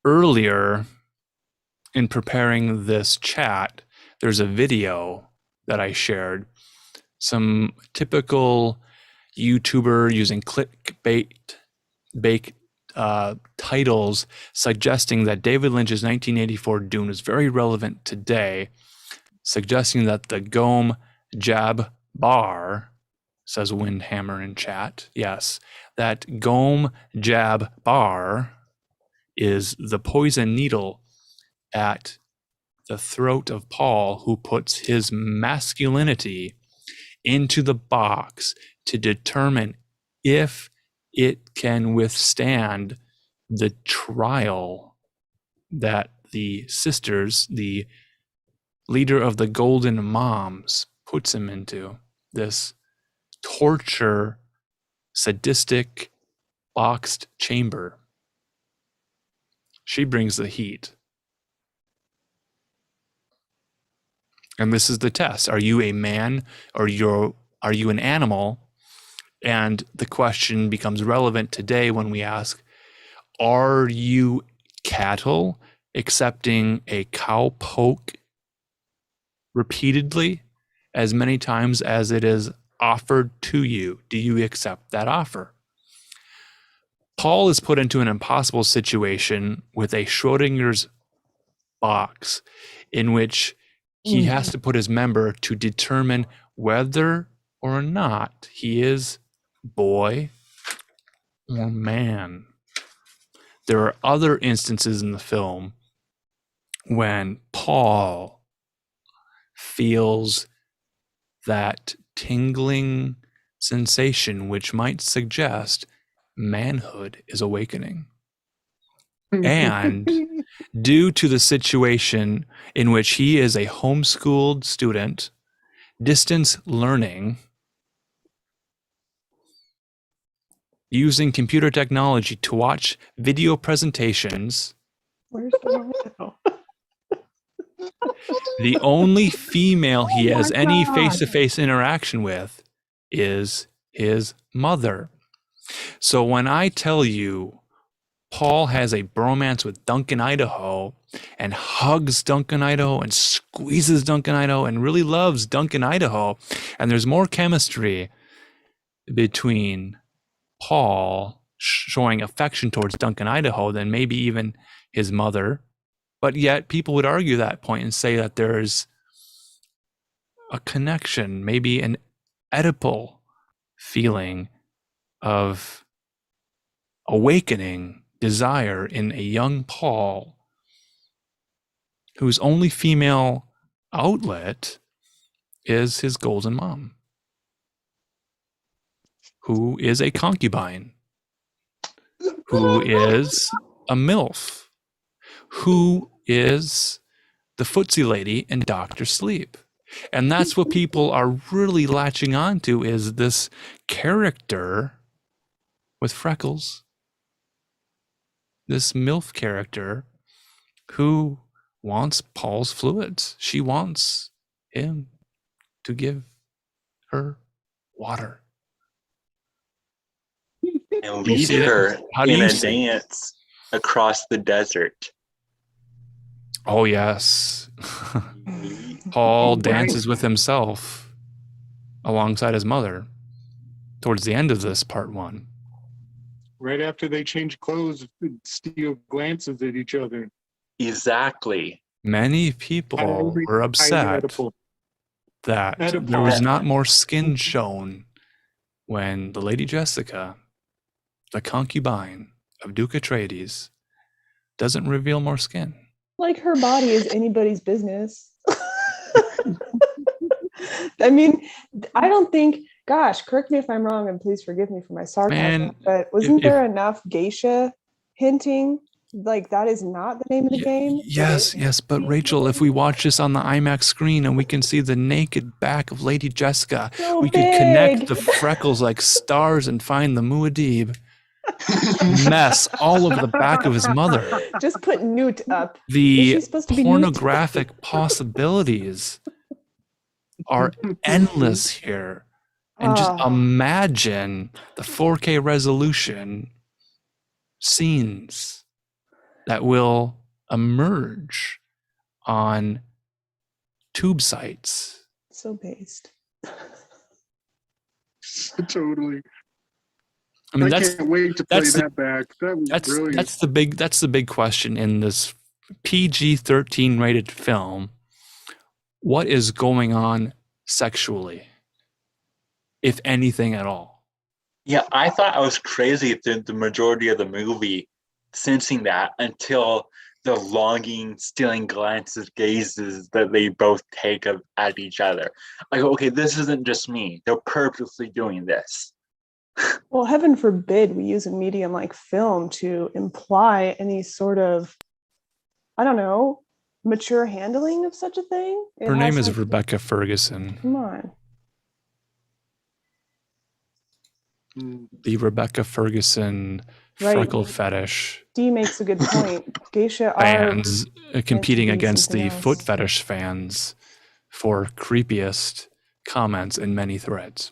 S1: earlier in preparing this chat, there's a video that I shared, some typical YouTuber using clickbait titles suggesting that David Lynch's 1984 Dune is very relevant today, suggesting that the Gom Jab Bar, says Windhammer in chat, yes, that Gom Jab Bar is the poison needle at the throat of Paul, who puts his masculinity into the box to determine if it can withstand the trial that the sisters, the leader of the Golden Moms, puts him into. This torture, sadistic boxed chamber. She brings the heat. And this is the test. Are you a man or are you an animal? And the question becomes relevant today when we ask, are you cattle accepting a cow poke repeatedly as many times as it is offered to you? Do you accept that offer? Paul is put into an impossible situation with a Schrodinger's box in which he has to put his member to determine whether or not he is boy or man. There are other instances in the film when Paul feels that tingling sensation which might suggest manhood is awakening. And due to the situation in which he is a homeschooled student, distance learning, using computer technology to watch video presentations,
S4: Where's the window?
S1: the only female he
S3: Oh
S1: has
S3: my
S1: any
S3: God.
S1: face-to-face interaction with is his mother. So when I tell you Paul has a bromance with Duncan Idaho and hugs Duncan Idaho and squeezes Duncan Idaho and really loves Duncan Idaho, and there's more chemistry between Paul showing affection towards Duncan Idaho than maybe even his mother, but yet people would argue that point and say that there's a connection, maybe an Oedipal feeling of awakening desire in a young Paul whose only female outlet is his golden mom, who is a concubine, who is a MILF, who is the footsie lady in Dr. Sleep. And that's what people are really latching on to, is this character with freckles, this MILF character who wants Paul's fluids. She wants him to give her water.
S5: And
S1: You
S5: lead
S1: see it?
S5: her
S1: How do
S5: in
S1: you
S5: a
S1: see it?
S5: dance across the desert.
S1: Oh, yes. Paul dances with himself alongside his mother towards the end of this part one.
S6: Right after they change clothes, Steel glances at each other.
S5: Exactly.
S1: Many people were upset that there was not more skin shown when the Lady Jessica, the concubine of Duke Atreides, doesn't reveal more skin.
S4: Like her body is anybody's business. I mean, I don't think, gosh, correct me if I'm wrong and please forgive me for my sarcasm,
S1: Man,
S4: but wasn't there enough geisha hinting? Like that is not the name of the game?
S1: Yes, but Rachel, if we watch this on the IMAX screen and we can see the naked back of Lady Jessica,
S4: So
S1: we could connect
S4: big.
S1: the freckles like stars and find the Muad'Dib mess all over the back of his mother.
S4: Just put Newt up. Is
S1: The
S4: she supposed to be
S1: pornographic possibilities are endless here. And just imagine the 4K resolution scenes that will emerge on tube sites.
S4: So based.
S6: Totally.
S1: I mean,
S6: I can't wait to play
S1: that's the-
S6: that back. That was brilliant.
S1: that's the big question in this PG-13 rated film. What is going on sexually, if anything at all?
S5: Yeah, I thought I was crazy through the majority of the movie, sensing that until the longing, stealing glances, gazes that they both take at each other. I go, okay, this isn't just me. They're purposely doing this.
S4: Well, heaven forbid we use a medium like film to imply any sort of, I don't know, mature handling of such a thing.
S1: Her name is Rebecca Ferguson.
S4: Come on.
S2: Mm.
S1: The Rebecca Ferguson
S4: Right.
S1: freckle fetish
S4: D makes a good point. Geisha are
S1: fans competing
S4: be
S1: against the
S4: something
S1: foot
S4: else.
S1: fetish fans for creepiest comments in many threads.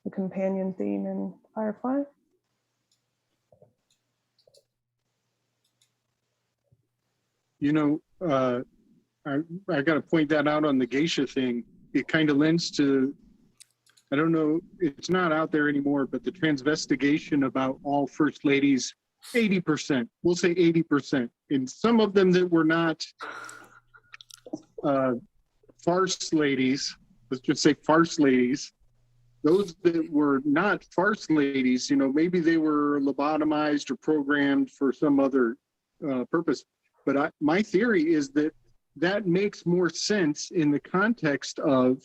S4: the companion theme in Firefly.
S6: You know, I got to point that out on the geisha thing. It kind of lends to, I don't know, it's not out there anymore, but the transvestigation about all first ladies, 80%, we'll say 80%. And some of them that were not farce ladies, let's just say farce ladies, those that were not farce ladies, you know, maybe they were lobotomized or programmed for some other purpose. But my theory is that that makes more sense in the context of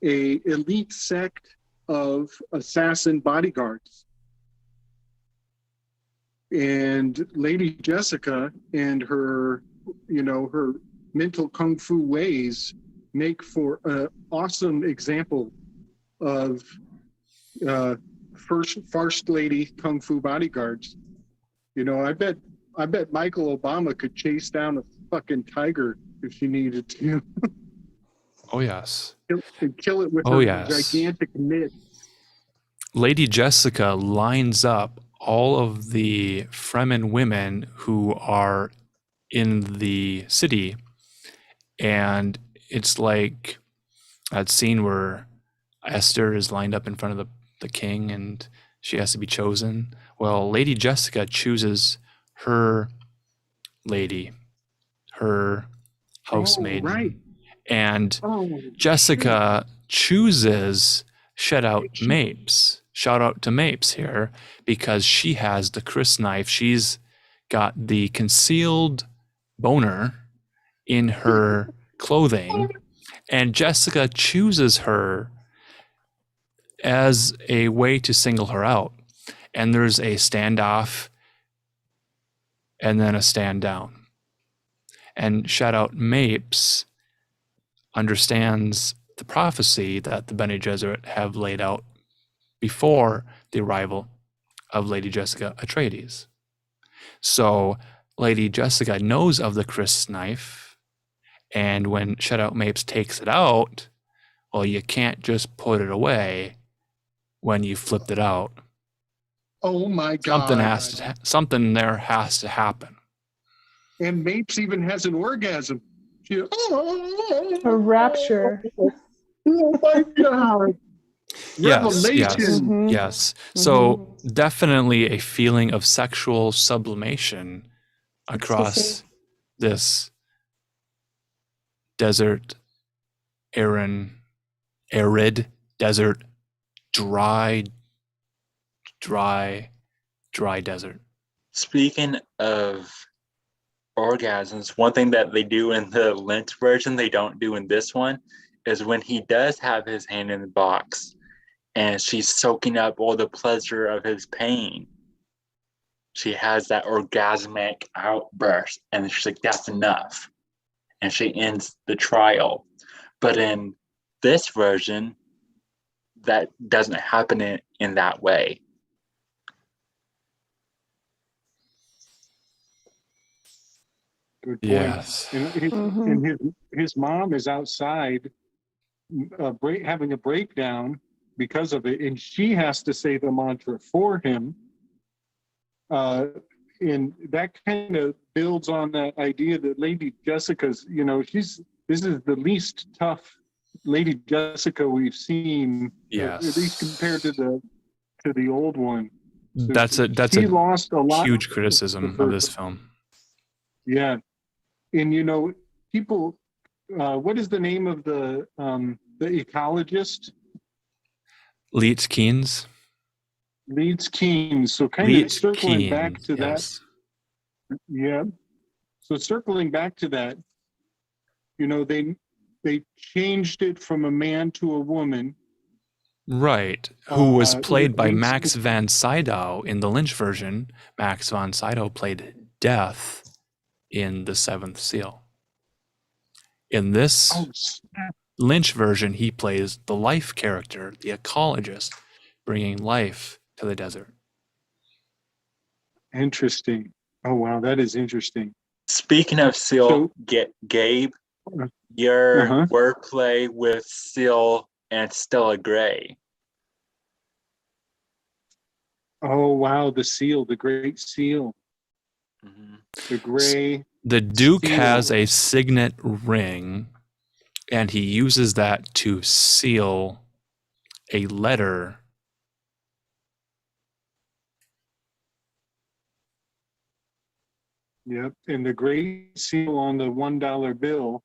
S6: a elite sect of assassin bodyguards. And Lady Jessica and her, you know, her mental kung fu ways make for an awesome example of first lady kung fu bodyguards. You know, I bet Michael Obama could chase down a fucking tiger if she needed to.
S1: Oh, yes.
S6: Kill it with
S1: Oh,
S6: her
S1: yes.
S6: gigantic mitt.
S1: Lady Jessica lines up all of the Fremen women who are in the city, and it's like that scene where Esther is lined up in front of the king and she has to be chosen. Well, Lady Jessica chooses her lady, her housemaid.
S6: Right.
S1: And
S6: Oh,
S1: Jessica chooses Shout Out Mapes. Shout out to Mapes here because she has the Kris knife. She's got the concealed boner in her clothing, and Jessica chooses her as a way to single her out. And there's a standoff and then a stand down. And Shout Out Mapes understands the prophecy that the Bene Gesserit have laid out before the arrival of Lady Jessica Atreides. So Lady Jessica knows of the Kris knife, and when Shout Out Mapes takes it out, well, you can't just put it away when you flipped it out.
S6: oh my God.
S1: Something there has to happen.
S6: And Mapes even has an orgasm. She,
S4: A rapture.
S6: Oh my God.
S1: Yes,
S6: Revelation.
S4: Mhm.
S1: yes. So definitely a feeling of sexual sublimation across
S4: Ecstasy.
S1: this desert, arid desert, dry desert.
S5: Speaking of orgasms, one thing that they do in the Lynch version they don't do in this one is when he does have his hand in the box and she's soaking up all the pleasure of his pain, she has that orgasmic outburst and she's like, that's enough, and she ends the trial. But in this version that doesn't happen in that way.
S6: Good point.
S1: Yes.
S6: And his mom is outside having a breakdown because of it, and she has to say the mantra for him. And that kind of builds on that idea that Lady Jessica's, you know, this is the least tough Lady Jessica we've seen,
S1: Yes.
S6: at least compared to the old one. So
S1: That's
S6: she
S1: a
S6: lost a lot.
S1: huge criticism of this film.
S6: Yeah. And, you know, people, what is the name of the ecologist?
S1: Leitz Keynes.
S6: Leeds Keynes. So kind of
S1: Leitz
S6: circling back
S1: Keynes,
S6: to
S1: yes.
S6: that. Yeah. So circling back to that, you know, they changed it from a man to a woman.
S1: Right. Who was played by
S6: Leitz-
S1: Max von Sydow in the Lynch version. Max von Sydow played Death in The Seventh Seal. In this,
S6: Oh, snap.
S1: Lynch version, he plays the life character, the ecologist, bringing life to the desert.
S6: Interesting. Oh wow, that is interesting.
S5: Speaking of Seal, Gabe, your
S6: Uh-huh.
S5: wordplay with Seal and Stella Gray.
S6: Oh wow, the seal, the great seal,
S5: Mhm.
S6: the gray.
S1: The Duke
S6: Seal.
S1: has a signet ring, and he uses that to seal a letter.
S6: Yep, and the great seal on the $1 bill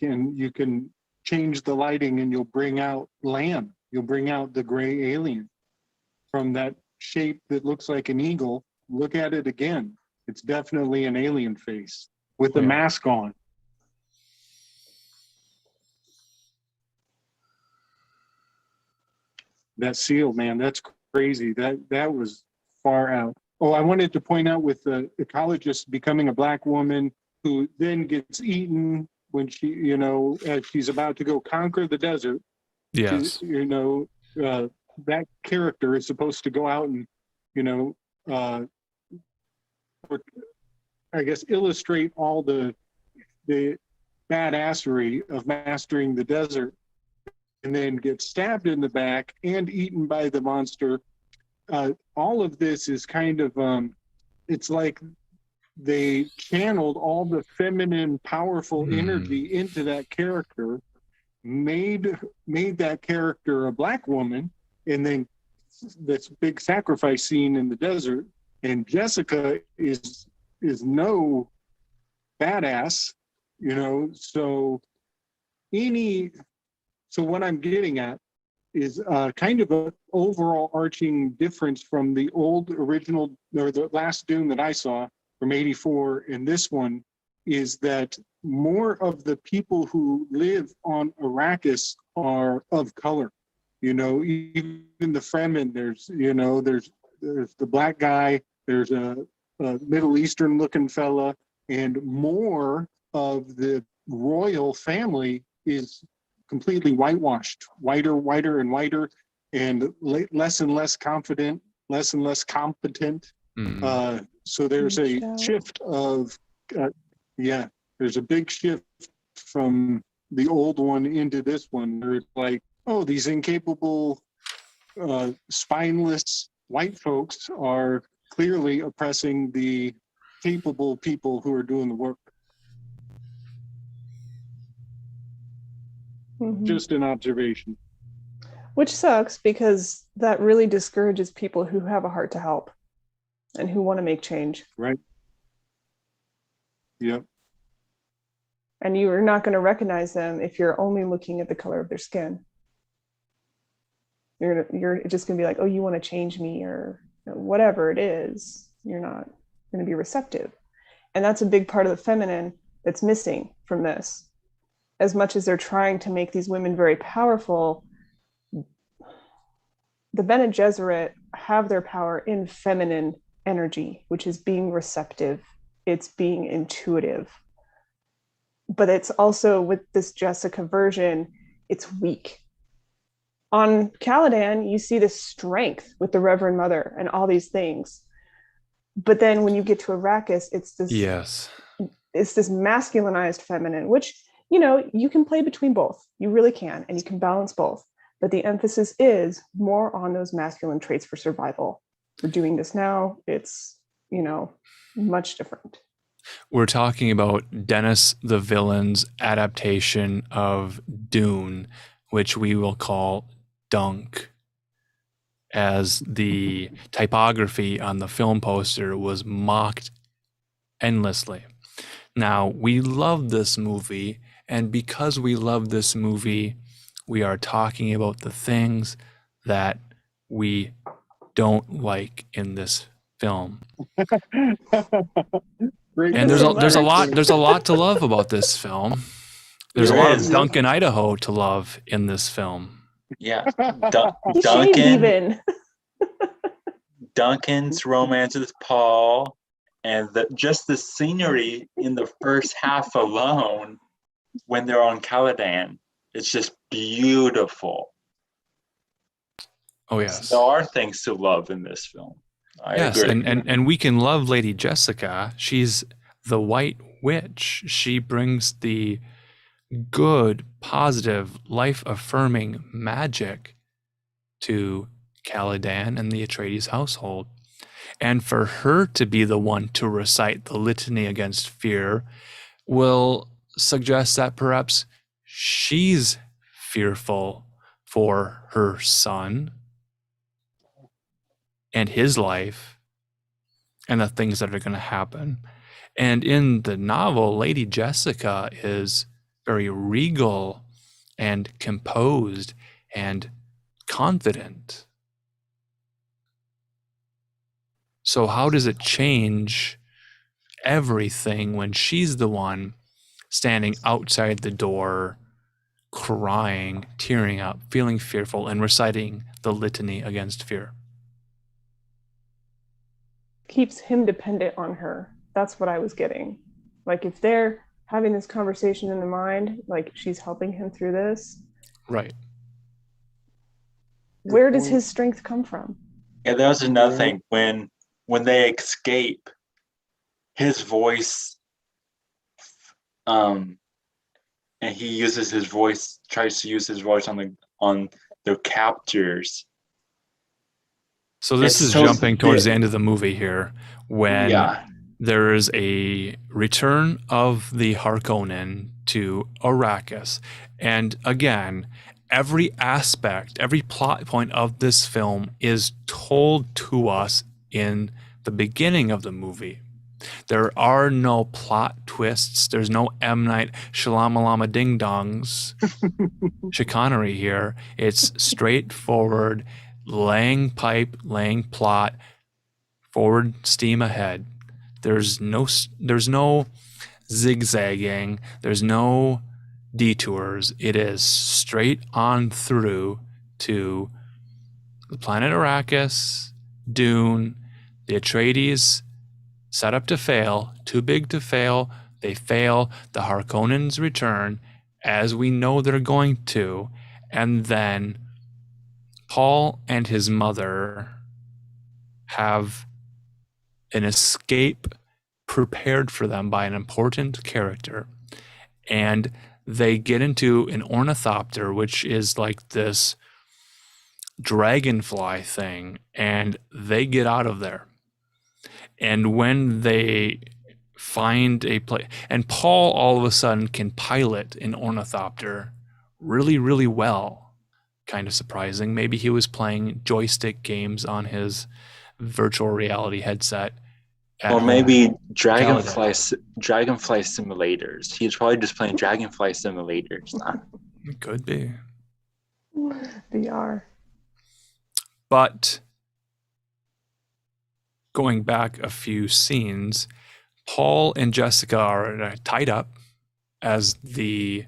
S6: you can change the lighting and you'll bring out Lamb. You'll bring out the gray alien from that shape that looks like an eagle. Look at it again. It's definitely an alien face with the
S1: Yeah.
S6: mask on. That seal, man, that's crazy. That was far out. Oh, I wanted to point out with the ecologist becoming a black woman who then gets eaten when she, as she's about to go conquer the desert.
S1: Yes.
S6: That character is supposed to go out and, I guess, illustrate all the badassery of mastering the desert, and then get stabbed in the back and eaten by the monster. All of this is kind of, it's like they channeled all the feminine, powerful energy into that character, made that character a black woman, and then this big sacrifice scene in the desert. And Jessica is no badass, So what I'm getting at is kind of an overall arching difference from the old original, or the last Dune that I saw from '84 and this one, is that more of the people who live on Arrakis are of color. Even the Fremen, there's the black guy, there's a Middle Eastern looking fella, and more of the royal family is completely whitewashed, whiter and whiter, and less and less confident, less and less competent. So there's a shift of, there's a big shift from the old one into this one, where it's like, oh, these incapable, spineless white folks are clearly oppressing the capable people who are doing the work. Just an observation.
S4: Which sucks, because that really discourages people who have a heart to help and who want to make change.
S6: Right. Yep.
S4: And you are not going to recognize them if you're only looking at the color of their skin. You're just going to be like, oh, you want to change me, or whatever it is. You're not going to be receptive. And that's a big part of the feminine that's missing from this. As much as they're trying to make these women very powerful, the Bene Gesserit have their power in feminine energy, which is being receptive. It's being intuitive. But it's also, with this Jessica version, it's weak. On Caladan, you see this strength with the Reverend Mother and all these things. But then when you get to Arrakis, it's this masculinized feminine, which, you can play between both. You really can, and you can balance both. But the emphasis is more on those masculine traits for survival. We're doing this now. It's, much different.
S1: We're talking about Dennis the Villain's adaptation of Dune, which we will call Dunk, as the typography on the film poster was mocked endlessly. Now, we love this movie, and because we love this movie, we are talking about the things that we don't like in this film. And there's a lot to love about this film. There's a lot of Duncan, Idaho to love in this film.
S5: Yeah, Duncan's romance with Paul, and just the scenery in the first half alone when they're on Caladan. it's just beautiful.
S1: Oh yes.
S5: There are things to love in this film. I
S1: Yes,
S5: agree.
S1: and we can love Lady Jessica. She's the White Witch. She brings the good, positive, life-affirming magic to Caladan and the Atreides household. And for her to be the one to recite the litany against fear will suggest that perhaps she's fearful for her son and his life and the things that are going to happen. And in the novel, Lady Jessica is very regal and composed and confident. So how does it change everything when she's the one standing outside the door, crying, tearing up, feeling fearful, and reciting the litany against fear?
S4: Keeps him dependent on her. That's what I was getting. Like if they're having this conversation in the mind, like she's helping him through this.
S1: Right.
S4: Where does his strength come from?
S5: Yeah, that was another thing. When they escape, his voice, and he uses his voice, tries to use his voice on their captors.
S1: So this
S5: It's
S1: is
S5: so-
S1: jumping towards the end of the movie here, when
S5: Yeah.
S1: there is a return of the Harkonnen to Arrakis. And again, every aspect, every plot point of this film is told to us in the beginning of the movie. There are no plot twists. There's no M. Night Shyamalan ding dongs chicanery here. It's straightforward, laying pipe, laying plot, forward steam ahead. There's no zigzagging. There's no detours. It is straight on through to the planet Arrakis, Dune, the Atreides set up to fail, too big to fail. They fail. The Harkonnens return, as we know they're going to. And then Paul and his mother have an escape prepared for them by an important character. And they get into an ornithopter, which is like this dragonfly thing, and they get out of there. And when they find a place, and Paul all of a sudden can pilot an ornithopter really, really well. Kind of surprising. Maybe he was playing joystick games on his virtual reality headset.
S5: Or maybe
S1: Dragonfly
S5: dragonfly simulators. He's probably just playing dragonfly simulators.
S1: It could be.
S4: VR.
S1: But going back a few scenes, Paul and Jessica are tied up as the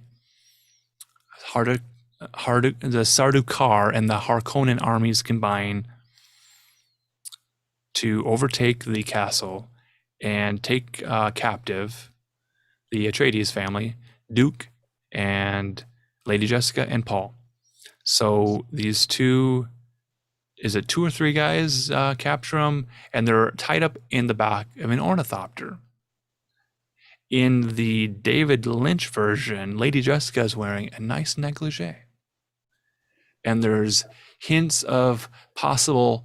S1: Sardaukar and the Harkonnen armies combine to overtake the castle and take captive the Atreides family, Duke and Lady Jessica and Paul. So these two, is it 2 or 3 guys capture them, and they're tied up in the back of an ornithopter. In the David Lynch version, Lady Jessica is wearing a nice negligee. And there's hints of possible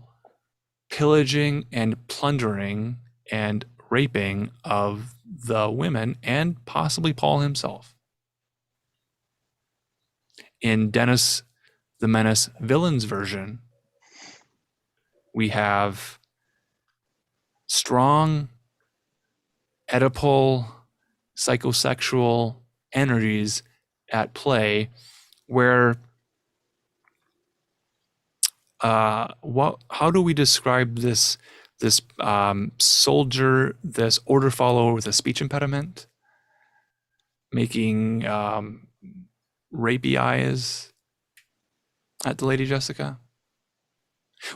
S1: pillaging and plundering and raping of the women and possibly Paul himself. In Dennis the Menace villain's version, we have strong Oedipal psychosexual energies at play, where how do we describe this soldier, this order follower with a speech impediment, making rapey eyes at the Lady Jessica?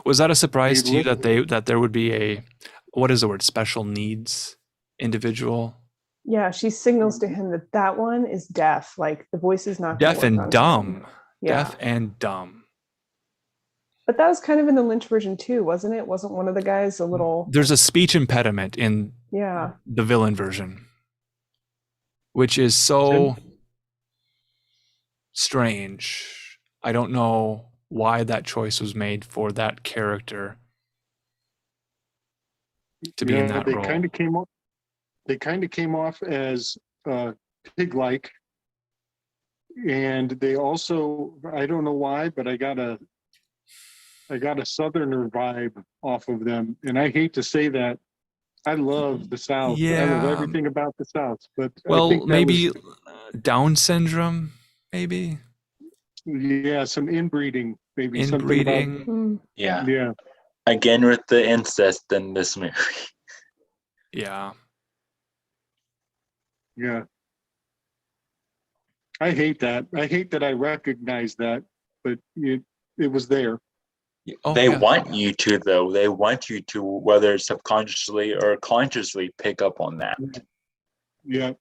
S1: Was that a surprise to you that there would be a, what is the word, special needs individual?
S4: Yeah, she signals to him that that one is deaf. Like the voice is not gonna
S1: Deaf
S4: work on
S1: and
S4: him.
S1: dumb.
S4: Yeah.
S1: Deaf and dumb.
S4: But that was kind of in the Lynch version too, wasn't it? Wasn't one of the guys a little?
S1: There's a speech impediment in
S4: Yeah.
S1: the villain version, which is so strange. I don't know why that choice was made for that character to be in that
S6: they
S1: role.
S6: kind of came off. They kind of came off as pig-like, and they also, I don't know why, but I got a Southerner vibe off of them, and I hate to say that. I love the South. I love
S1: Yeah.
S6: everything about the South, but I
S1: Well,
S6: think that
S1: maybe
S6: was,
S1: Down syndrome, maybe
S6: yeah, some inbreeding, maybe something about,
S1: inbreeding.
S4: Mm.
S5: Yeah.
S6: yeah,
S5: Again with the incest in this movie.
S1: Yeah.
S6: yeah. I hate that. I hate that I recognize that, but it was there.
S1: Oh,
S5: They
S1: yeah.
S5: want you to, though. They want you to, whether subconsciously or consciously, pick up on that.
S6: Yeah.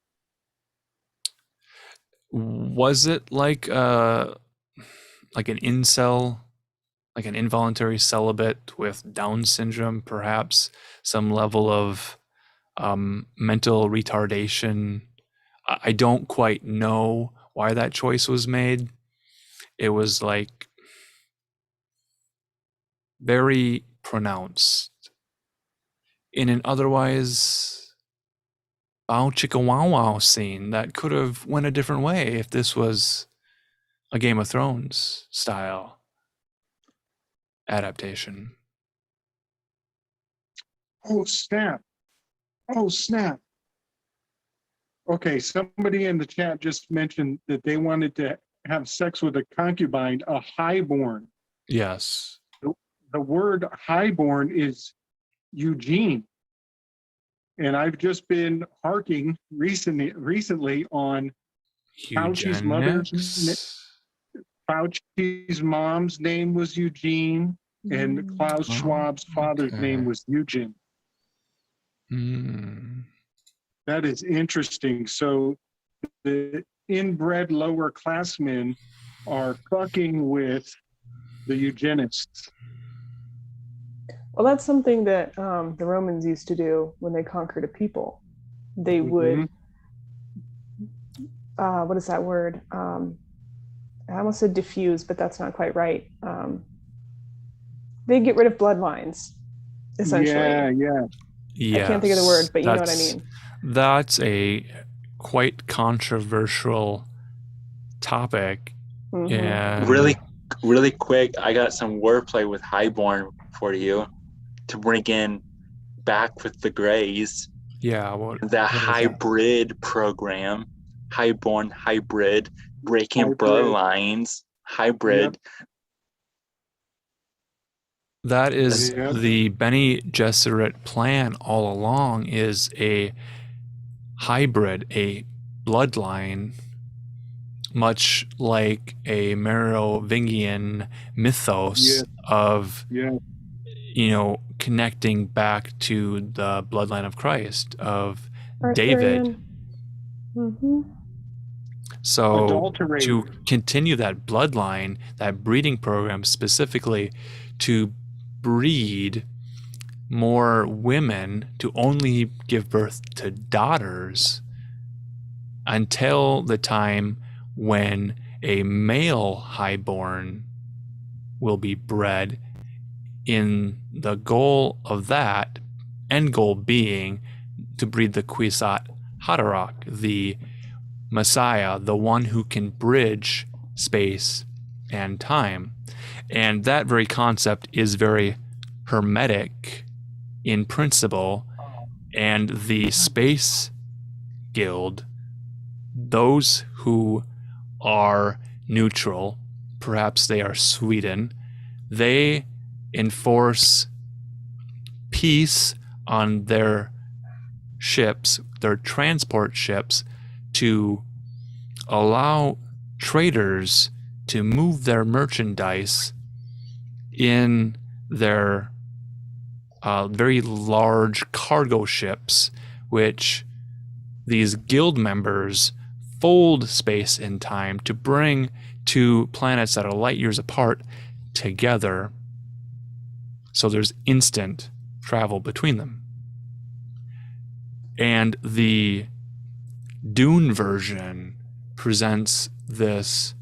S1: Was it like an incel, like an involuntary celibate with Down syndrome, perhaps some level of mental retardation? I don't quite know why that choice was made. It was like very pronounced in an otherwise bow chicka wow wow scene that could have went a different way if this was a Game of Thrones style adaptation.
S6: Oh, snap. Oh, snap. Okay, somebody in the chat just mentioned that they wanted to have sex with a concubine, a highborn.
S1: Yes.
S6: The word highborn is Eugene. And I've just been harking recently on Fauci's Fauci's mom's name was Eugene, and Klaus Schwab's father's name was Eugen. That is interesting. So the inbred lower classmen are fucking with the eugenists.
S4: Well, that's something that the Romans used to do when they conquered a people. They would, what is that word? I almost said diffuse, but that's not quite right. They get rid of bloodlines, essentially.
S6: Yeah.
S1: Yes,
S4: I can't think of the word, but you know what I mean.
S1: That's a quite controversial topic.
S4: Mhm.
S1: And
S5: Really quick, I got some wordplay with highborn for you to bring in back with the Greys.
S1: yeah,
S5: The hybrid program, highborn, hybrid, breaking bloodlines, hybrid.
S6: Yep.
S1: That is the Bene Gesserit plan all along, is a hybrid, a bloodline, much like a Merovingian mythos of, connecting back to the bloodline of Christ, of David.
S4: Mm-hmm.
S1: So to continue that bloodline, that breeding program specifically to breed more women, to only give birth to daughters until the time when a male highborn will be bred, in the goal of that end goal being to breed the Kwisatz Haderach, the Messiah, the one who can bridge space and time. And that very concept is very hermetic in principle. And the Space Guild, those who are neutral, perhaps they are Sweden, they enforce peace on their ships, their transport ships, to allow traders to move their merchandise in their very large cargo ships, which these guild members fold space and time to bring two planets that are light years apart together, so there's instant travel between them. And the Dune version presents this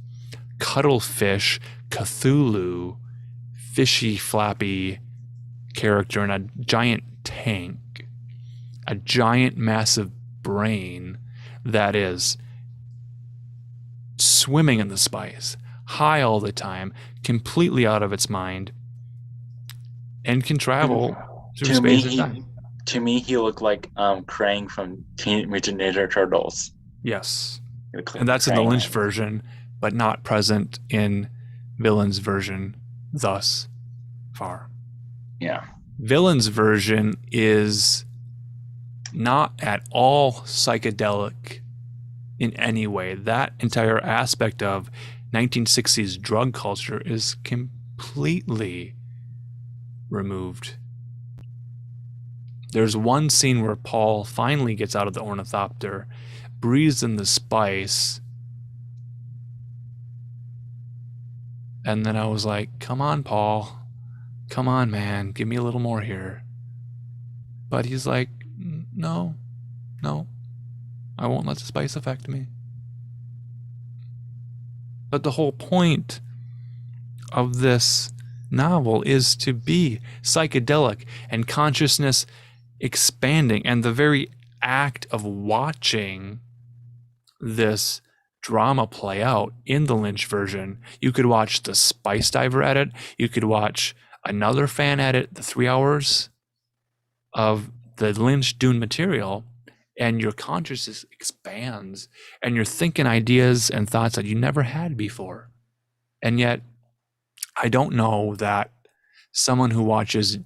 S1: cuttlefish Cthulhu fishy flappy character in a giant tank, a giant massive brain that is swimming in the spice, high all the time, completely out of its mind, and can travel through
S5: To me,
S1: space and time.
S5: he looked like Krang from Teenage Mutant Ninja Turtles.
S1: Yes.
S5: He looked like
S1: And that's in the
S5: Krang.
S1: Lynch version, but not present in Villain's version thus far.
S5: Yeah.
S1: Villain's version is not at all psychedelic in any way. That entire aspect of 1960s drug culture is completely removed. There's one scene where Paul finally gets out of the ornithopter, breathes in the spice, and then I was like, come on, Paul. Come on, man. Give me a little more here. But he's like, no, I won't let the spice affect me. But the whole point of this novel is to be psychedelic and consciousness expanding. And the very act of watching this drama play out in the Lynch version, you could watch the Spice Diver edit, you could watch another fan edit, the 3 hours of the Lynch Dune material, and your consciousness expands and you're thinking ideas and thoughts that you never had before. And yet, I don't know that someone who watches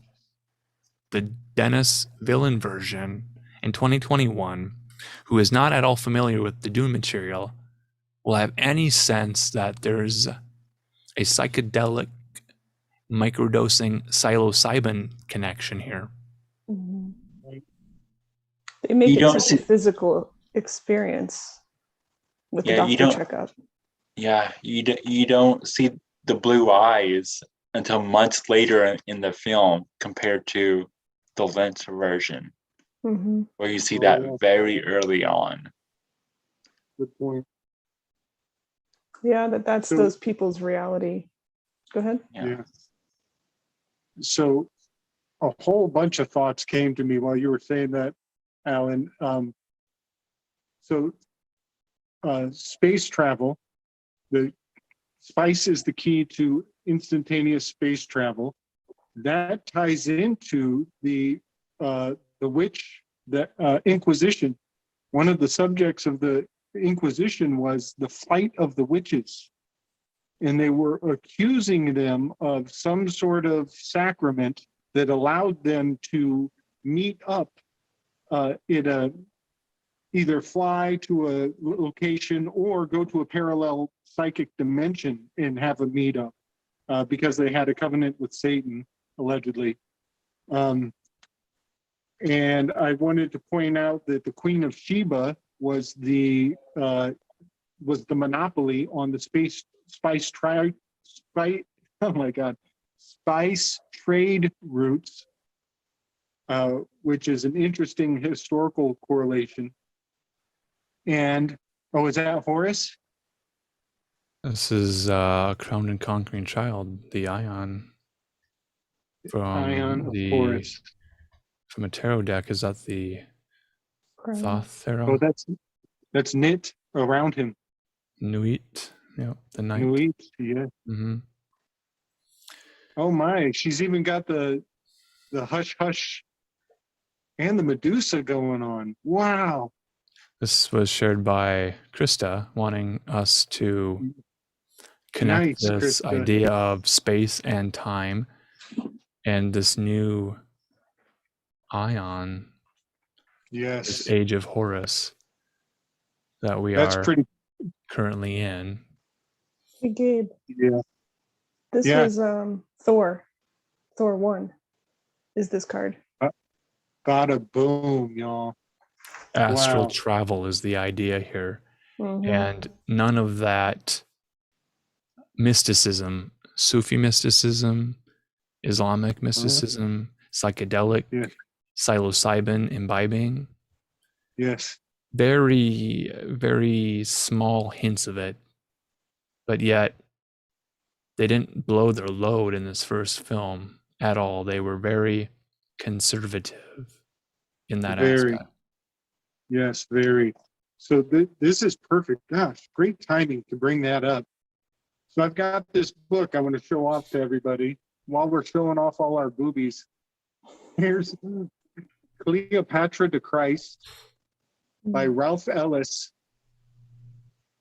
S1: the Dennis Villain version in 2021, who is not at all familiar with the Dune material, will have any sense that there's a psychedelic microdosing psilocybin connection here.
S4: Mhm. They make
S5: You
S4: it
S5: don't
S4: such a
S5: see-
S4: physical experience with the
S5: Yeah, you
S4: doctor
S5: don't-
S4: checkup.
S5: Yeah, you don't see the blue eyes until months later in the film compared to the Lynch version,
S4: Hmm.
S5: where you see
S2: Oh,
S5: that
S2: yeah.
S5: very early on.
S2: Good point.
S4: Yeah, that's
S2: So-
S4: those people's reality. Go ahead.
S5: Yeah.
S6: So a whole bunch of thoughts came to me while you were saying that, Alan. Space travel, the spice is the key to instantaneous space travel. That ties into the Inquisition. One of the subjects of the Inquisition was the flight of the witches. And they were accusing them of some sort of sacrament that allowed them to meet up either fly to a location or go to a parallel psychic dimension and have a meetup because they had a covenant with Satan, allegedly. And I wanted to point out that the Queen of Sheba was the monopoly on the spice trade routes, which is an interesting historical correlation. And is that Horus?
S1: This is Crowned and Conquering Child, the Ion from
S6: Ion of
S1: the
S6: Horus.
S1: from a tarot deck. Is that the
S4: Crown.
S1: Thoth tarot?
S6: Oh, that's knit around him.
S1: Nuit. Yeah, the night.
S6: Nuit, yeah.
S1: Mm-hmm.
S6: Oh my, she's even got the hush hush and the Medusa going on. Wow.
S1: This was shared by Krista, wanting us to connect
S6: Nice,
S1: this
S6: Krista.
S1: idea of space and time and this new Ion,
S6: Yes.
S1: this age of Horus that we
S6: That's
S1: are
S6: pretty.
S1: currently in.
S4: Hey, Gabe.
S6: Yeah.
S4: This
S6: Yeah.
S4: was Thor. Thor 1 is this card.
S6: Bada boom, y'all.
S1: Astral
S6: Wow.
S1: travel is the idea here.
S4: Mhm.
S1: And none of that mysticism, Sufi mysticism, Islamic mysticism, psychedelic,
S6: Yeah.
S1: psilocybin imbibing,
S6: Yes.
S1: very, very small hints of it. But yet, they didn't blow their load in this first film at all. They were very conservative in that
S6: Very.
S1: aspect.
S6: Yes, very. So this is perfect. Gosh, great timing to bring that up. So I've got this book I want to show off to everybody while we're showing off all our boobies. Here's Cleopatra to Christ by Ralph Ellis.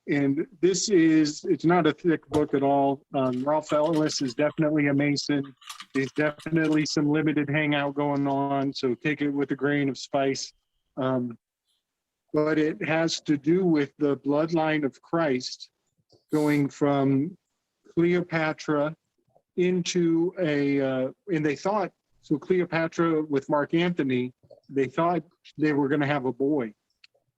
S6: And it's not a thick book at all. Ralph Ellis is definitely a Mason. There's definitely some limited hangout going on, so take it with a grain of spice. But it has to do with the bloodline of Christ going from Cleopatra into and they thought, so Cleopatra with Mark Antony, they thought they were going to have a boy,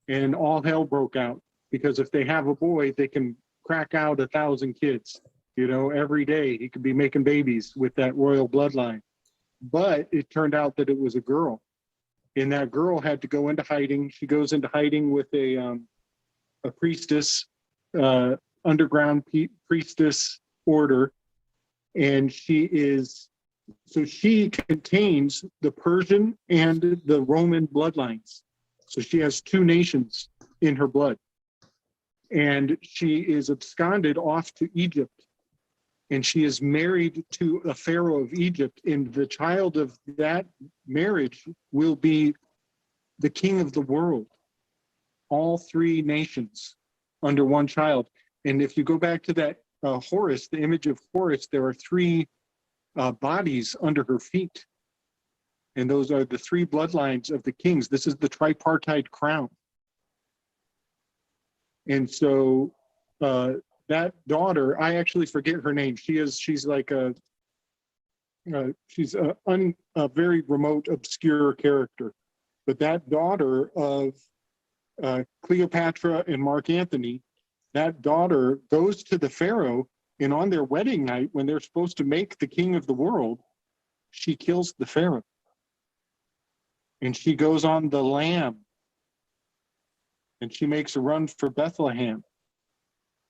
S6: and all hell broke out, because if they have a boy, they can crack out 1,000 kids, every day. He could be making babies with that royal bloodline. But it turned out that it was a girl. And that girl had to go into hiding. She goes into hiding with a priestess, underground priestess order. And she contains the Persian and the Roman bloodlines. So she has two nations in her blood. And she is absconded off to Egypt. And she is married to a pharaoh of Egypt, and the child of that marriage will be the king of the world. All three nations under one child. And if you go back to that Horus, the image of Horus, there are three bodies under her feet. And those are the three bloodlines of the kings. This is the tripartite crown. And so that daughter, I actually forget her name. She's like a very remote, obscure character. But that daughter of Cleopatra and Mark Antony, that daughter goes to the pharaoh, and on their wedding night, when they're supposed to make the king of the world, she kills the pharaoh. And she goes on the lamb, and she makes a run for Bethlehem.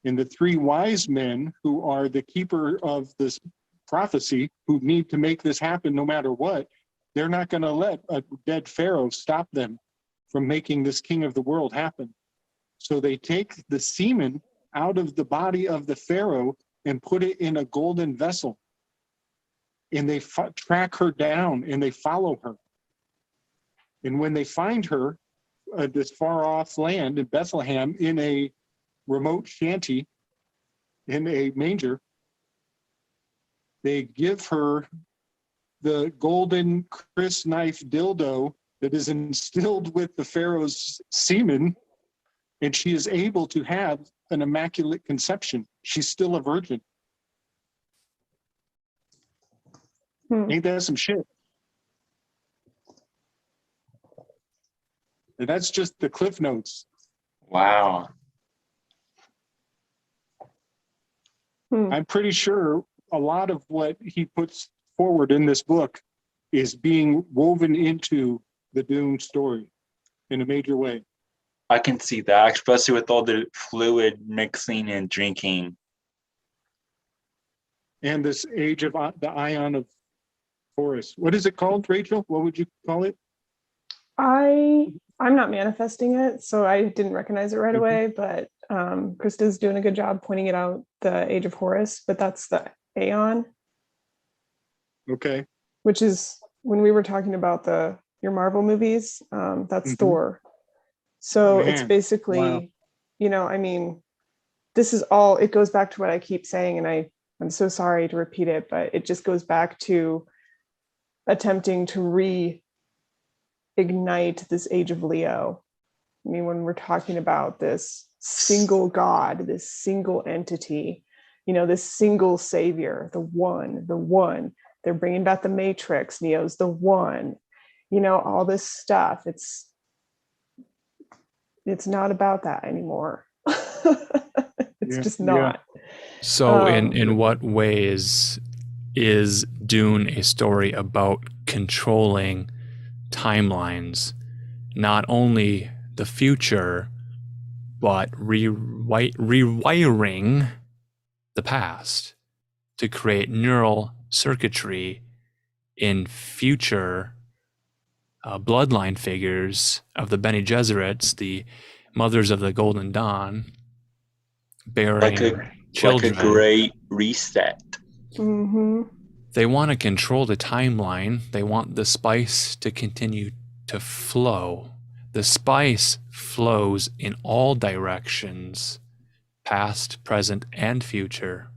S6: And the three wise men, who are the keeper of this prophecy, who need to make this happen no matter what, they're not going to let a dead pharaoh stop them from making this king of the world happen. So they take the semen out of the body of the pharaoh and put it in a golden vessel. And they track her down, and they follow her. And when they find her at this far off land in Bethlehem, in a remote shanty, in a manger, they give her the golden Kris knife dildo that is instilled with the pharaoh's semen, and she is able to have an immaculate conception. She's still a virgin. Ain't that some shit? And that's just the Cliff Notes.
S5: Wow.
S6: I'm pretty sure a lot of what he puts forward in this book is being woven into the Dune story in a major way.
S5: I can see that, especially with all the fluid mixing and drinking.
S6: And this age of the Ion of Horus. What is it called, Rachel? What would you call it?
S4: I'm not manifesting it, so I didn't recognize it right away, but Krista's doing a good job pointing it out, the Age of Horus, but that's the Aeon.
S6: Okay.
S4: Which is, when we were talking about your Marvel movies, that's Thor. So it's basically,
S6: wow.
S4: This is all, it goes back to what I keep saying, and I'm so sorry to repeat it, but it just goes back to attempting to reignite this Age of Leo. When we're talking about this single God, this single entity, this single savior, the one, they're bringing back the Matrix, Neo's the one, all this stuff. it's not about that anymore. It's
S6: Yeah,
S4: just
S6: yeah.
S4: not.
S1: So,
S4: Um,
S1: in what ways is Dune a story about controlling timelines, not only the future, but rewiring the past to create neural circuitry in future bloodline figures of the Bene Gesserits, the mothers of the Golden Dawn, bearing
S5: like
S1: children.
S5: a great reset.
S4: mhm.
S1: They want to control the timeline. They want the spice to continue to flow. The spice flows in all directions, past, present, and future.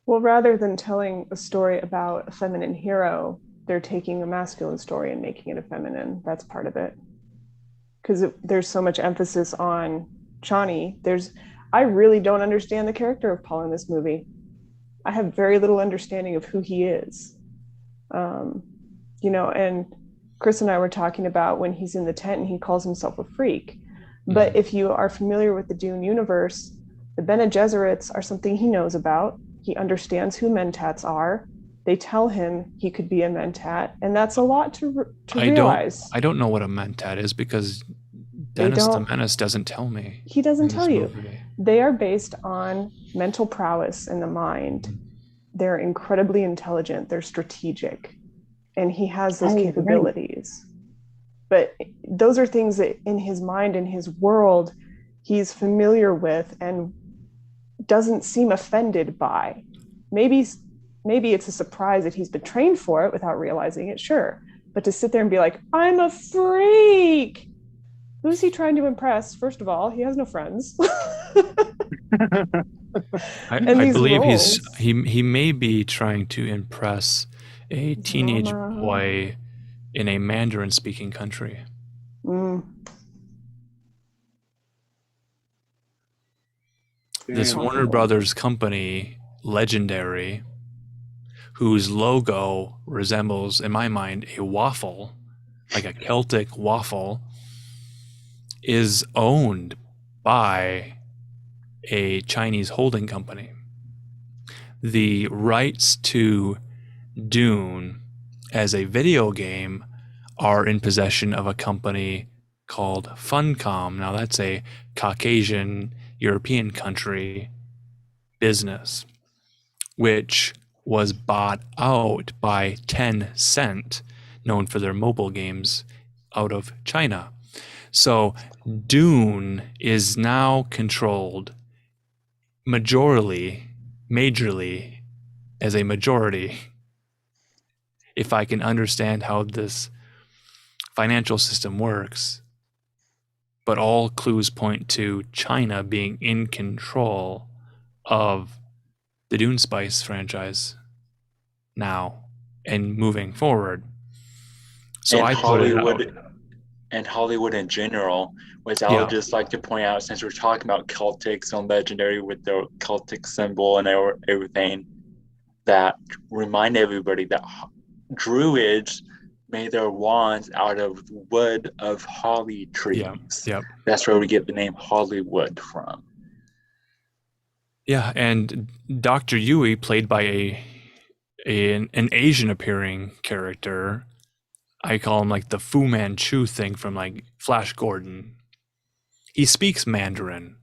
S4: Well, rather than telling a story about a feminine hero, they're taking a masculine story and making it a feminine. That's part of it. Because there's so much emphasis on Chani. I really don't understand the character of Paul in this movie. I have very little understanding of who he is. And Kris and I were talking about when he's in the tent and he calls himself a freak. But if you are familiar with the Dune universe, the Bene Gesserits are something he knows about. He understands who Mentats are. They tell him he could be a Mentat, and that's a lot to realize.
S1: I don't know what a mentat is because Dennis the Menace doesn't tell me.
S4: He doesn't
S1: in this
S4: tell you.
S1: movie.
S4: They are based on mental prowess in the mind. They're incredibly intelligent. They're strategic. And he has those capabilities. But those are things that in his mind, in his world, he's familiar with and doesn't seem offended by. Maybe it's a surprise that he's been trained for it without realizing it, sure. But to sit there and be like, I'm a freak. Who's he trying to impress? First of all, he has no friends.
S1: I believe he may be trying to impress a teenage boy in a Mandarin speaking country. This Warner Brothers company, Legendary, whose logo resembles, in my mind, a waffle, like a Celtic waffle, is owned by a Chinese holding company. The rights to Dune as a video game are in possession of a company called Funcom. Now that's a Caucasian European country business, which was bought out by Tencent, known for their mobile games, out of China. So Dune is now controlled majorly as a majority, if I can understand how this financial system works. But all clues point to China being in control of the Dune Spice franchise now and moving forward. So
S5: and
S1: I
S5: Hollywood,
S1: put it out.
S5: and Hollywood in general, which I would just like to point out, since we're talking about Celtics and Legendary with the Celtic symbol and everything, that remind everybody that druids made their wands out of wood of holly trees.
S1: Yep.
S5: That's where we get the name Hollywood from.
S1: Yeah, and Dr. Yui, played by an Asian appearing character, I call him like the Fu Manchu thing from like Flash Gordon. He speaks Mandarin,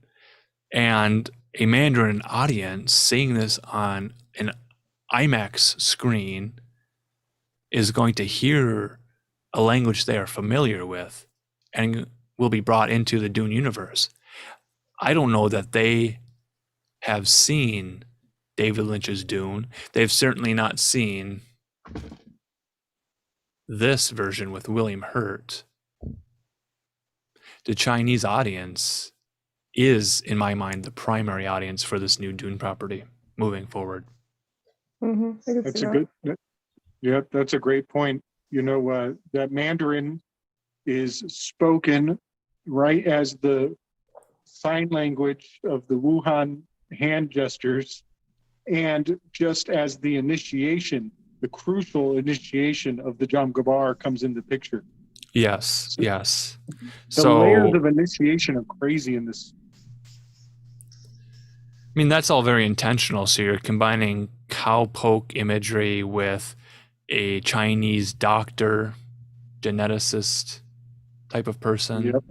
S1: and a Mandarin audience seeing this on an IMAX screen is going to hear a language they are familiar with and will be brought into the Dune universe. I don't know that they have seen David Lynch's Dune. They've certainly not seen this version with William Hurt. The Chinese audience is, in my mind, the primary audience for this new Dune property moving forward.
S6: That's a good. Yeah, that's a great point. That Mandarin is spoken right as the sign language of the Wuhan hand gestures, and just as the initiation, the crucial initiation of the Jam Gabar comes in the picture.
S1: Yes, yes.
S6: The layers
S1: So,
S6: of initiation are crazy in this.
S1: I mean, that's all very intentional. So you're combining cowpoke imagery with a Chinese doctor, geneticist type of person.
S6: Yep.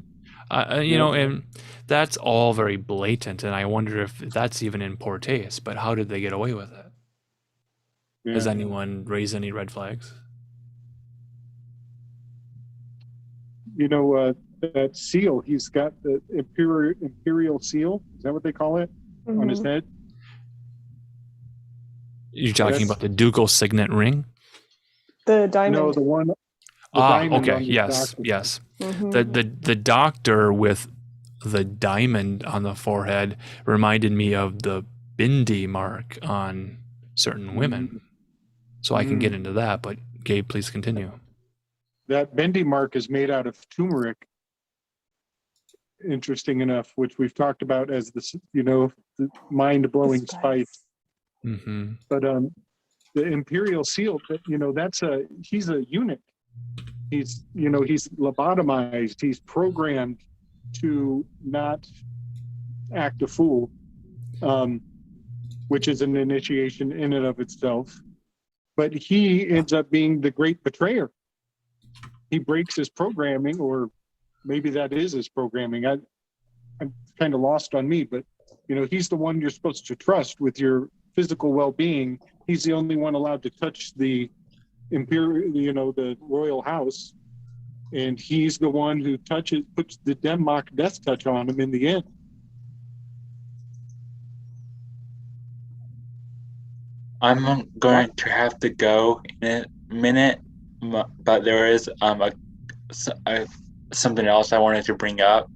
S1: You know, and that's all very blatant. And I wonder if that's even in poor taste. But how did they get away with it? Has
S6: Yeah.
S1: anyone raised any red flags?
S6: You know, that seal, he's got the imperial seal. Is that what they call it on his
S4: Mhm.
S6: head?
S1: You're talking
S6: That's-
S1: about the ducal signet ring?
S4: The diamond.
S6: No, the one. The diamond
S1: Okay.
S6: on the
S1: Yes,
S6: doctor.
S1: yes.
S4: Mhm.
S1: The doctor with the diamond on the forehead reminded me of the bindi mark on certain women. So I can get into that, but Gabe, please continue.
S6: That bendy mark is made out of turmeric. Interesting enough, which we've talked about as the the mind-blowing spice.
S1: Mm-hmm.
S6: But the imperial seal, he's a eunuch. He's lobotomized. He's programmed to not act a fool, which is an initiation in and of itself. But he ends up being the great betrayer. He breaks his programming, or maybe that is his programming. I'm kind of lost on me, but he's the one you're supposed to trust with your physical well-being. He's the only one allowed to touch the imperial, the royal house, and he's the one who puts the Denmark death touch on him in the end.
S5: I'm going to have to go in a minute, but there is something else I wanted to bring up.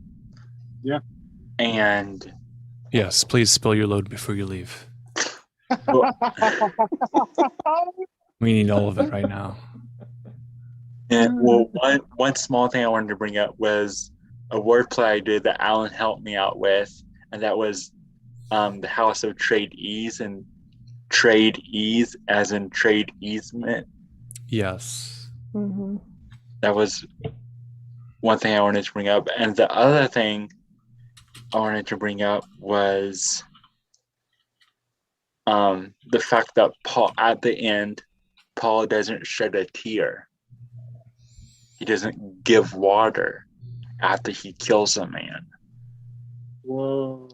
S6: Yeah.
S5: And
S1: Yes, please spill your load before you leave. We need all of it right now.
S5: One small thing I wanted to bring up was a wordplay I did that Alan helped me out with, and that was the House of Trade Ease, and trade ease as in trade easement.
S1: Yes.
S4: Mm-hmm.
S5: That was one thing I wanted to bring up. And the other thing I wanted to bring up was the fact that Paul, at the end, Paul doesn't shed a tear. He doesn't give water after he kills a man.
S6: Whoa.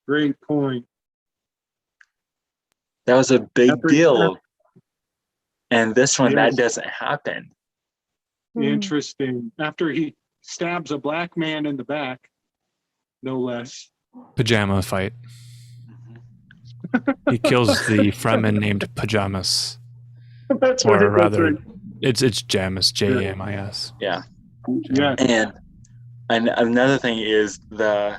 S6: Great point.
S5: That was a big
S6: After-
S5: deal. And this one,
S6: Yes.
S5: that doesn't happen.
S6: Interesting. After he stabs a black man in the back, no less.
S1: Pajama fight. He kills the Fremen named Pajamas.
S6: That's
S1: Or
S6: what
S1: rather,
S6: right.
S1: it's Jamis, Jamis.
S5: Yeah.
S6: Yeah.
S5: And another thing is the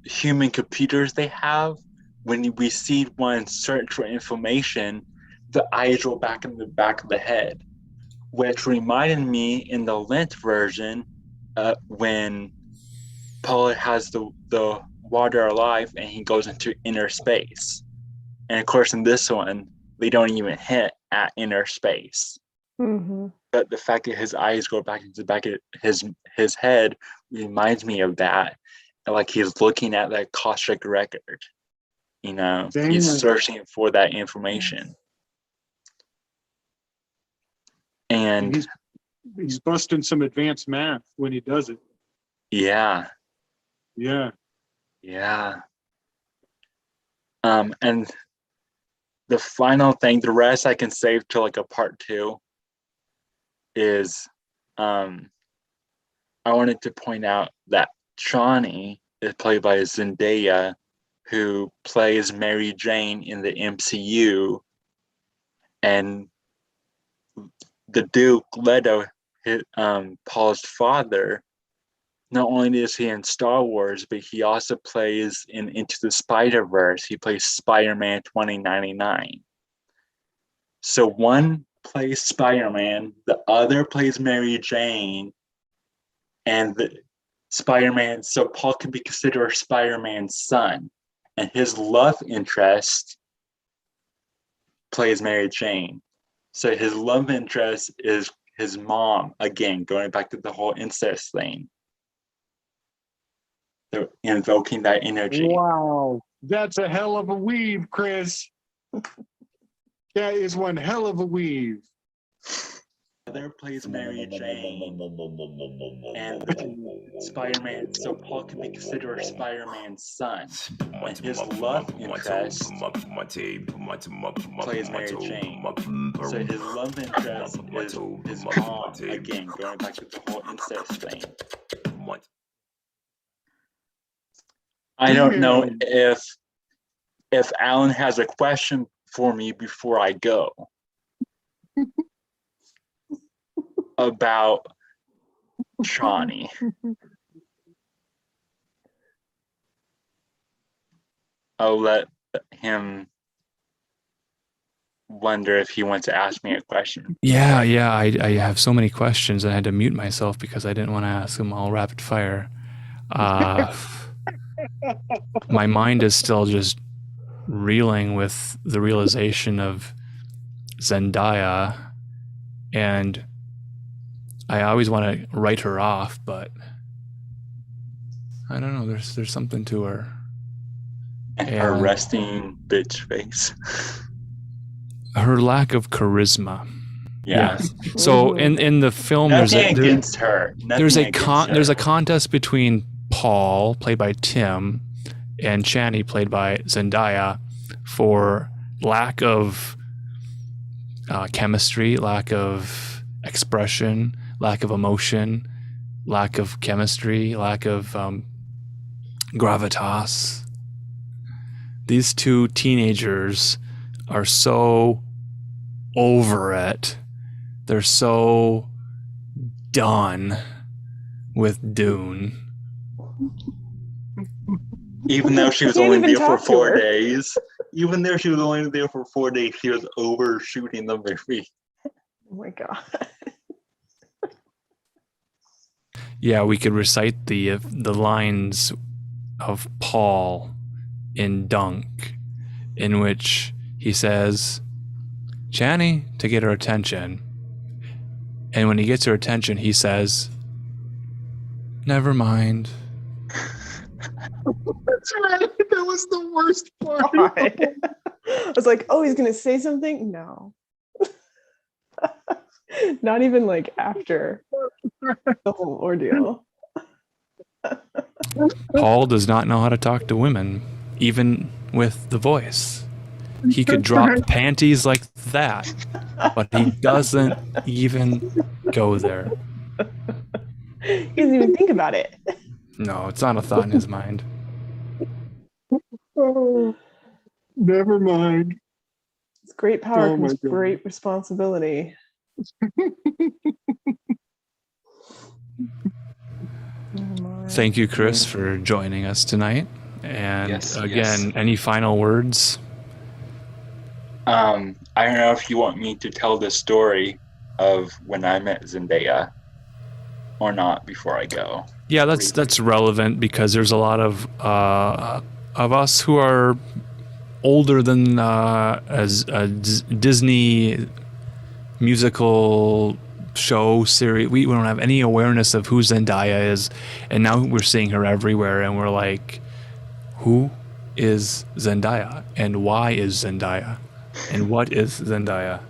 S5: human computers they have. When we see one search for information, the eyes roll back in the back of the head, which reminded me in the Lent version when Paul has the water alive and he goes into inner space. And of course, in this one, they don't even hit at inner space.
S4: Mm-hmm.
S5: But the fact that his eyes go back into the back of his head reminds me of that. Like he's looking at that Akashic record.
S6: Damn.
S5: He's searching for that information. And
S6: he's busting some advanced math when he does it.
S5: yeah. And the final thing, the rest I can save till like a part 2, is I wanted to point out that Shawnee is played by Zendaya, who plays Mary Jane in the MCU, and the Duke Leto, Paul's father. Not only is he in Star Wars, but he also plays in Into the Spider-Verse. He plays Spider-Man 2099. So one plays Spider-Man, the other plays Mary Jane, and the Spider-Man. So Paul can be considered Spider-Man's son, and his love interest plays Mary Jane. So his love interest is his mom, again, going back to the whole incest thing. So invoking that energy.
S6: Wow, that's a hell of a weave, Kris. That is one hell of a weave.
S5: Mother plays Mary Jane, and Spider-Man, so Paul can be considered Spider-Man's son. And his love interest plays Mary Jane. So his love interest is his mom, again, going back to the whole incest thing. I don't know if Alan has a question for me before I go about Shawnee. I'll let him wonder if he wants to ask me a question.
S1: Yeah, I have so many questions and I had to mute myself because I didn't want to ask them all rapid fire. My mind is still just reeling with the realization of Zendaya, and I always want to write her off, but I don't know. There's something to her.
S5: And her resting bitch face.
S1: Her lack of charisma.
S5: Yeah.
S1: So in the film, there's a contest between Paul, played by Tim, and Channing, played by Zendaya, for lack of chemistry, lack of expression, lack of emotion, lack of chemistry, lack of gravitas. These two teenagers are so over it. They're so done with Dune.
S5: Even though she was only there for 4 days. Even though she was only there for 4 days, she was overshooting the movie.
S4: Oh my god.
S1: Yeah, we could recite the lines of Paul in Dunk, in which he says, Channy, to get her attention. And when he gets her attention, he says, never mind.
S6: That's right. That was the worst part.
S4: I was like, oh, he's going to say something? No. Not even like after the whole ordeal.
S1: Paul does not know how to talk to women, even with the voice. He could drop panties like that, but he doesn't even go there.
S4: He doesn't even think about it.
S1: No, it's not a thought in his mind.
S6: Oh, never mind.
S4: It's great power comes
S6: God.
S4: great responsibility.
S1: Thank you, Kris, for joining us tonight. And again, any final words?
S5: I don't know if you want me to tell the story of when I met Zendaya or not before I go.
S1: Yeah, that's relevant because there's a lot of us who are older than as a Disney musical show series. We don't have any awareness of who Zendaya is, and now we're seeing her everywhere, and we're like, who is Zendaya, and why is Zendaya, and what is Zendaya?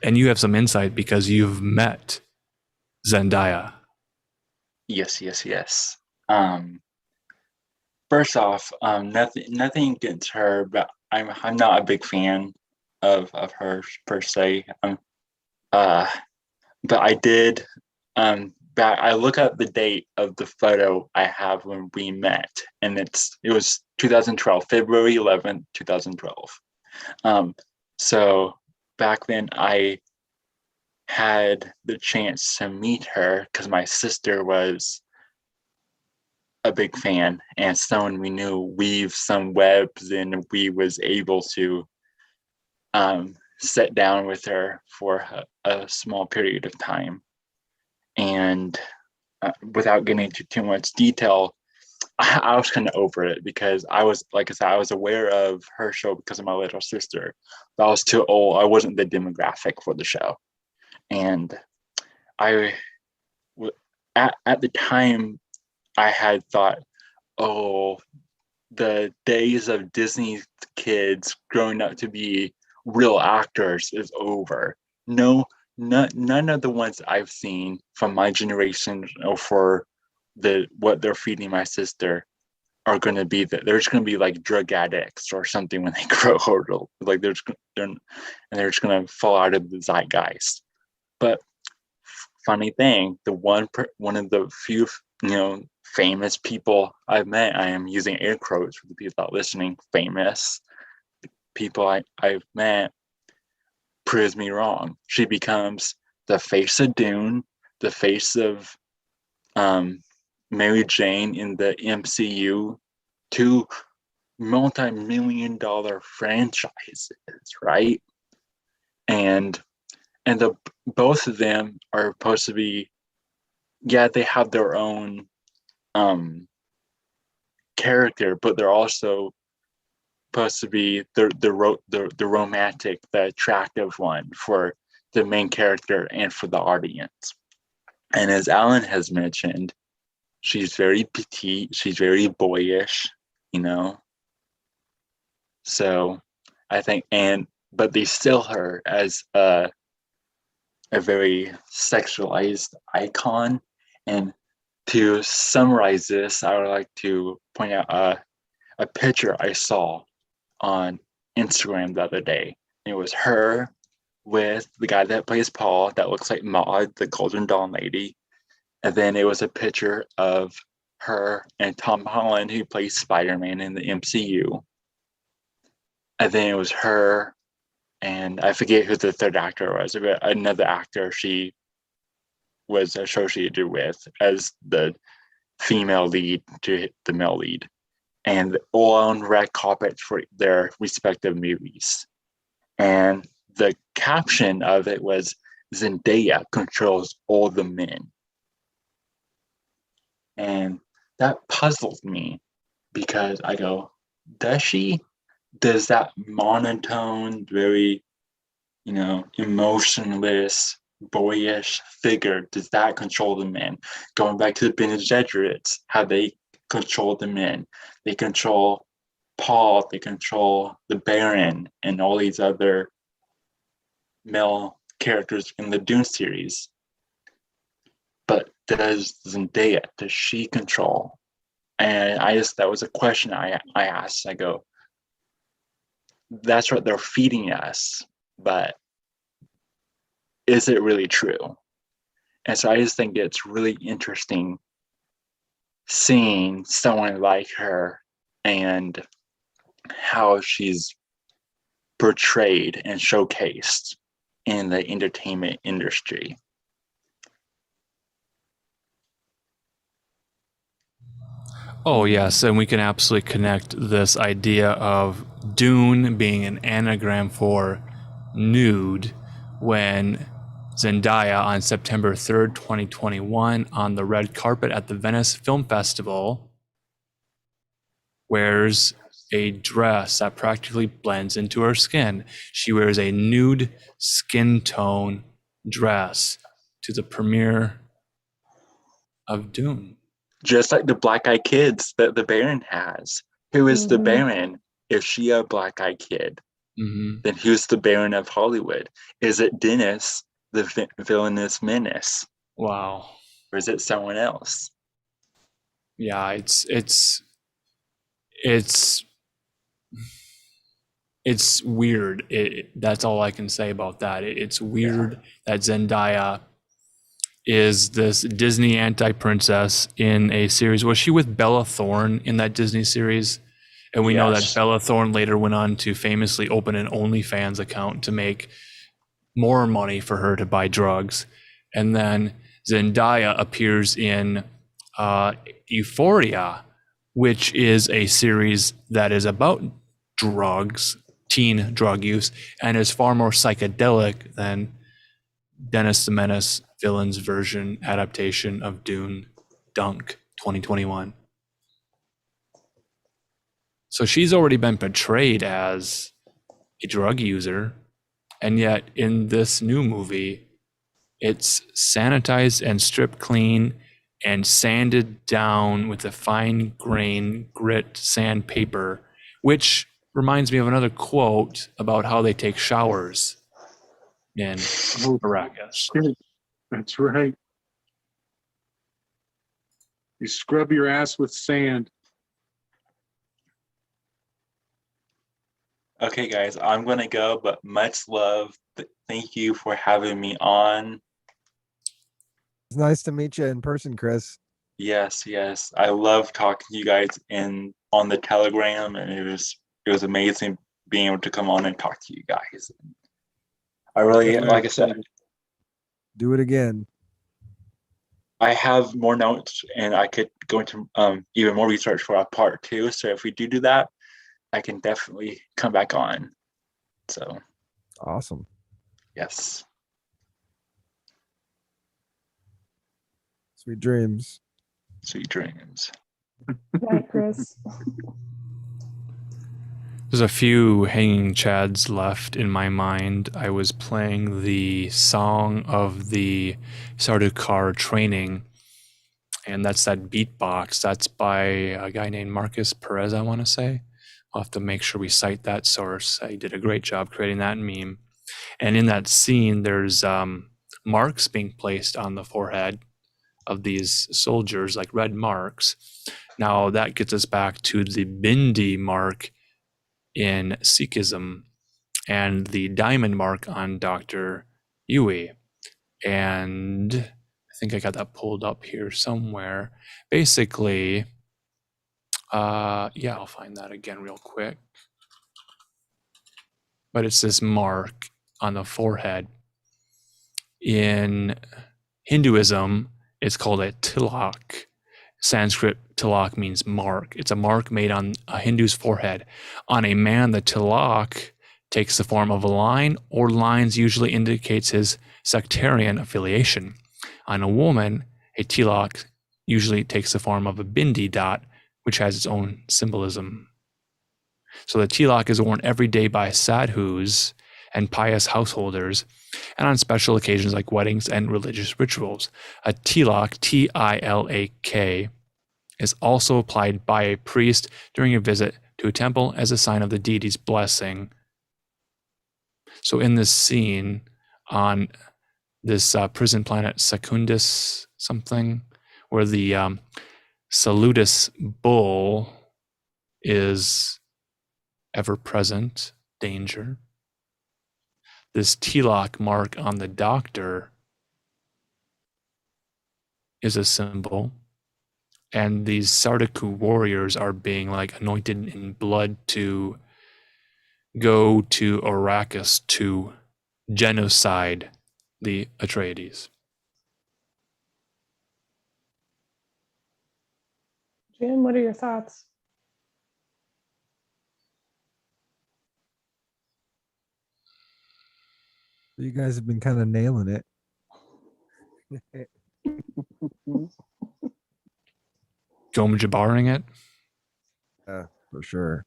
S1: And you have some insight because you've met Zendaya.
S5: Yes. First off, nothing against her, but I'm not a big fan of her per se. But I did. I look at the date of the photo I have when we met, and it was 2012, February 11th, 2012. So back then I had the chance to meet her because my sister was a big fan and someone we knew weave some webs, and we was able to sit down with her for a small period of time. And without getting into too much detail, I was kind of over it because I was, like I said, I was aware of her show because of my little sister, but I was too old. I wasn't the demographic for the show. And I, at the time, I had thought, oh, the days of Disney kids growing up to be real actors is over. No, none of the ones I've seen from my generation or for what they're feeding my sister are going to be that they're just going to be like drug addicts or something when they grow older. Like they're just going to fall out of the zeitgeist. But funny thing, one of the few famous people I've met, I am using air quotes for the people out listening, famous people I've met, proves me wrong. She becomes the face of Dune, the face of Mary Jane in the MCU, two multi-million-dollar franchises, right? And both of them are supposed to be, they have their own character, but they're also supposed to be the romantic, the attractive one for the main character and for the audience. And as Alan has mentioned, she's very petite, she's very boyish, So I think, but they still her as a very sexualized icon. And to summarize this, I would like to point out a picture I saw on Instagram the other day. It was her with the guy that plays Paul, that looks like Maud, the Golden Dawn lady. And then it was a picture of her and Tom Holland, who plays Spider-Man in the MCU. And then it was her, and I forget who the third actor was, but another actor she was associated with as the female lead to the male lead, and all on red carpets for their respective movies. And the caption of it was, "Zendaya controls all the men." And that puzzled me because I go, does she? Does that monotone, very, emotionless, boyish figure, does that control the men? Going back to the Bene Gesserits, how they control the men. They control Paul, they control the Baron, and all these other male characters in the Dune series. But does Zendaya, does she control? And that was a question I asked. I go, that's what they're feeding us, but is it really true? And so I just think it's really interesting seeing someone like her and how she's portrayed and showcased in the entertainment industry.
S1: Oh, yes. And we can absolutely connect this idea of Dune being an anagram for nude when Zendaya on September 3rd, 2021, on the red carpet at the Venice Film Festival, wears a dress that practically blends into her skin. She wears a nude skin tone dress to the premiere of Dune.
S5: Just like the black-eyed kids that the Baron has. Who is the Baron? Is she a black-eyed kid? Then who's the Baron of Hollywood? Is it Dennis, the villainous menace?
S1: Wow.
S5: Or is it someone else?
S1: Yeah, it's weird. That's all I can say about that. It's weird that Zendaya is this Disney anti-princess in a series. Was she with Bella Thorne in that Disney series? And we know that Bella Thorne later went on to famously open an OnlyFans account to make more money for her to buy drugs. And then Zendaya appears in Euphoria, which is a series that is about drugs, teen drug use, and is far more psychedelic than Dennis the Menace villain's version adaptation of Dune, Dunk, 2021. So she's already been portrayed as a drug user, and yet in this new movie, it's sanitized and stripped clean and sanded down with a fine grain grit sandpaper, which reminds me of another quote about how they take showers in
S6: Oh,
S1: Arrakis.
S6: shit. That's right. You scrub your ass with sand.
S5: Okay, guys, I'm gonna go, but much love. Thank you for having me on.
S3: It's nice to meet you in person, Kris.
S5: Yes, yes. I love talking to you guys on the Telegram, and it was amazing being able to come on and talk to you guys. I really, like I said,
S3: Do it again.
S5: I have more notes, and I could go into even more research for our part two. So if we do that, I can definitely come back on. So
S3: Awesome.
S5: yes.
S3: Sweet dreams.
S5: Sweet dreams.
S4: Night, Kris.
S1: There's a few hanging chads left in my mind. I was playing the song of the Sardaukar training, and that's that beatbox. That's by a guy named Marcus Perez, I want to say. I'll have to make sure we cite that source. He did a great job creating that meme. And in that scene, there's marks being placed on the forehead of these soldiers, like red marks. Now that gets us back to the Bindi mark in Sikhism and the diamond mark on Dr. Yui. And I think I got that pulled up here somewhere. Basically, yeah, I'll find that again real quick. But it's this mark on the forehead. In Hinduism, it's called a tilak. Sanskrit tilak means mark. It's a mark made on a Hindu's forehead. On a man, the tilak takes the form of a line, or lines usually indicates his sectarian affiliation. On a woman, a tilak usually takes the form of a bindi dot, which has its own symbolism. So the tilak is worn every day by sadhus and pious householders, and on special occasions like weddings and religious rituals. A tilak, T-I-L-A-K, is also applied by a priest during a visit to a temple as a sign of the deity's blessing. So in this scene on this prison planet Secundus something, where the Salutis bull is ever-present danger, this tilak mark on the doctor is a symbol, and these Sardaukar warriors are being like anointed in blood to go to Arrakis to genocide the Atreides.
S4: Jim, what are your thoughts?
S3: You guys have been kind of nailing it.
S1: Gom Jabbaring it.
S3: Yeah, for sure.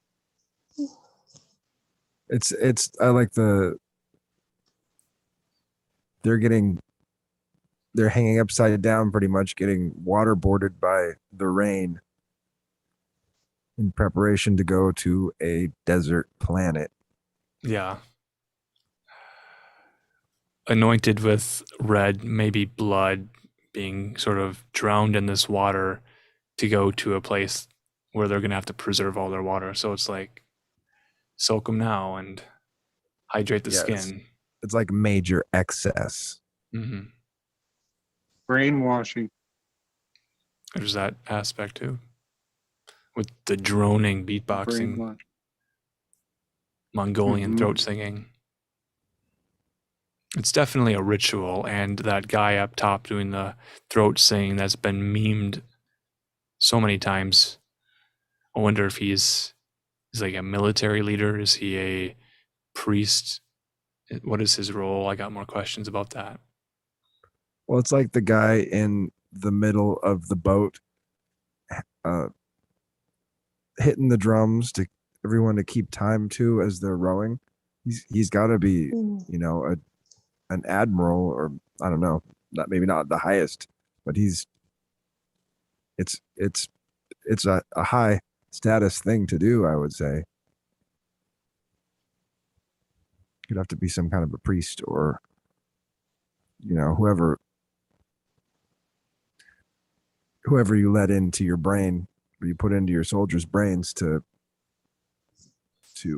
S3: It's I like they're hanging upside down pretty much, getting waterboarded by the rain in preparation to go to a desert planet.
S1: Yeah. Anointed with red, maybe blood, being sort of drowned in this water to go to a place where they're going to have to preserve all their water. So it's like, soak them now and hydrate the skin.
S3: It's like major excess.
S1: Mm-hmm.
S6: Brainwashing.
S1: There's that aspect too, with the droning beatboxing,
S6: Brainwash.
S1: Mongolian
S6: Mhm.
S1: throat singing. It's definitely a ritual, and that guy up top doing the throat singing that's been memed so many times. I wonder if he's like a military leader. Is he a priest? What is his role? I got more questions about that.
S3: Well, it's like the guy in the middle of the boat hitting the drums to everyone to keep time to as they're rowing. He's got to be,
S4: Mm.
S3: you know, an admiral, or I don't know, maybe not the highest, but it's a high status thing to do, I would say. You'd have to be some kind of a priest, or, you know, whoever you let into your brain, or you put into your soldiers' brains to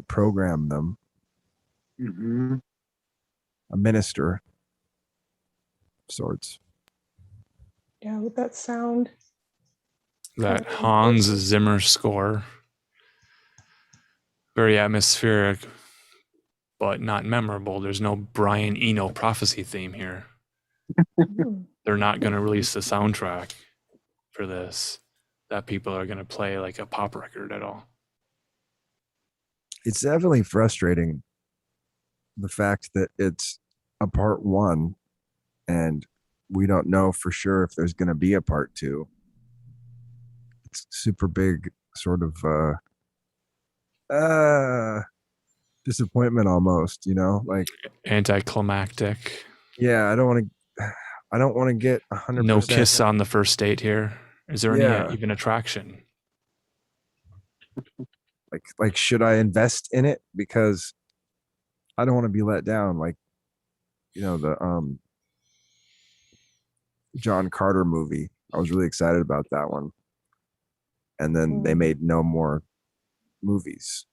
S3: program them.
S6: Mm-hmm.
S3: A minister of sorts.
S4: Yeah, with that sound.
S1: That
S4: Yeah.
S1: Hans Zimmer score. Very atmospheric, but not memorable. There's no Brian Eno prophecy theme here.
S4: Mm.
S1: They're not going to release the soundtrack for this that people are going to play like a pop record at all.
S3: It's definitely frustrating, the fact that it's a part 1 and we don't know for sure if there's going to be a part 2. It's super big sort of disappointment almost, you know, like
S1: Anticlimactic.
S3: yeah, I don't want to get 100%.
S1: No kiss on the first date here. Is there
S3: Yeah.
S1: any even attraction?
S3: Like should I invest in it? Because I don't want to be let down. Like, you know, the John Carter movie. I was really excited about that one. And then they made no more movies.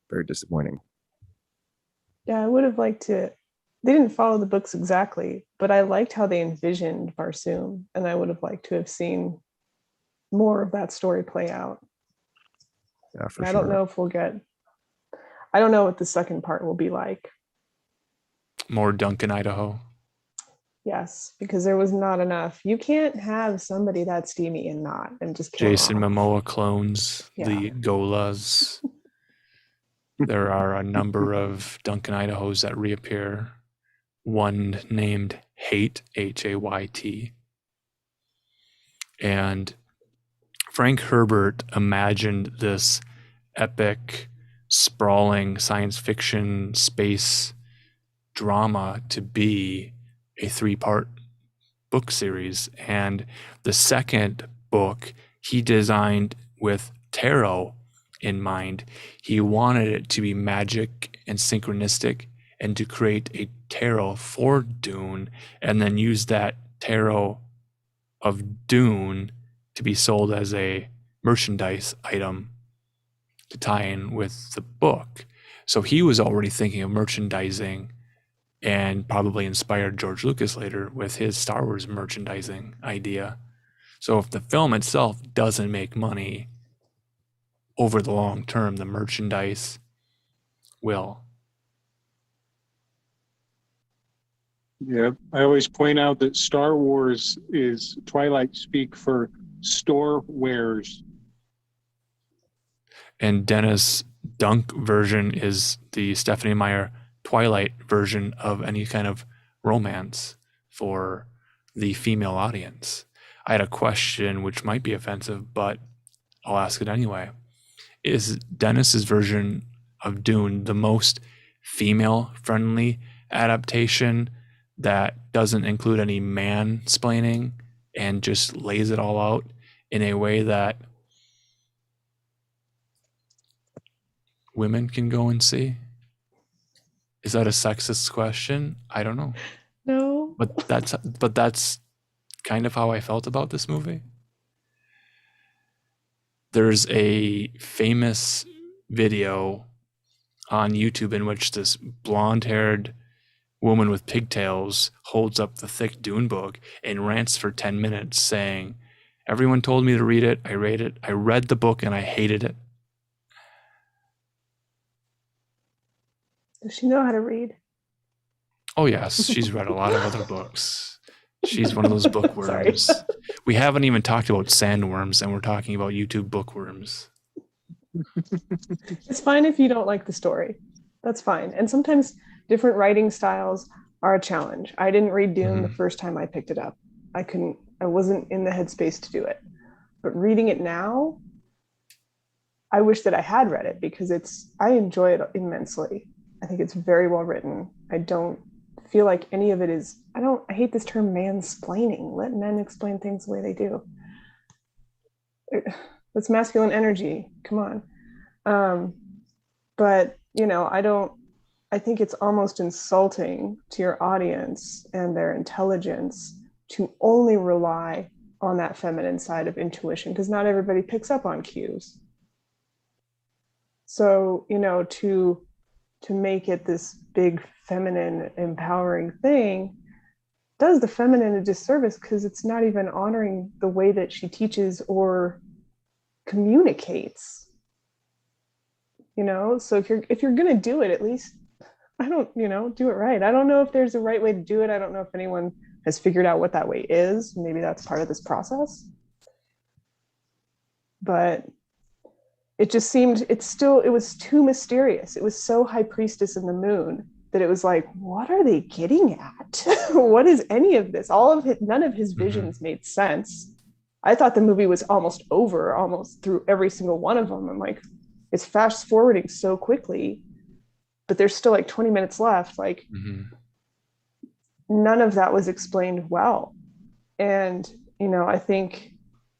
S3: Very disappointing.
S4: Yeah, I would have liked to. They didn't follow the books exactly, but I liked how they envisioned Barsoom, and I would have liked to have seen more of that story play out.
S3: Yeah, for
S4: I
S3: sure.
S4: don't know if we'll get. I don't know what the second part will be like.
S1: More Duncan, Idaho.
S4: Yes, because there was not enough. You can't have somebody that steamy and just kill
S1: Jason
S4: them off.
S1: Momoa clones,
S4: Yeah.
S1: the Golas. There are a number of Duncan Idahos that reappear. One named Hate, Hayt. And Frank Herbert imagined this epic, sprawling science fiction space drama to be a 3-part book series. And the second book he designed with tarot in mind. He wanted it to be magic and synchronistic, and to create a tarot for Dune, and then use that tarot of Dune to be sold as a merchandise item to tie in with the book. So he was already thinking of merchandising, and probably inspired George Lucas later with his Star Wars merchandising idea. So if the film itself doesn't make money over the long term, the merchandise will.
S6: Yeah, I always point out that Star Wars is Twilight speak for store wares.
S1: And Dennis Dunk version is the Stephanie Meyer Twilight version of any kind of romance for the female audience. I had a question which might be offensive, but I'll ask it anyway. Is Dennis's version of Dune the most female-friendly adaptation that doesn't include any mansplaining and just lays it all out in a way that women can go and see? Is that a sexist question? I don't know.
S4: No.
S1: But that's kind of how I felt about this movie. There's a famous video on YouTube in which this blonde-haired woman with pigtails holds up the thick Dune book and rants for 10 minutes saying, everyone told me to read it. I read it. I read the book and I hated it.
S4: Does she know how to read?
S1: Oh, yes. She's read a lot of other books. She's one of those bookworms. We haven't even talked about sandworms, and we're talking about YouTube bookworms.
S4: It's fine if you don't like the story. That's fine. And sometimes different writing styles are a challenge. I didn't read Dune the first time I picked it up. I wasn't in the headspace to do it. But reading it now, I wish that I had read it because I enjoy it immensely. I think it's very well written. I don't feel like any of it is, I hate this term mansplaining. Let men explain things the way they do. That's masculine energy. Come on. But, I think it's almost insulting to your audience and their intelligence to only rely on that feminine side of intuition, because not everybody picks up on cues. So, to make it this big feminine empowering thing does the feminine a disservice, because it's not even honoring the way that she teaches or communicates. So if you're gonna do it, at least do it right. I don't know if there's a right way to do it. I don't know if anyone has figured out what that way is. Maybe that's part of this process. But it just seemed, it was too mysterious. It was so High Priestess in the Moon that it was like, what are they getting at? What is any of this? None of his visions made sense. I thought the movie was almost over, almost through every single one of them. I'm like, it's fast forwarding so quickly, but there's still like 20 minutes left. Like, none of that was explained well. And, I think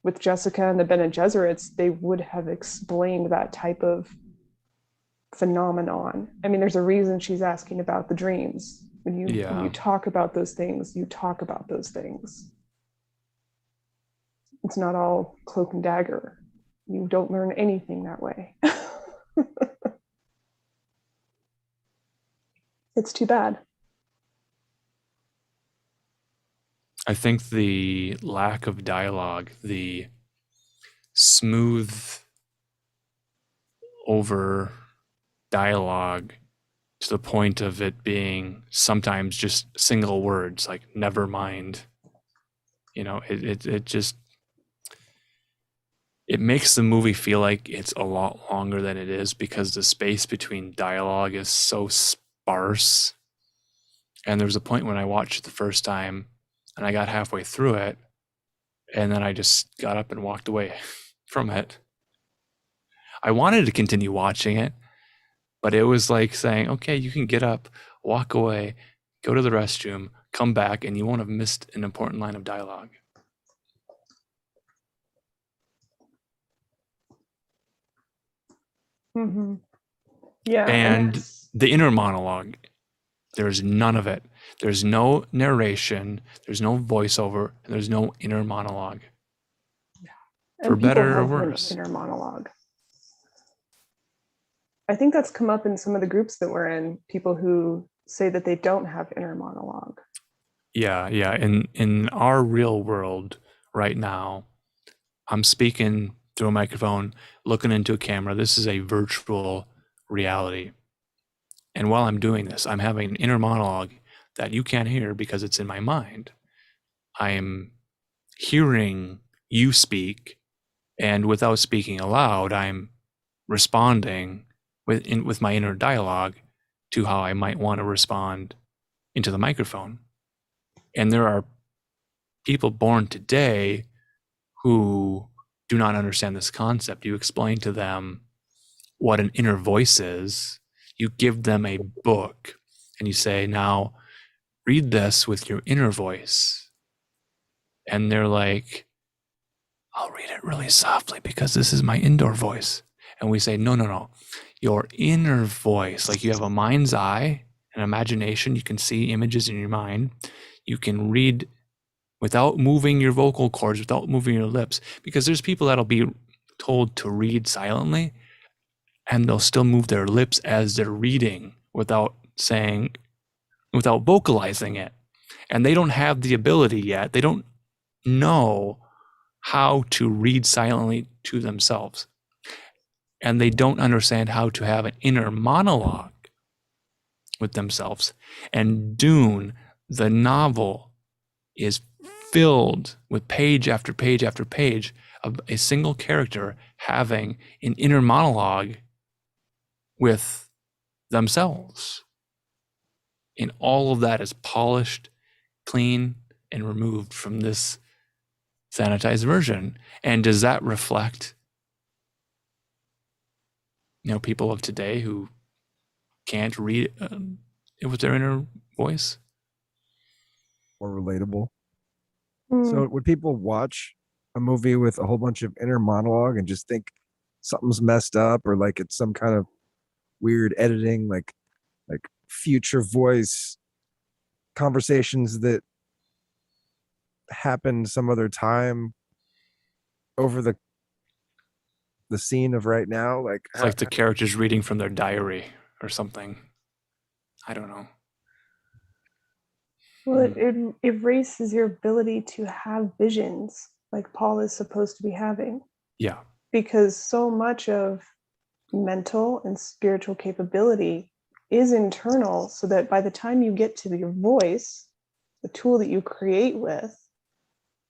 S4: with Jessica and the Bene Gesserits, they would have explained that type of phenomenon. I mean, there's a reason she's asking about the dreams. When you talk about those things, you talk about those things. It's not all cloak and dagger. You don't learn anything that way. It's too bad.
S1: I think the lack of dialogue, the smooth over dialogue to the point of it being sometimes just single words like never mind, it makes the movie feel like it's a lot longer than it is, because the space between dialogue is so sparse. And there was a point when I watched it the first time and I got halfway through it, and then I just got up and walked away from it. I wanted to continue watching it, but it was like saying, okay, you can get up, walk away, go to the restroom, come back, and you won't have missed an important line of dialogue.
S4: Mm-hmm. Yeah.
S1: And the inner monologue, there's none of it. There's no narration, there's no voiceover, and there's no inner monologue. For better or worse.
S4: Inner monologue. I think that's come up in some of the groups that we're in, people who say that they don't have inner monologue.
S1: Yeah. In our real world right now, I'm speaking through a microphone, looking into a camera. This is a virtual reality. And while I'm doing this, I'm having an inner monologue that you can't hear because it's in my mind. I am hearing you speak, and without speaking aloud, I'm responding with my inner dialogue to how I might want to respond into the microphone. And there are people born today who do not understand this concept. You explain to them what an inner voice is. You give them a book and you say, now read this with your inner voice. And they're like, I'll read it really softly because this is my indoor voice. And we say, no. Your inner voice, like you have a mind's eye, an imagination, you can see images in your mind. You can read without moving your vocal cords, without moving your lips, because there's people that'll be told to read silently and they'll still move their lips as they're reading without vocalizing it. And they don't have the ability yet. They don't know how to read silently to themselves. And they don't understand how to have an inner monologue with themselves. And Dune, the novel, is filled with page after page after page of a single character having an inner monologue with themselves. And all of that is polished, clean, and removed from this sanitized version. And does that reflect people of today who can't read it with their inner voice.
S3: More relatable.
S4: Mm.
S3: So would people watch a movie with a whole bunch of inner monologue and just think something's messed up, or like it's some kind of weird editing, like future voice conversations that happened some other time over the scene of right now? Like,
S1: It's like the characters reading from their diary or something. I don't know.
S4: Well, it erases your ability to have visions like Paul is supposed to be having,
S1: Yeah.
S4: because so much of mental and spiritual capability is internal, so that by the time you get to your voice, the tool that you create with,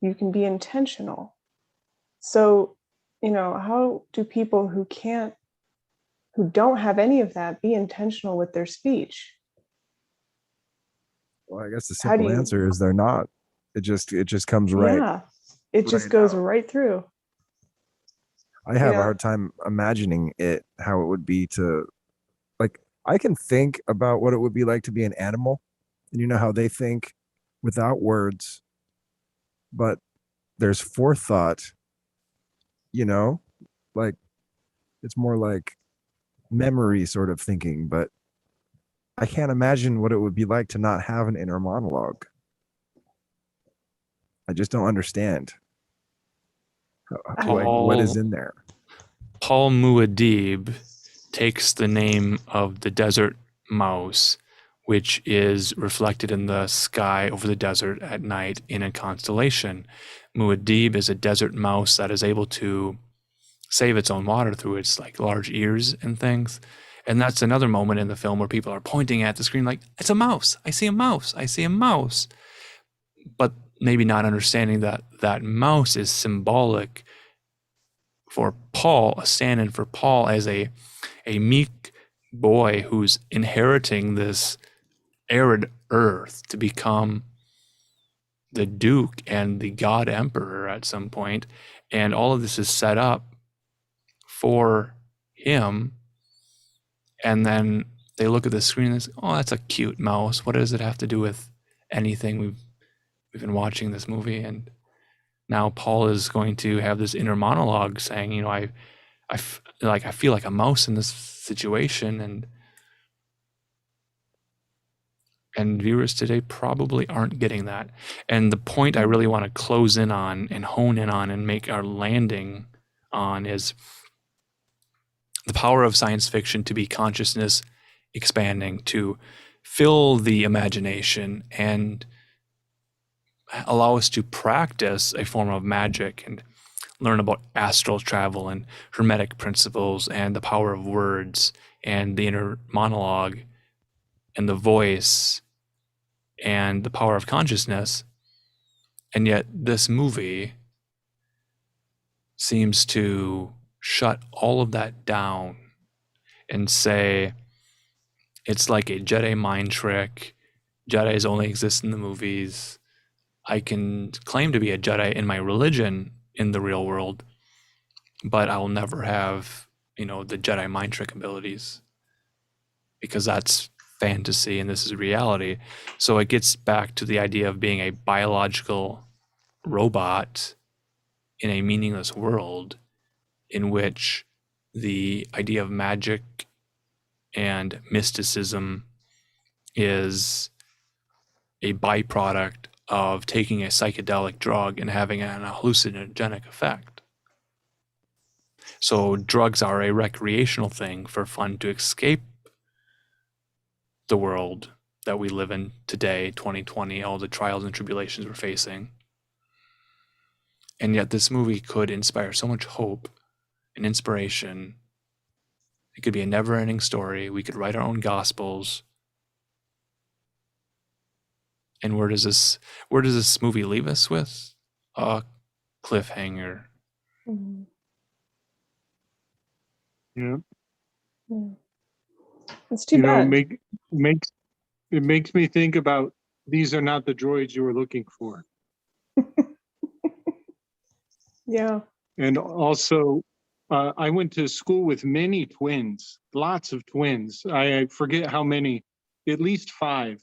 S4: you can be intentional. So, how do people who don't have any of that be intentional with their speech?
S3: well, I guess the
S4: How do
S3: simple
S4: you-
S3: answer is they're not. It just comes right.
S4: Yeah, it just
S3: right
S4: goes
S3: out.
S4: right through.
S3: I have a
S4: Yeah.
S3: hard time imagining how it would be to, like, I can think about what it would be like to be an animal, and how they think without words, but there's forethought, like it's more like memory sort of thinking, but I can't imagine what it would be like to not have an inner monologue. I just don't understand. What is in there?
S1: Paul Muad'Dib takes the name of the desert mouse, which is reflected in the sky over the desert at night in a constellation. Muad'Dib is a desert mouse that is able to save its own water through its like large ears and things. And that's another moment in the film where people are pointing at the screen like, it's a mouse. I see a mouse. I see a mouse. But maybe not understanding that that mouse is symbolic for Paul, a stand-in for Paul as a meek boy who's inheriting this arid earth to become the Duke and the God Emperor at some point. And all of this is set up for him. And then they look at the screen and say, oh, that's a cute mouse. What does it have to do with anything? We've been watching this movie, and now Paul is going to have this inner monologue saying, I feel like a mouse in this situation, and viewers today probably aren't getting that. And the point I really want to close in on and hone in on and make our landing on is the power of science fiction to be consciousness expanding, to fill the imagination and allow us to practice a form of magic and learn about astral travel and hermetic principles and the power of words and the inner monologue and the voice and the power of consciousness. And yet this movie seems to shut all of that down and say it's like a Jedi mind trick. Jedis only exist in the movies. I can claim to be a Jedi in my religion in the real world, but I'll never have, the Jedi mind trick abilities because that's fantasy and this is reality. So it gets back to the idea of being a biological robot in a meaningless world in which the idea of magic and mysticism is a byproduct of taking a psychedelic drug and having an hallucinogenic effect. So drugs are a recreational thing for fun to escape the world that we live in today, 2020, all the trials and tribulations we're facing. And yet this movie could inspire so much hope and inspiration. It could be a never-ending story. We could write our own gospels. And where does this movie leave us with? A cliffhanger.
S4: Mhm.
S6: Yeah.
S4: Yeah. It's too bad.
S6: It makes me think about, these are not the droids you were looking for.
S4: Yeah.
S6: And also I went to school with many twins, lots of twins. I forget how many, at least 5.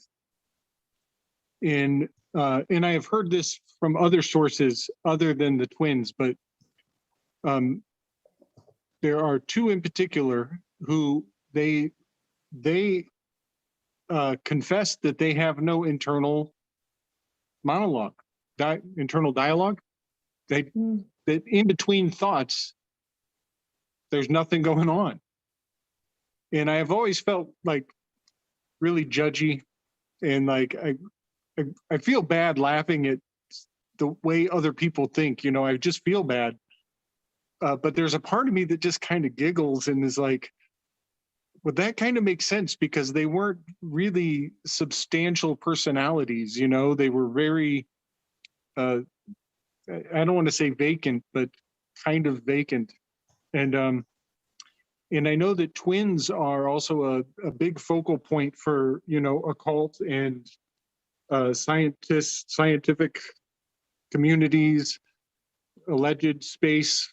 S6: And I have heard this from other sources other than the twins, but there are 2 in particular who they confess that they have no internal monologue, internal dialogue. That in between thoughts, there's nothing going on. And I have always felt like really judgy, and like I feel bad laughing at the way other people think. You know, I just feel bad. But there's a part of me that just kind of giggles and is like, well, that kind of makes sense, because they weren't really substantial personalities. You know, they were very, I don't want to say vacant, but kind of vacant. And I know that twins are also a big focal point for, you know, occult and scientific communities, alleged space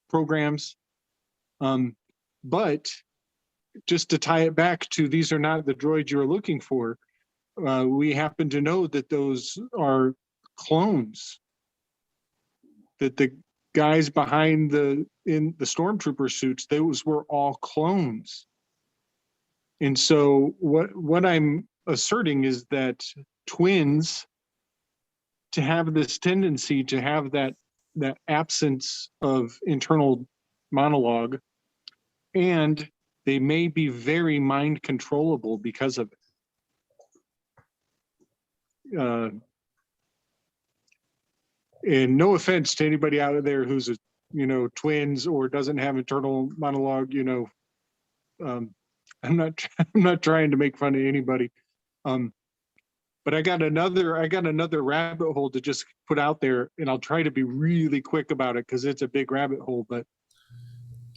S6: programs. But just to tie it back to, these are not the droids you're looking for. We happen to know that those are clones, that the guys behind in the stormtrooper suits, those were all clones. And so what I'm asserting is that twins, to have this tendency to have that absence of internal monologue, and they may be very mind controllable because of it. And no offense to anybody out there who's twins or doesn't have internal monologue. I'm not trying to make fun of anybody. But I got another rabbit hole to just put out there, and I'll try to be really quick about it because it's a big rabbit hole. But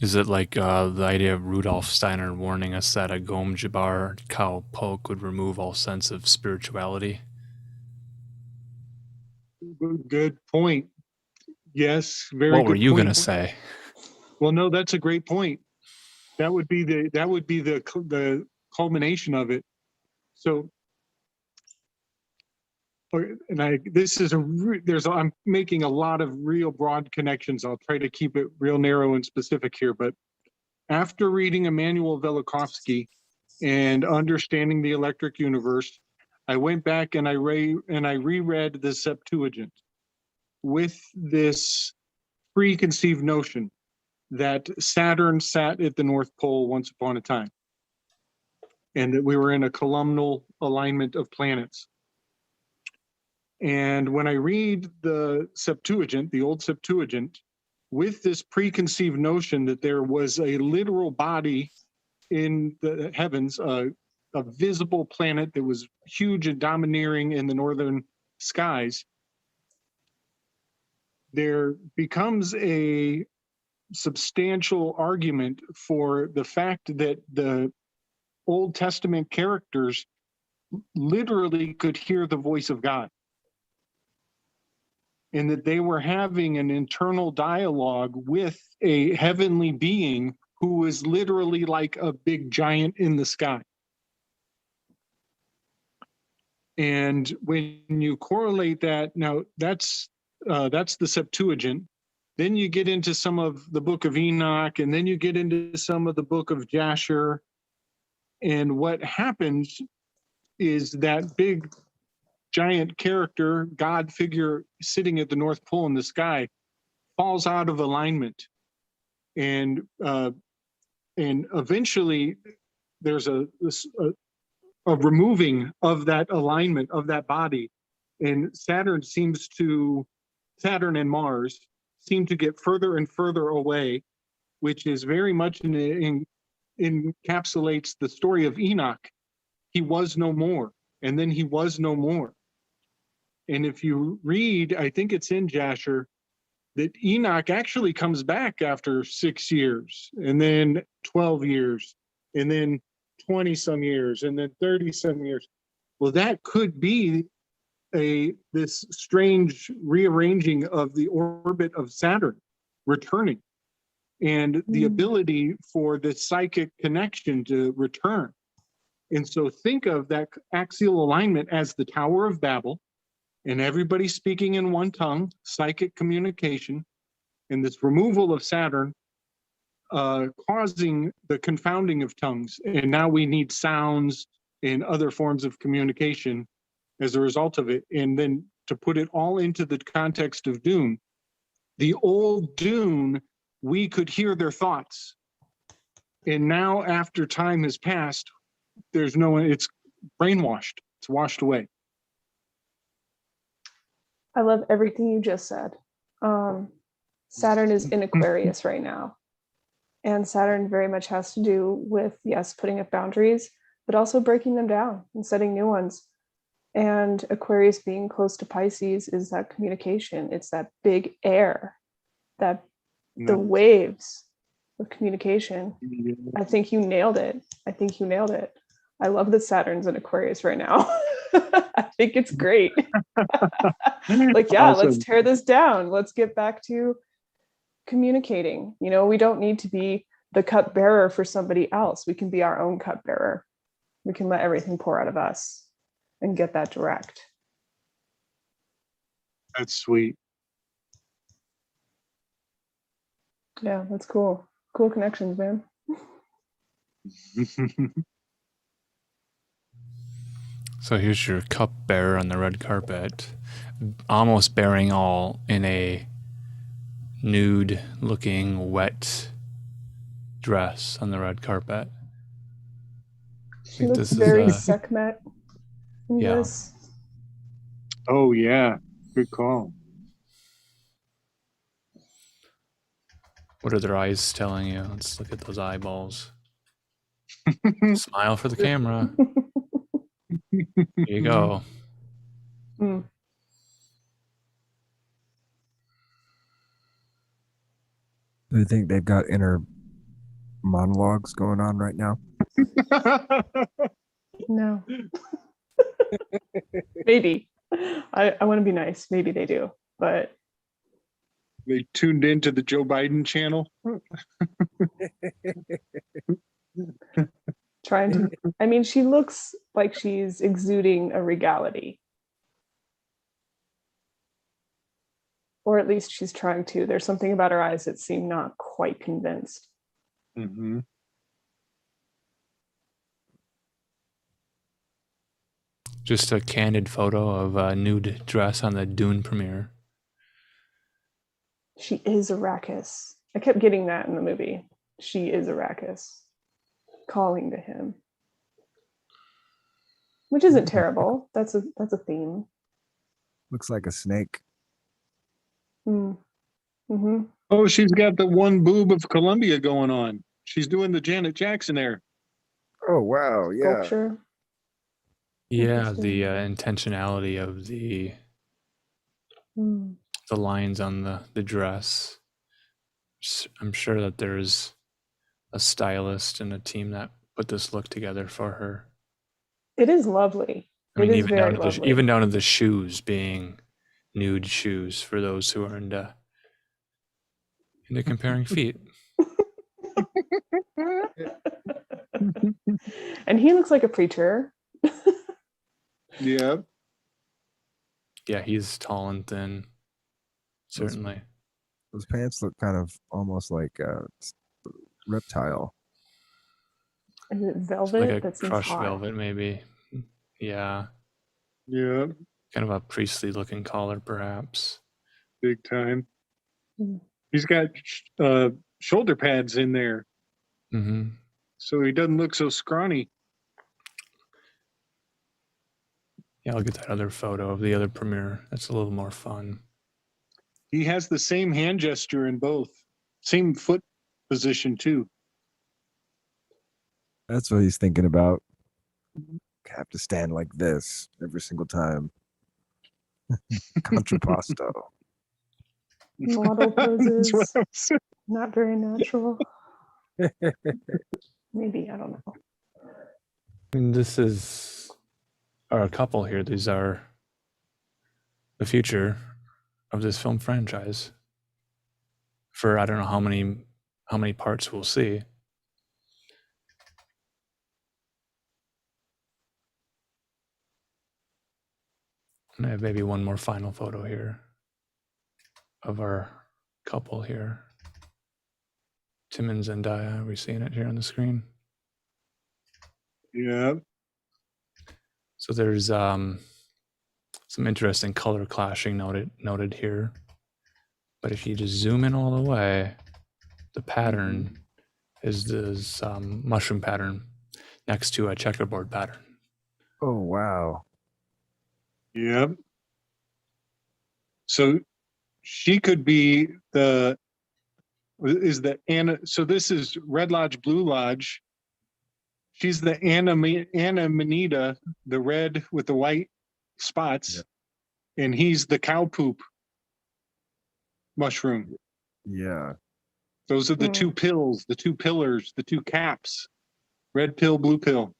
S1: is it like the idea of Rudolf Steiner warning us that a Gom Jabbar cow poke would remove all sense of spirituality?
S6: Good point. Yes, very.
S1: What were
S6: good
S1: you
S6: point.
S1: gonna say?
S6: Well, no, that's a great point. That would be the culmination of it. So, and I'm making a lot of real broad connections. I'll try to keep it real narrow and specific here. But after reading Immanuel Velikovsky and understanding the electric universe, I went back and I reread the Septuagint with this preconceived notion that Saturn sat at the North Pole once upon a time, and that we were in a columnal alignment of planets. And when I read the Septuagint, the old Septuagint, with this preconceived notion that there was a literal body in the heavens, a visible planet that was huge and domineering in the northern skies, there becomes a substantial argument for the fact that the Old Testament characters literally could hear the voice of God, and that they were having an internal dialogue with a heavenly being who was literally like a big giant in the sky. And when you correlate that, now that's the Septuagint. Then you get into some of the book of Enoch, and then you get into some of the book of Jasher. And what happens is that big giant character, God figure sitting at the North Pole in the sky, falls out of alignment. And eventually there's a removing of that alignment of that body. And Saturn and Mars seem to get further and further away, which is very much encapsulates the story of Enoch. He was no more, and then he was no more. And if you read, I think it's in Jasher, that Enoch actually comes back after 6 years, and then 12 years, and then 20 some years, and then 30 some years. Well, that could be this strange rearranging of the orbit of Saturn returning. and the
S4: Mm.
S6: ability for the psychic connection to return. And so think of that axial alignment as the Tower of Babel, and everybody speaking in one tongue, psychic communication, and this removal of Saturn causing the confounding of tongues. And now we need sounds and other forms of communication as a result of it. And then to put it all into the context of Dune, the old Dune, we could hear their thoughts. And now after time has passed, there's no, it's brainwashed, it's washed away.
S4: I love everything you just said. Saturn is in Aquarius right now. And Saturn very much has to do with, yes, putting up boundaries, but also breaking them down and setting new ones. And Aquarius being close to Pisces is that communication. It's that big air, that the waves of communication. I think you nailed it. I love that Saturn's in Aquarius right now. I think it's great. Like, yeah,
S6: Awesome.
S4: Let's tear this down. Let's get back to communicating. You know, we don't need to be the cup bearer for somebody else. We can be our own cup bearer. We can let everything pour out of us and get that direct.
S6: That's sweet.
S4: Yeah, that's cool. Cool connections, man.
S1: So here's your cup bearer on the red carpet, almost bearing all in a nude looking wet dress on the red carpet.
S4: She
S1: think
S4: looks
S1: this is,
S4: very Sekhmet in
S1: yeah.
S4: this.
S6: Oh, yeah. Good call.
S1: What are their eyes telling you? Let's look at those eyeballs. Smile for the camera. Here you go.
S4: Mm.
S3: Do you think they've got inner monologues going on right now?
S4: No. Maybe. I want to be nice. Maybe they do. But
S6: They tuned into the Joe Biden channel.
S4: trying to, I mean, she looks like she's exuding a regality. Or at least she's trying to. There's something about her eyes that seem not quite convinced.
S6: Mm-hmm.
S1: Just a candid photo of a nude dress on the Dune premiere.
S4: She is Arrakis. I kept getting that in the movie. She is Arrakis. Calling to him. Which isn't terrible. That's a theme.
S3: Looks like a snake.
S4: Mm. Mm-hmm.
S6: Oh, she's got the one boob of Columbia going on. She's doing the Janet Jackson there.
S3: Oh, wow. Yeah.
S4: Sculpture.
S1: Yeah,
S4: Interesting.
S1: the intentionality of the
S4: Mm.
S1: lines on the dress. I'm sure that there's a stylist and a team that put this look together for her.
S4: It is lovely.
S1: I mean,
S4: it is
S1: even
S4: very
S1: down to
S4: lovely.
S1: even down to the shoes being nude shoes for those who are into comparing feet.
S4: And he looks like a preacher.
S6: Yeah.
S1: Yeah, he's tall and thin. Certainly.
S3: Those pants look kind of almost like a reptile.
S4: Is it
S1: It's
S4: velvet?
S1: like a
S4: That seems
S1: crushed
S4: hot.
S1: velvet, maybe. Yeah.
S6: Yeah.
S1: Kind of a priestly looking collar, perhaps.
S6: Big time.
S4: Mm.
S6: He's got shoulder pads in there,
S1: Mm-hmm.
S6: so he doesn't look so scrawny.
S1: Yeah, I'll get that other photo of the other premiere. That's a little more fun.
S6: He has the same hand gesture in both. Same foot position, too.
S3: That's what he's thinking about. Have to stand like this every single time. Contrapposto.
S4: Model poses.
S6: That's what I'm saying.
S4: Not very natural. Maybe, I don't know.
S1: I mean, this is a couple here. These are the future of this film franchise for I don't know how many how many parts we'll see. And I have maybe one more final photo here of our couple here. Tim and Zendaya. Are we seeing it here on the screen?
S6: Yeah.
S1: So there's some interesting color clashing noted here. But if you just zoom in all the way, the pattern is this mushroom pattern next to a checkerboard pattern.
S3: Oh, wow.
S6: Yep. So she could be Anna. So this is Red Lodge, Blue Lodge. She's the Amanita, the red with the white spots. Yep. And he's the cow poop mushroom.
S3: Yeah.
S6: Those are the two pills, the two pillars, the two caps. Red pill, blue pill.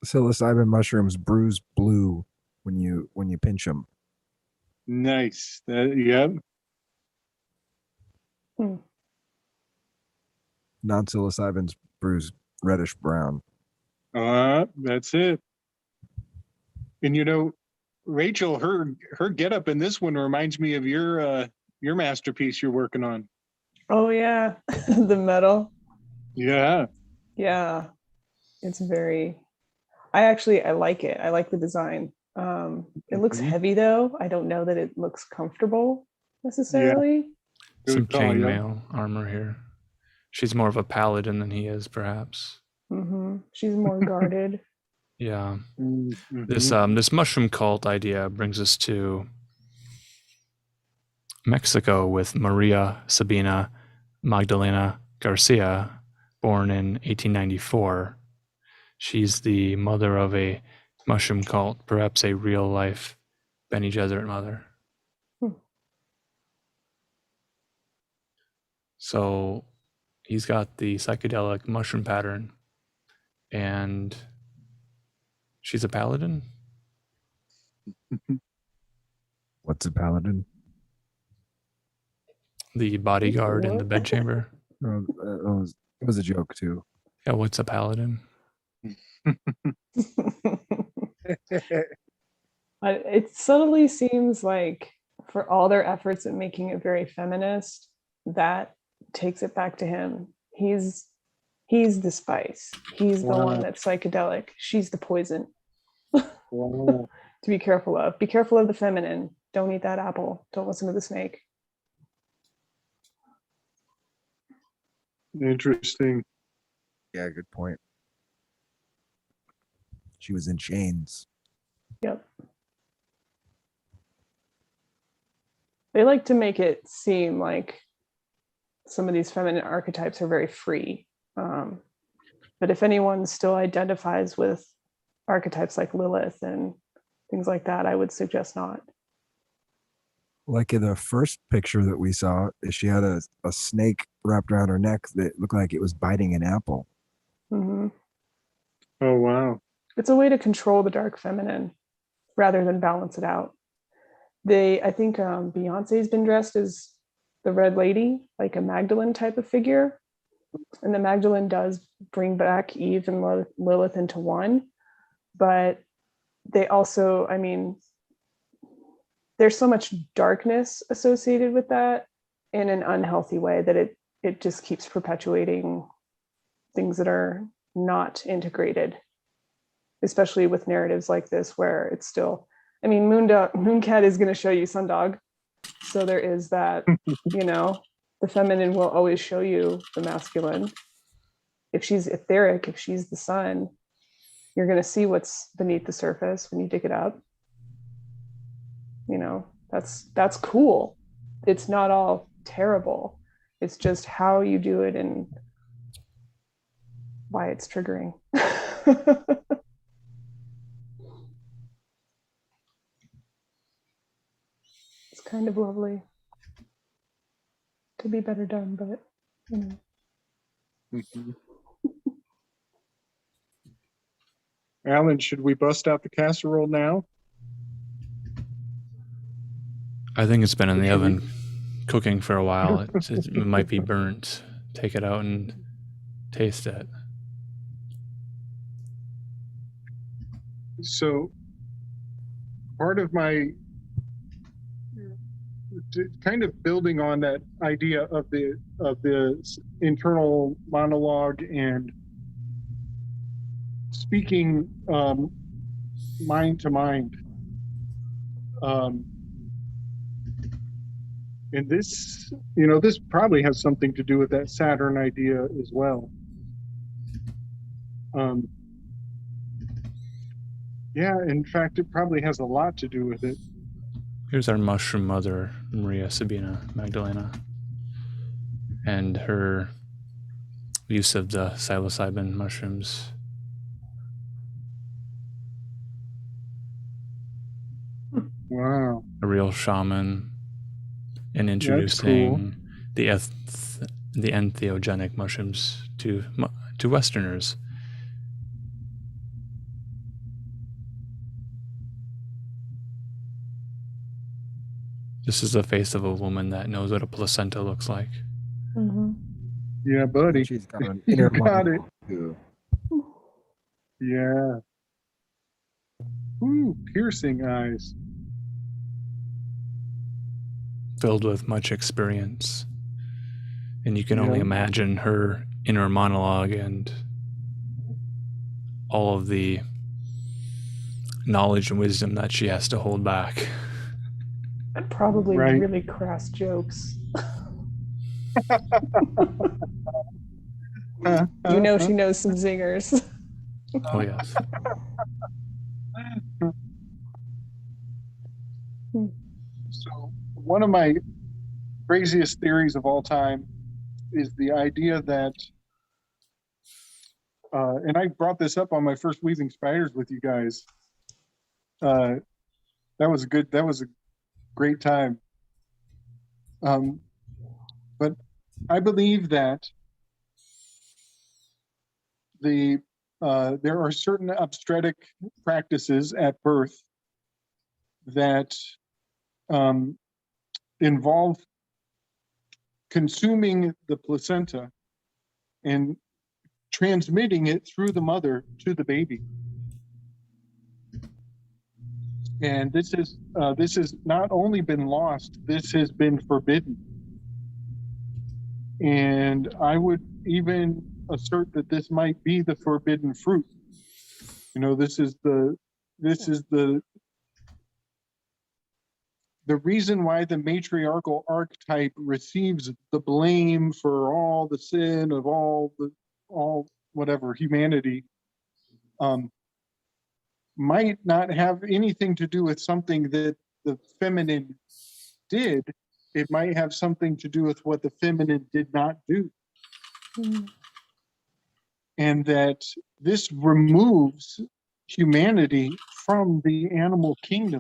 S3: Psilocybin mushrooms bruise blue when you pinch them.
S6: Nice. Yep.
S3: Non-psilocybins bruise reddish brown.
S6: That's it. And Rachel, her getup in this one reminds me of your masterpiece you're working on.
S4: Oh yeah, the metal.
S6: Yeah.
S4: Yeah, it's very. I like it. I like the design. It looks heavy though. I don't know that it looks comfortable necessarily.
S6: Yeah.
S1: Some chainmail armor here. She's more of a paladin than he is, perhaps.
S4: She's more guarded.
S1: Yeah. This mushroom cult idea brings us to Mexico with Maria Sabina Magdalena Garcia, born in 1894. She's the mother of a mushroom cult, perhaps a real-life Bene Gesserit mother. So he's got the psychedelic mushroom pattern, and she's a paladin.
S3: What's a paladin?
S1: The bodyguard in the bedchamber.
S3: It was a joke too.
S1: Yeah, what's a paladin?
S4: It subtly seems like, for all their efforts at making it very feminist, that takes it back to him. He's the spice. He's the one that's psychedelic. She's the poison. To be careful of. Be careful of the feminine. Don't eat that apple. Don't listen to the snake.
S6: Interesting.
S3: Yeah, good point. She was in chains.
S4: Yep. They like to make it seem like some of these feminine archetypes are very free. But if anyone still identifies with archetypes like Lilith and things like that, I would suggest not.
S3: Like in the first picture that we saw, she had a snake wrapped around her neck that looked like it was biting an apple.
S6: Oh, wow.
S4: It's a way to control the dark feminine rather than balance it out. I think Beyonce's been dressed as the Red Lady, like a Magdalene type of figure. And the Magdalene does bring back Eve and Lilith into one. But they also, there's so much darkness associated with that in an unhealthy way that it just keeps perpetuating things that are not integrated, especially with narratives like this where it's still, Mooncat is going to show you Sundog. So there is that, the feminine will always show you the masculine. If she's etheric, if she's the sun, you're going to see what's beneath the surface when you dig it up. That's cool. It's not all terrible. It's just how you do it and why it's triggering. It's kind of lovely. Could be better done, but
S6: Alan, should we bust out the casserole now?
S1: I think it's been in the oven cooking for a while. It might be burnt take it out and taste it.
S2: So part of my kind of building on that idea of the internal monologue and speaking mind to mind, and this, this probably has something to do with that Saturn idea as well. Yeah, in fact, it probably has a lot to do with it.
S1: Here's our mushroom mother, Maria Sabina Magdalena, and her use of the psilocybin mushrooms.
S2: Wow.
S1: A real shaman, and
S2: That's
S1: introducing the entheogenic mushrooms to Westerners. This is the face of a woman that knows what a placenta looks like.
S4: Mm-hmm.
S2: Yeah, buddy.
S3: She's got an
S2: You
S3: inner
S2: got it.
S3: monologue, too.
S2: Yeah. Ooh, piercing eyes.
S1: Filled with much experience. And you can only
S2: Yeah.
S1: imagine her inner monologue and all of the knowledge and wisdom that she has to hold back.
S4: And probably
S2: Right.
S4: really crass jokes. She knows some zingers.
S1: Oh, yes.
S2: So one of my craziest theories of all time is the idea that, and I brought this up on my first Weaving Spiders with you guys. That was a great time. But I believe that there are certain obstetric practices at birth that involve consuming the placenta and transmitting it through the mother to the baby. And this has not only been lost, this has been forbidden. And I would even assert that this might be the forbidden fruit. This is the reason why the matriarchal archetype receives the blame for all the sin of all whatever humanity. Might not have anything to do with something that the feminine did. It might have something to do with what the feminine did not do.
S4: Mm.
S2: And that this removes humanity from the animal kingdom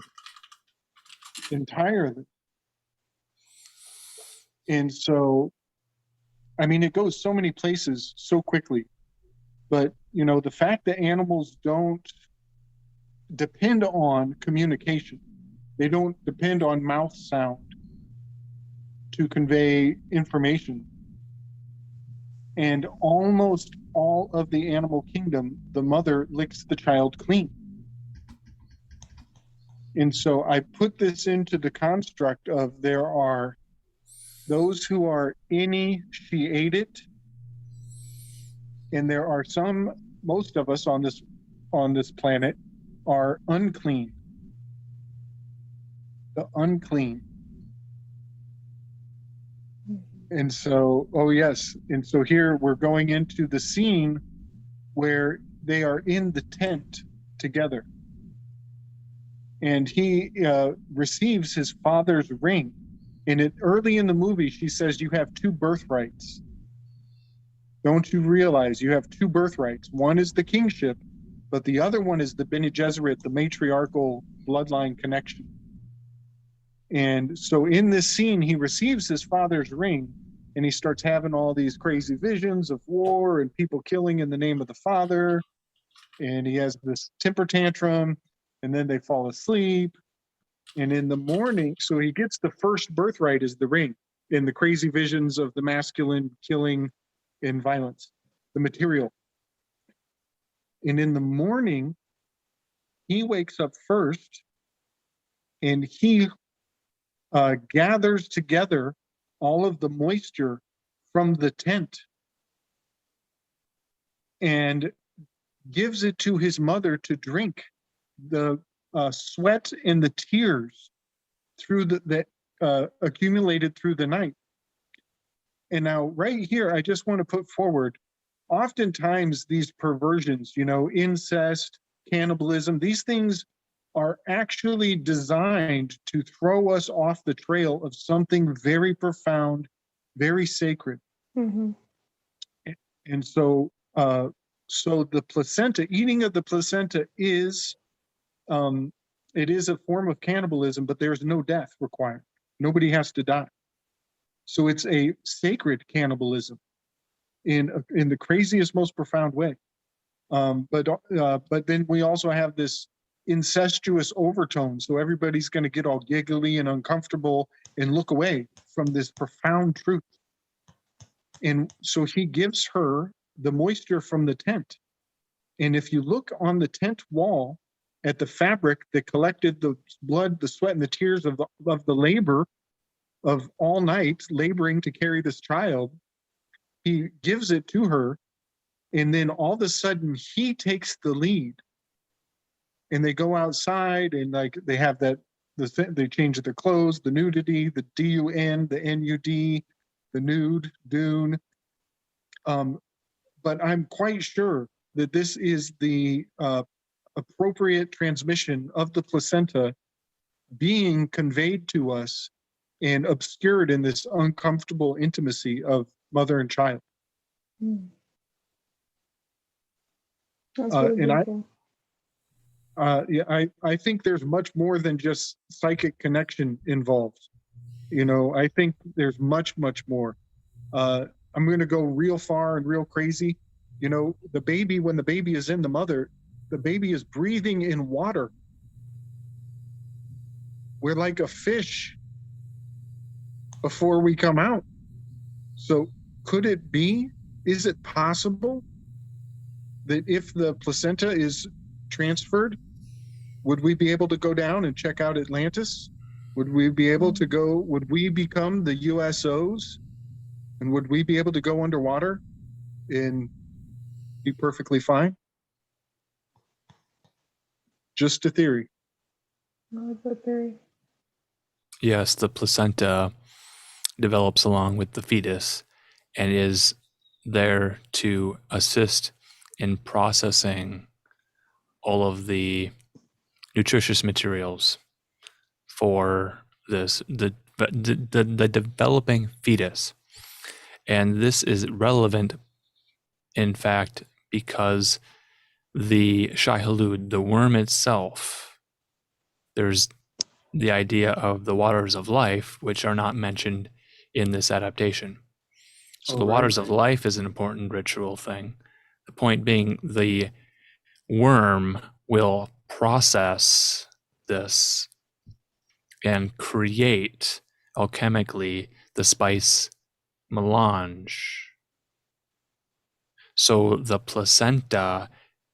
S2: entirely. And so, I mean, it goes so many places so quickly. But, the fact that animals don't depend on communication, they don't depend on mouth sound to convey information. And almost all of the animal kingdom, the mother licks the child clean. And so I put this into the construct of there are those who are initiated, and there are most of us on this planet are unclean. The unclean. And so, oh yes, and so here we're going into the scene where they are in the tent together. And he receives his father's ring. And early in the movie, she says, "You have two birthrights. Don't you realize you have two birthrights? One is the kingship, but the other one is the Bene Gesserit, the matriarchal bloodline connection." And so in this scene, he receives his father's ring, and he starts having all these crazy visions of war and people killing in the name of the father. And he has this temper tantrum, and then they fall asleep. And in the morning, so he gets the first birthright is the ring, in the crazy visions of the masculine killing and violence, the material. And in the morning, he wakes up first and he gathers together all of the moisture from the tent and gives it to his mother to drink. The sweat and the tears through that accumulated through the night. And now right here, I just want to put forward, oftentimes these perversions, incest, cannibalism, these things are actually designed to throw us off the trail of something very profound, very sacred.
S4: Mm-hmm.
S2: And so the placenta, eating of the placenta is, it is a form of cannibalism, but there's no death required. Nobody has to die. So it's a sacred cannibalism in the craziest, most profound way. But then we also have this incestuous overtone. So everybody's going to get all giggly and uncomfortable and look away from this profound truth. And so he gives her the moisture from the tent. And if you look on the tent wall at the fabric that collected the blood, the sweat, and the tears of the labor of all night laboring to carry this child, he gives it to her. And then all of a sudden he takes the lead. And they go outside and like they have they change their clothes, the nudity, the DUN, the NUD, the nude, Dune. But I'm quite sure that this is the appropriate transmission of the placenta being conveyed to us and obscured in this uncomfortable intimacy of mother and child.
S4: That's really
S2: And
S4: beautiful.
S2: I think there's much more than just psychic connection involved. I think there's much, much more. I'm going to go real far and real crazy. The baby, when the baby is in the mother, the baby is breathing in water. We're like a fish before we come out. So is it possible that if the placenta is transferred, would we be able to go down and check out Atlantis? Would we be able to go, would we become the USOs? And would we be able to go underwater and be perfectly fine? Just a theory.
S4: I like that theory.
S1: Yes, the placenta develops along with the fetus and is there to assist in processing all of the nutritious materials for the developing fetus. And this is relevant, in fact, because the Shai-Hulud, the worm itself, there's the idea of the waters of life, which are not mentioned in this adaptation. So the waters of life is an important ritual thing. The point being, the worm will process this and create alchemically the spice melange. So the placenta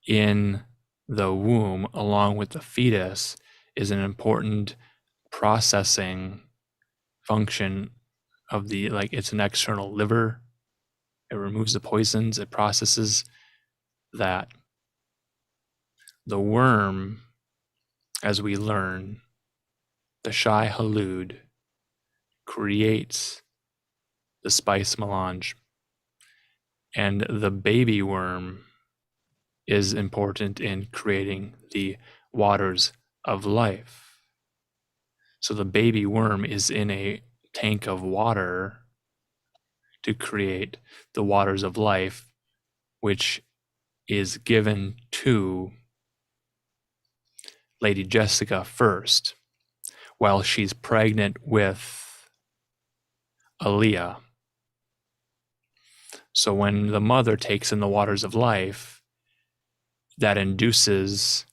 S1: in the womb, along with the fetus, is an important processing function of it's an external liver. It removes the poisons, it processes that. The worm, as we learn, the Shai-Hulud, creates the spice melange. And the baby worm is important in creating the waters of life. So the baby worm is in a tank of water to create the waters of life, which is given to Lady Jessica first, while she's pregnant with Aaliyah. So when the mother takes in the waters of life, that induces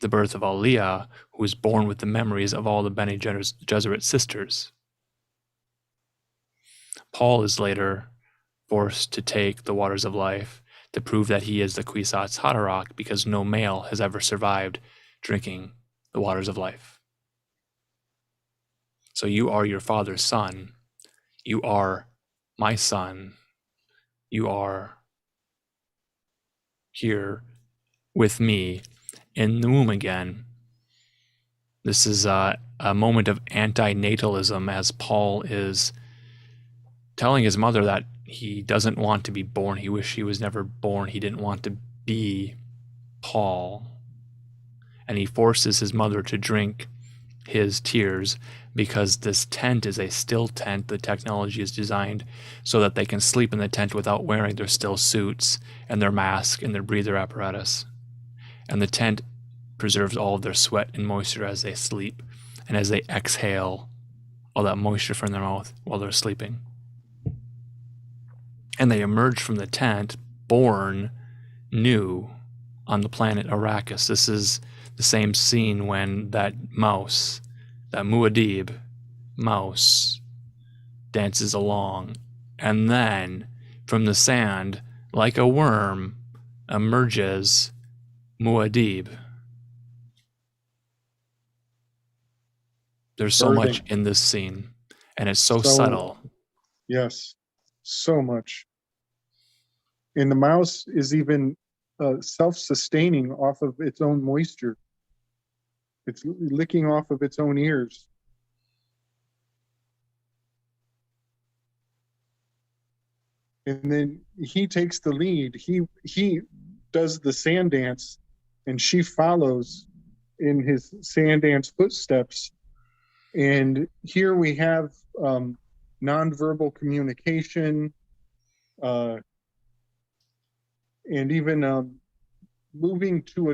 S1: the birth of Aaliyah, who is born with the memories of all the Bene Gesserit sisters. Paul is later forced to take the waters of life to prove that he is the Kwisatz Haderach, because no male has ever survived drinking the waters of life. So you are your father's son. You are my son. You are here with me in the womb again. This is a moment of antinatalism, as Paul is telling his mother that he doesn't want to be born. He wished he was never born. He didn't want to be Paul. And he forces his mother to drink his tears, because this tent is a still tent. The technology is designed so that they can sleep in the tent without wearing their still suits and their mask and their breather apparatus. And the tent preserves all of their sweat and moisture as they sleep and as they exhale all that moisture from their mouth while they're sleeping. And they emerge from the tent born new on the planet Arrakis. This is the same scene when that mouse, that Muad'Dib mouse, dances along, and then from the sand, like a worm, emerges Muad'Dib. There's so much in this scene, and it's so subtle.
S6: Yes, so much. And the mouse is even self-sustaining off of its own moisture. It's licking off of its own ears. And then he takes the lead. He does the sand dance, and she follows in his sand dance footsteps. And here we have nonverbal communication, and even moving to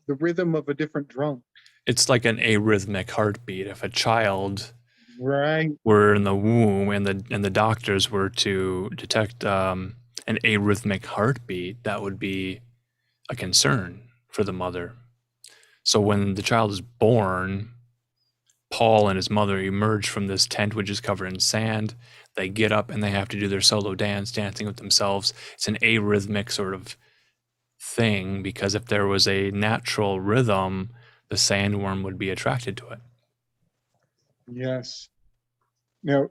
S6: the rhythm of a different drum.
S1: It's like an arrhythmic heartbeat. If a child
S6: Right.
S1: were in the womb and the doctors were to detect an arrhythmic heartbeat, that would be a concern for the mother. So when the child is born, Paul and his mother emerge from this tent, which is covered in sand. They get up and they have to do their solo dance, dancing with themselves. It's an arrhythmic sort of thing, because if there was a natural rhythm, the sandworm would be attracted to it.
S6: Yes. Now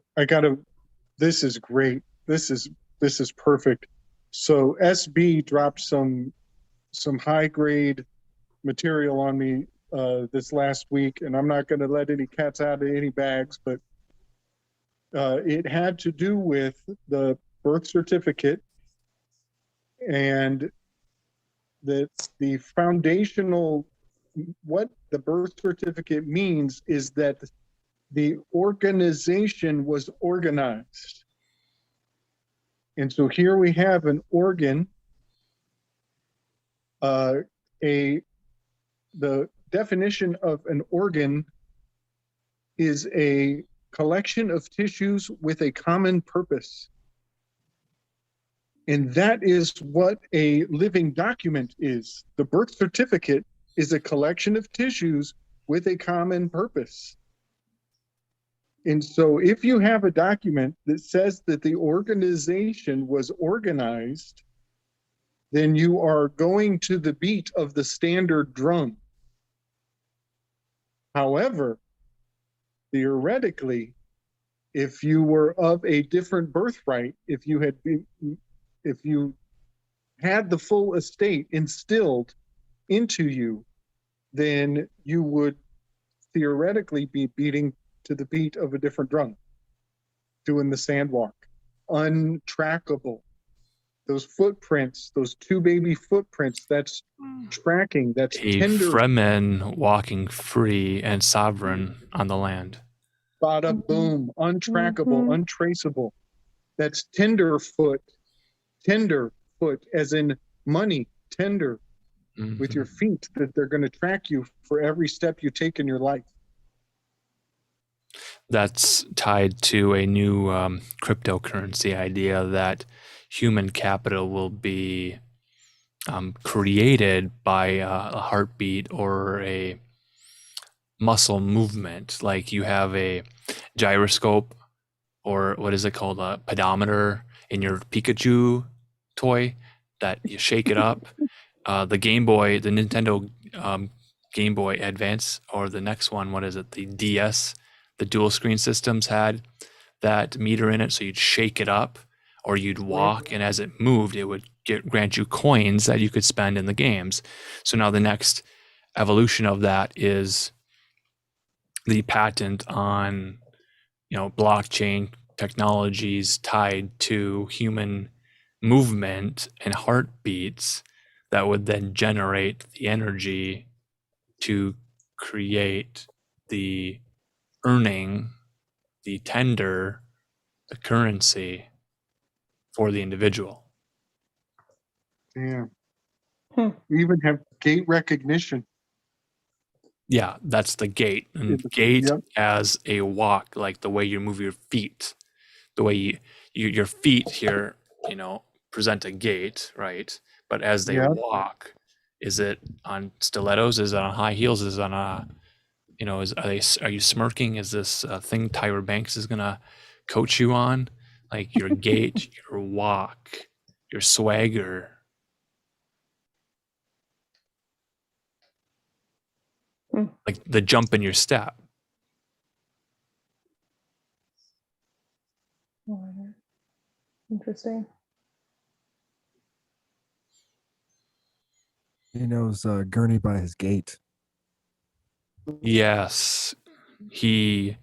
S6: this is great. This is perfect. So SB dropped some high grade material on me this last week, and I'm not going to let any cats out of any bags, but it had to do with the birth certificate, and the foundational, what the birth certificate means is that the organization was organized. And so here we have an organ, the definition of an organ is a collection of tissues with a common purpose. And that is what a living document is. The birth certificate is a collection of tissues with a common purpose. And so if you have a document that says that the organization was organized, then you are going to the beat of the standard drum. However, theoretically, if you were of a different birthright, if you had the full estate instilled into you, then you would theoretically be beating to the beat of a different drum, doing the sandwalk, untrackable. Those footprints, those two baby footprints, that's tracking, that's
S1: a
S6: tender.
S1: Fremen walking free and sovereign on the land.
S6: Bada boom, untrackable, untraceable. That's tenderfoot as in money, tender with your feet, that they're going to track you for every step you take in your life.
S1: That's tied to a new cryptocurrency idea that human capital will be created by a heartbeat or a muscle movement. Like you have a gyroscope, or what is it called, a pedometer, in your Pikachu toy that you shake it up. The Game Boy, the Nintendo Game Boy Advance, or the next one, what is it? The DS, the dual screen systems had that meter in it, so you'd shake it up, or you'd walk, and as it moved, it would grant you coins that you could spend in the games. So now the next evolution of that is the patent on, blockchain technologies tied to human movement and heartbeats that would then generate the energy to create the earning, the tender, the currency for the individual.
S2: Yeah.
S4: Hmm.
S2: We even have gait recognition.
S1: Yeah, that's the gait. And gait
S2: Yep.
S1: as a walk, like the way you move your feet, the way your feet here, present a gait, right? But as they
S2: Yep.
S1: walk, is it on stilettos? Is it on high heels? Is it on a, are you smirking? Is this a thing Tyra Banks is gonna coach you on? Like your gait, your walk, your swagger. Like the jump in your step.
S4: Interesting.
S3: He knows Gurney by his gait.
S1: Yes, he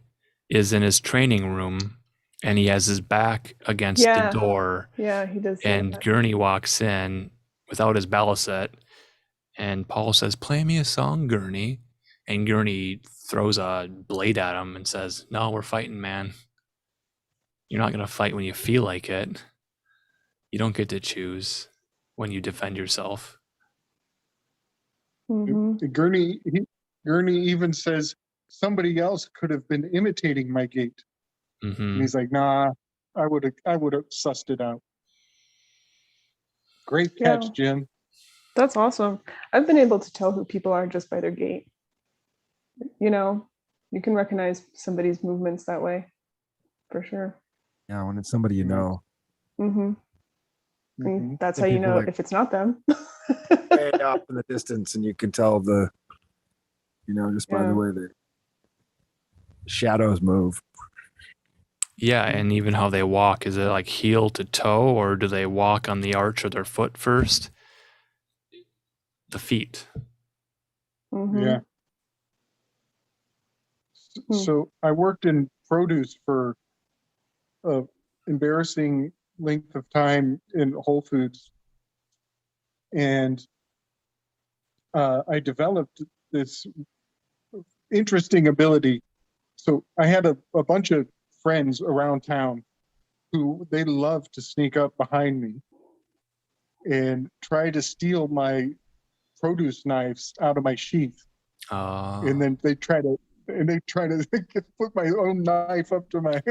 S1: is in his training room and he has his back against
S4: Yeah.
S1: the door,
S4: Yeah, he does. say
S1: and
S4: that.
S1: Gurney walks in without his balisette, and Paul says, "Play me a song, Gurney." And Gurney throws a blade at him and says, "No, we're fighting, man. You're not going to fight when you feel like it. You don't get to choose when you defend yourself."
S4: Mhm.
S2: Gurney even says somebody else could have been imitating my gait. And
S1: Hmm.
S2: he's like, nah, I would have sussed it out. Great catch,
S4: Yeah.
S2: Jim.
S4: That's awesome. I've been able to tell who people are just by their gait. You can recognize somebody's movements that way, for sure.
S3: Yeah, when it's somebody you know.
S4: Mm-hmm.
S2: Mhm.
S4: That's
S3: Some
S4: how you
S3: people
S4: know
S3: like-
S4: if it's not them.
S3: Way off in the distance, and you can tell just by
S4: Yeah.
S3: the way the shadows move.
S1: Yeah, and even how they walk. Is it like heel to toe, or do they walk on the arch of their foot first? The feet.
S4: Mhm.
S2: Yeah. So I worked in produce for an embarrassing length of time in Whole Foods. And I developed this interesting ability. So I had a bunch of friends around town who they love to sneak up behind me and try to steal my produce knives out of my sheath. And then they try to put my own knife up to my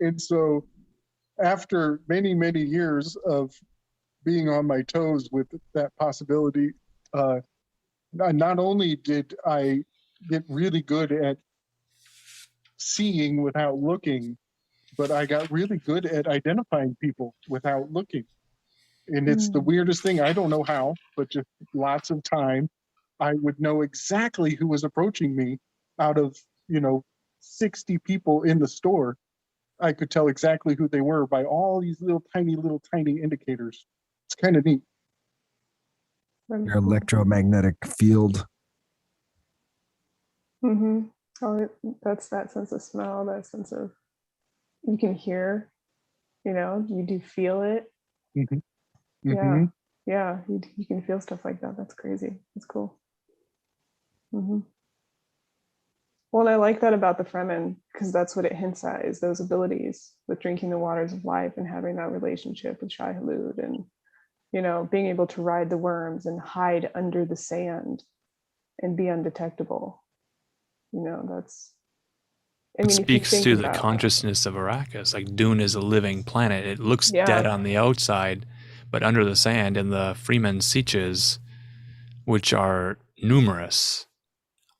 S2: and so after many years of being on my toes with that possibility, not only did I get really good at seeing without looking, but I got really good at identifying people without looking. And it's the weirdest thing. I don't know how, but just lots of time I would know exactly who was approaching me out of, 60 people in the store. I could tell exactly who they were by all these little tiny indicators. It's kind of neat.
S3: Your electromagnetic field.
S4: Mm-hmm. Oh, that's that sense of smell, that sense of you can hear, you do feel it.
S2: Mm-hmm.
S4: Yeah. Yeah. You can feel stuff like that. That's crazy. That's cool. Mm-hmm. Well, and I like that about the Fremen because that's what it hints at is those abilities with drinking the waters of life and having that relationship with Shai Hulud and, being able to ride the worms and hide under the sand and be undetectable. That's.
S1: It
S4: if you
S1: speaks
S4: think
S1: to the
S4: about-
S1: consciousness of Arrakis. Like Dune is a living planet. It looks
S4: Yeah.
S1: dead on the outside, but under the sand in the Freeman Sieches, which are numerous,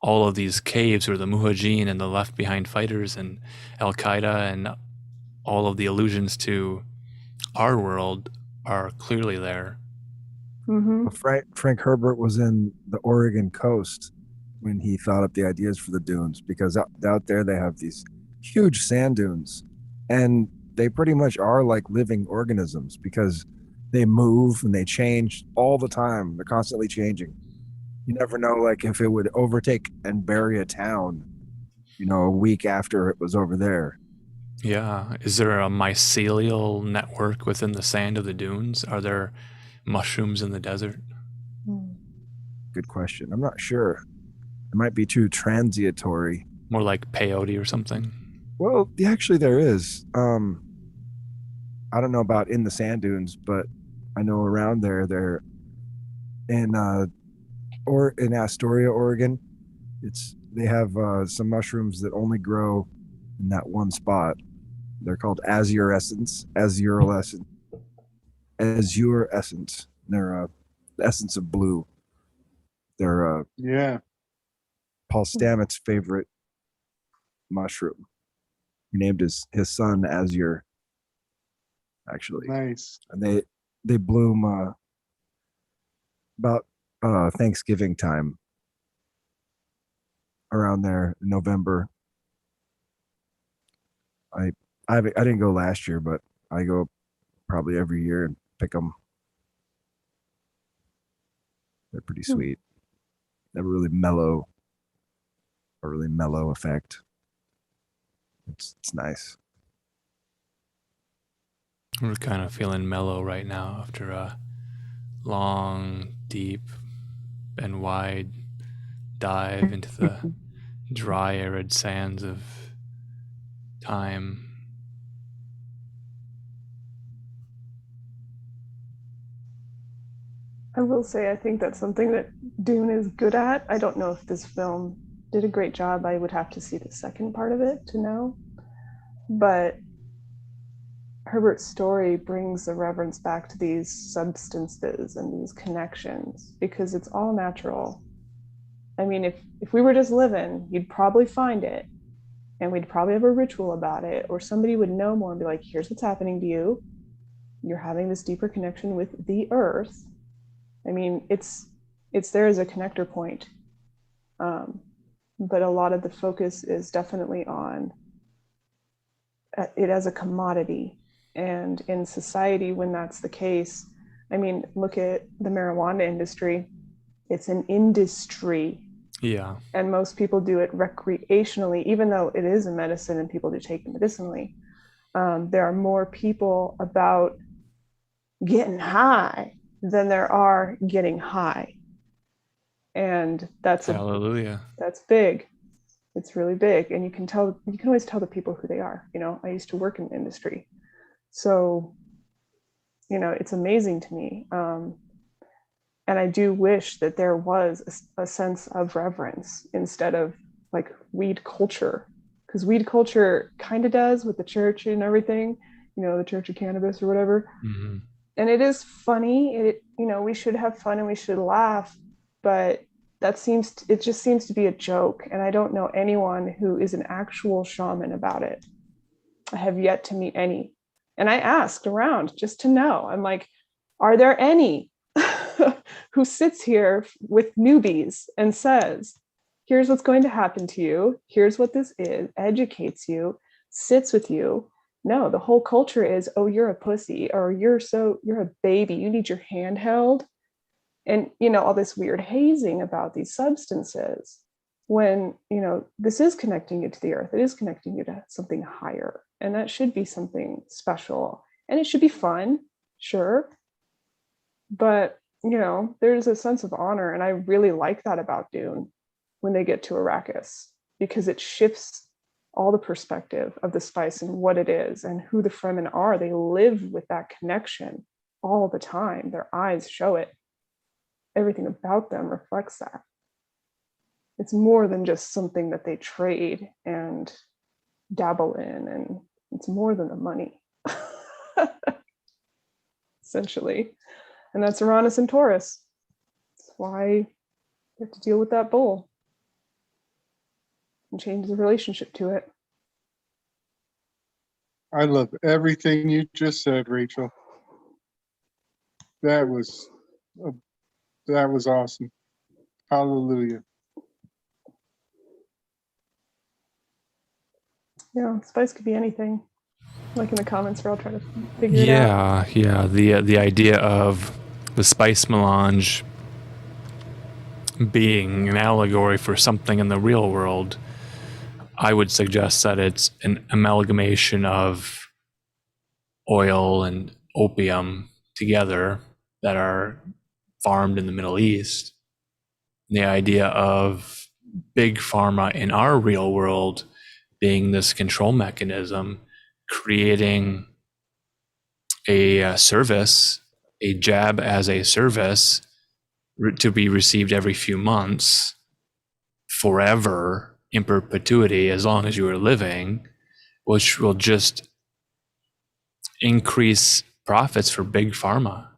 S1: all of these caves where the Muhajin and the Left Behind Fighters and Al Qaeda and all of the allusions to our world are clearly there.
S4: Hmm.
S3: Frank Herbert was in the Oregon coast when he thought up the ideas for the dunes, because out there they have these huge sand dunes, and they pretty much are like living organisms because they move and they change all the time. They're constantly changing. You never know, like, if it would overtake and bury a town, a week after it was over there.
S1: Yeah. Is there a mycelial network within the sand of the dunes? Are there mushrooms in the desert?
S3: Good question. I'm not sure. It might be too transitory.
S1: More like peyote or something?
S3: Well, actually, there is. I don't know about in the sand dunes, but I know around there, they're in or in Astoria, Oregon. They have some mushrooms that only grow in that one spot. They're called azurescence. They're the essence of blue. They're
S6: Yeah.
S3: Paul Stamets' favorite mushroom. He named his son Azure, actually.
S6: Nice.
S3: And they bloom about Thanksgiving time, around there in November. I didn't go last year, but I go probably every year and pick them. They're pretty sweet. They have a really mellow effect. It's nice.
S1: We're kind of feeling mellow right now after a long, deep, and wide dive into the dry, arid sands of time.
S4: I will say, I think that's something that Dune is good at. I don't know if this film did a great job. I would have to see the second part of it to know. But Herbert's story brings the reverence back to these substances and these connections because it's all natural. I mean, if we were just living, you'd probably find it and we'd probably have a ritual about it, or somebody would know more and be like, here's what's happening to you. You're having this deeper connection with the earth. I mean, it's there as a connector point. But a lot of the focus is definitely on it as a commodity. And in society, when that's the case, I mean, look at the marijuana industry. It's an industry.
S1: Yeah.
S4: And most people do it recreationally, even though it is a medicine and people do take it medicinally. There are more people about getting high than there are getting high. And that's
S1: Hallelujah.
S4: that's big. It's really big. And you can always tell the people who they are. I used to work in the industry. So, it's amazing to me. And I do wish that there was a sense of reverence instead of like weed culture, because weed culture kind of does with the church and everything, the Church of Cannabis or whatever.
S1: Mm-hmm.
S4: And it is funny. We should have fun and we should laugh, but it just seems to be a joke. And I don't know anyone who is an actual shaman about it. I have yet to meet any. And I asked around just to know. I'm like, are there any who sits here with newbies and says, here's what's going to happen to you. Here's what this is, educates you, sits with you. No, the whole culture is, oh, you're a pussy, or you're a baby. You need your hand held. And, all this weird hazing about these substances when, this is connecting you to the earth. It is connecting you to something higher. And that should be something special. And it should be fun, sure. But, there's a sense of honor. And I really like that about Dune when they get to Arrakis, because it shifts all the perspective of the spice and what it is and who the Fremen are. They live with that connection all the time. Their eyes show it. Everything about them reflects that. It's more than just something that they trade and dabble in, and it's more than the money, essentially. And that's Uranus and Taurus. That's why you have to deal with that bull and change the relationship to it.
S6: I love everything you just said, Rachel. That was awesome. Hallelujah.
S4: Yeah, spice could be anything. Like in the comments, we're all trying to figure it out.
S1: Yeah. The idea of the spice melange being an allegory for something in the real world, I would suggest that it's an amalgamation of oil and opium together that are farmed in the Middle East. The idea of big pharma in our real world being this control mechanism, creating a service, a jab as a service to be received every few months forever in perpetuity as long as you are living, which will just increase profits for big pharma.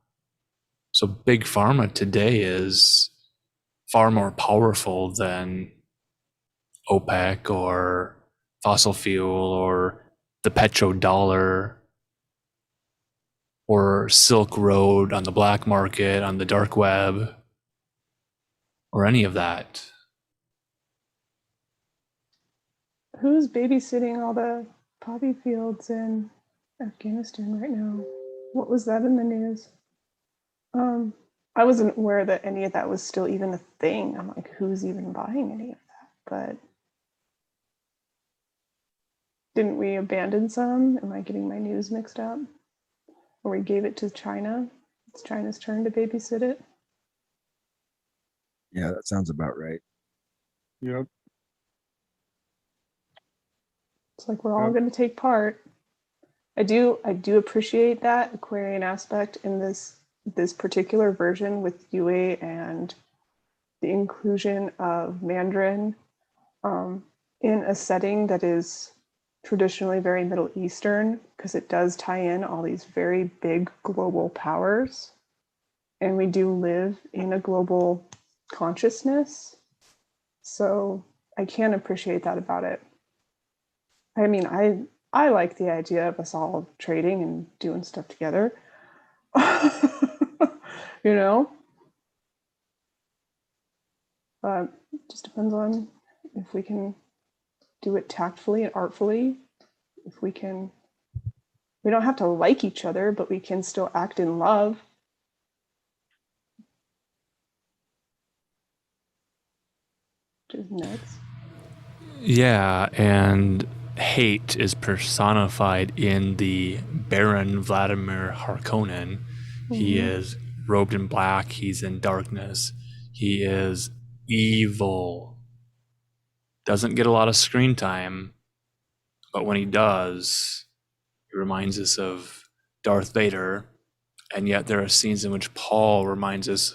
S1: So big pharma today is far more powerful than OPEC or fossil fuel or the petrodollar or Silk Road on the black market, on the dark web, or any of that.
S4: Who's babysitting all the poppy fields in Afghanistan right now? What was that in the news? I wasn't aware that any of that was still even a thing. I'm like, who's even buying any of that? But didn't we abandon some? Am I getting my news mixed up? Or we gave it to China? It's China's turn to babysit it?
S3: Yeah, that sounds about right.
S6: Yep.
S4: It's like we're all going to take part. I do appreciate that Aquarian aspect in this particular version with Yue and the inclusion of Mandarin in a setting that is traditionally very Middle Eastern, because it does tie in all these very big global powers. And we do live in a global consciousness. So I can appreciate that about it. I mean, I like the idea of us all trading and doing stuff together. You know? But it just depends on if we can do it tactfully and artfully. If we don't have to like each other, but we can still act in love. Which is nuts.
S1: Yeah, and hate is personified in the Baron Vladimir Harkonnen. He is robed in black, he's in darkness, he is evil. Doesn't get a lot of screen time, but when he does, he reminds us of Darth Vader, and yet there are scenes in which Paul reminds us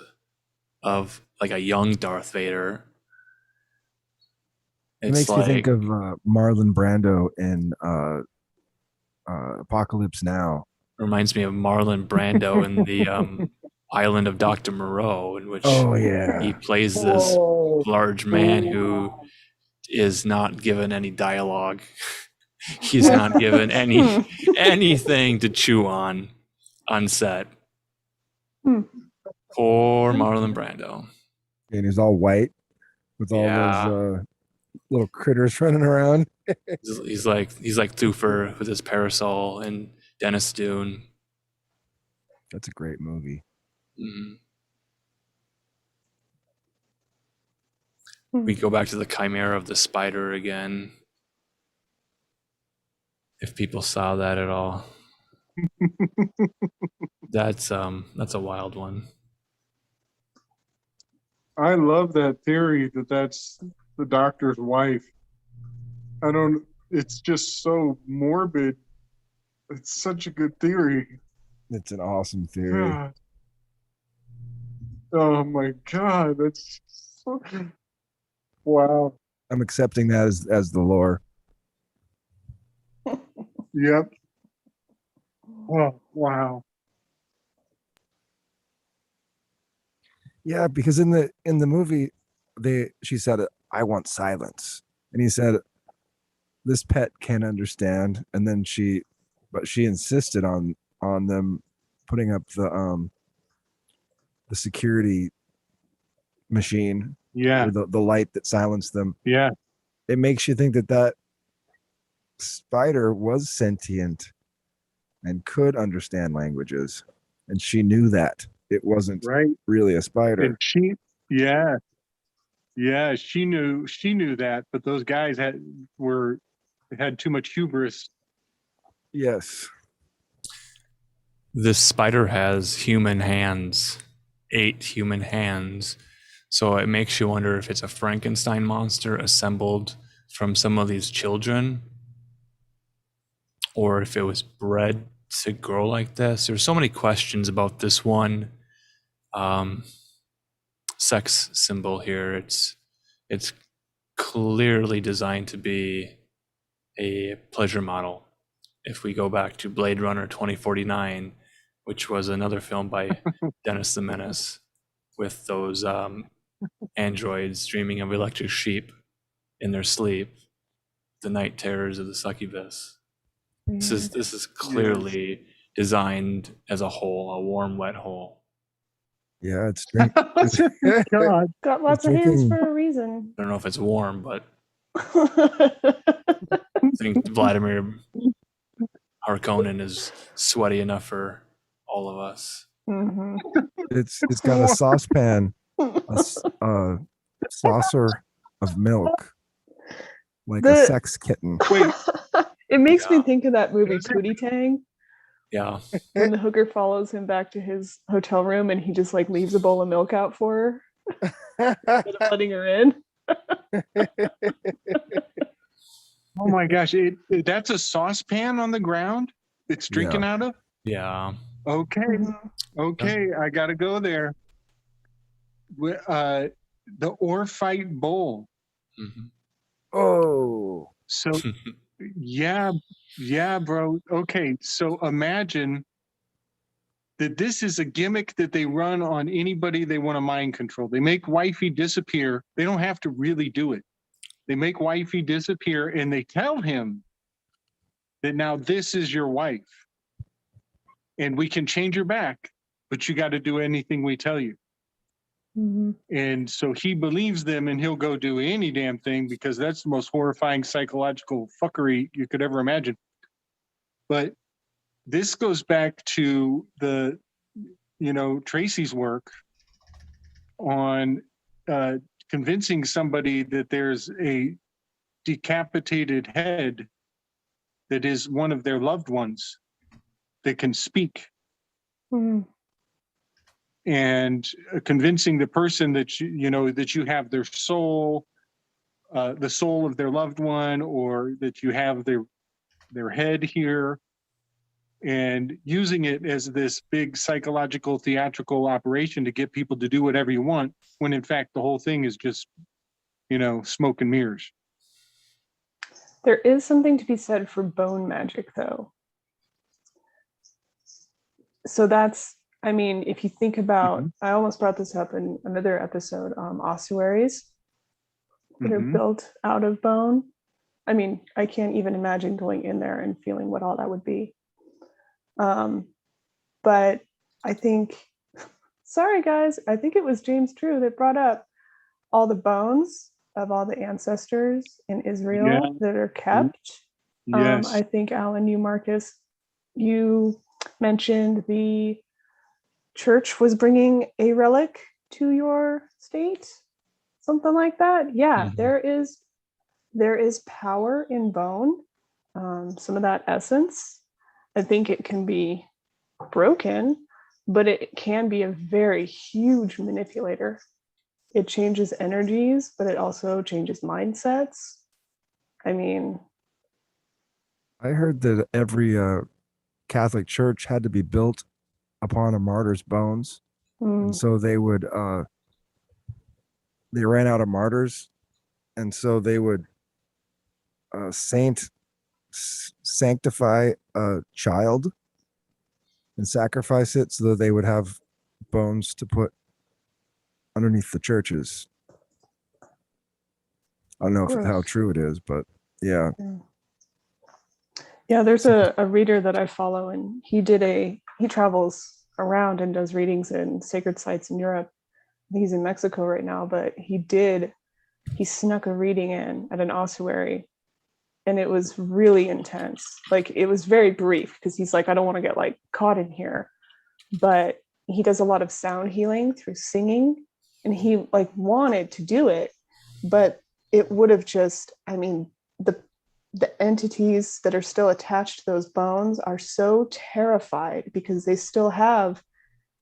S1: of like a young Darth Vader.
S3: It makes me think of Marlon Brando in Apocalypse Now.
S1: Reminds me of Marlon Brando in the Island of Dr. Moreau, in which he plays this large man who is not given any dialogue. He's not given anything to chew on set. Poor Marlon Brando.
S3: And he's all white with all those little critters running around.
S1: He's like Thufir with his parasol and Dennis Dune.
S3: That's a great movie.
S1: We go back to the chimera of the spider again. If people saw that at all. That's a wild one.
S6: I love that theory that's the doctor's wife. It's just so morbid. It's such a good theory.
S3: It's an awesome theory.
S6: God. Oh my God, that's so... Wow.
S3: I'm accepting that as the lore.
S6: Yep. Oh, wow.
S3: Yeah, because in the movie, she said, "I want silence," and he said, "This pet can't understand." And then she but she insisted on them putting up the security machine,
S6: Yeah.
S3: or the light that silenced them.
S6: Yeah.
S3: It makes you think that spider was sentient and could understand languages, and she knew that it wasn't
S6: Right.
S3: really a spider.
S6: And she knew that, but those guys had too much hubris.
S3: Yes.
S1: This spider has human hands, 8 human hands. So it makes you wonder if it's a Frankenstein monster assembled from some of these children, or if it was bred to grow like this. There's so many questions about this one sex symbol here. It's clearly designed to be a pleasure model. If we go back to Blade Runner 2049, which was another film by Dennis the Menace, with those androids dreaming of electric sheep in their sleep, the night terrors of the succubus. This is clearly designed as a hole, a warm, wet hole.
S3: Yeah, it's drink.
S6: God.
S4: Got lots of hands
S3: drinking-
S4: for a reason.
S1: I don't know if it's warm, but I think Vladimir Harkonnen is sweaty enough for all of us.
S4: Mhm.
S3: It's got a saucepan, a saucer of milk, like a
S4: The-
S3: sex kitten.
S6: Wait,
S4: It makes me
S1: Yeah.
S4: think of that movie Pootie Tang,
S1: Yeah.
S4: when the hooker follows him back to his hotel room and he just like leaves a bowl of milk out for her instead of letting her in.
S6: oh my gosh, that's a saucepan on the ground it's drinking out of?
S1: Yeah.
S6: Okay.
S4: Mhm.
S6: Okay, I gotta go there. The Orphite Bowl.
S1: Mhm.
S3: Oh,
S6: So yeah, bro. Okay, so imagine that this is a gimmick that they run on anybody they want to mind control. They make wifey disappear. They don't have to really do it. They make wifey disappear and they tell him that now this is your wife. And we can change her back, but you got to do anything we tell you.
S4: Mhm.
S6: And so he believes them and he'll go do any damn thing because that's the most horrifying psychological fuckery you could ever imagine. But this goes back to Tracy's work on convincing somebody that there's a decapitated head that is one of their loved ones that can speak,
S4: Mhm.
S6: and convincing the person that that you have their soul, the soul of their loved one, or that you have their head here, and using it as this big psychological theatrical operation to get people to do whatever you want, when in fact the whole thing is just smoke and mirrors.
S4: There is something to be said for bone magic, though. So that's, I mean, if you think about, I almost brought this up in another episode, ossuaries that are
S6: Mhm.
S4: built out of bone. I mean, I can't even imagine going in there and feeling what all that would be. But I think, sorry guys, I think it was James True that brought up all the bones of all the ancestors in Israel
S6: Yeah.
S4: that are kept.
S6: Yes.
S4: I think Alan, Marcus, you mentioned the church was bringing a relic to your state, something like that. Yeah,
S1: Mhm.
S4: there is power in bone. Some of that essence, I think it can be broken, but it can be a very huge manipulator. It changes energies, but it also changes mindsets. I mean,
S3: I heard that every Catholic church had to be built upon a martyr's bones, and so they would they ran out of martyrs, and so they would sanctify a child and sacrifice it so that they would have bones to put underneath the churches. I don't know how
S4: Gross.
S3: true it is, but yeah.
S4: Yeah, there's a reader that I follow, and he travels around and does readings in sacred sites in Europe. He's in Mexico right now, but he snuck a reading in at an ossuary, and it was really intense. Like, it was very brief because he's like, I don't want to get like caught in here, but he does a lot of sound healing through singing, and he like wanted to do it, but it would have just, I mean, the entities that are still attached to those bones are so terrified because they still have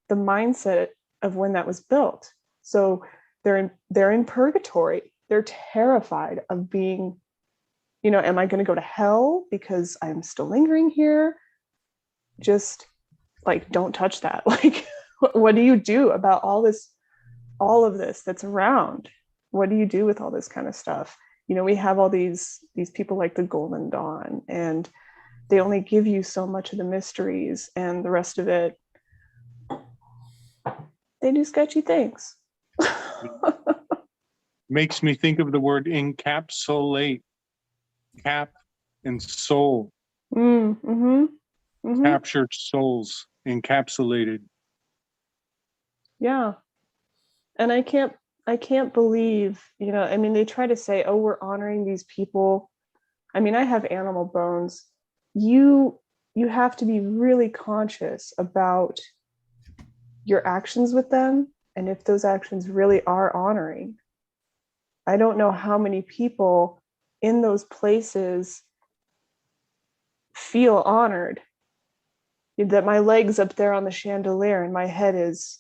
S4: the mindset of when that was built. So they're in purgatory. They're terrified of being, am I going to go to hell because I'm still lingering here? Just like, don't touch that. Like, what do you do about all of this that's around? What do you do with all this kind of stuff? We have all these people like the Golden Dawn, and they only give you so much of the mysteries, and the rest of it, they do sketchy things.
S6: Makes me think of the word encapsulate, cap and soul, captured souls, encapsulated.
S4: Yeah. And I can't believe, they try to say, oh, we're honoring these people. I mean, I have animal bones. You have to be really conscious about your actions with them, and if those actions really are honoring. I don't know how many people in those places feel honored, that my leg's up there on the chandelier and my head is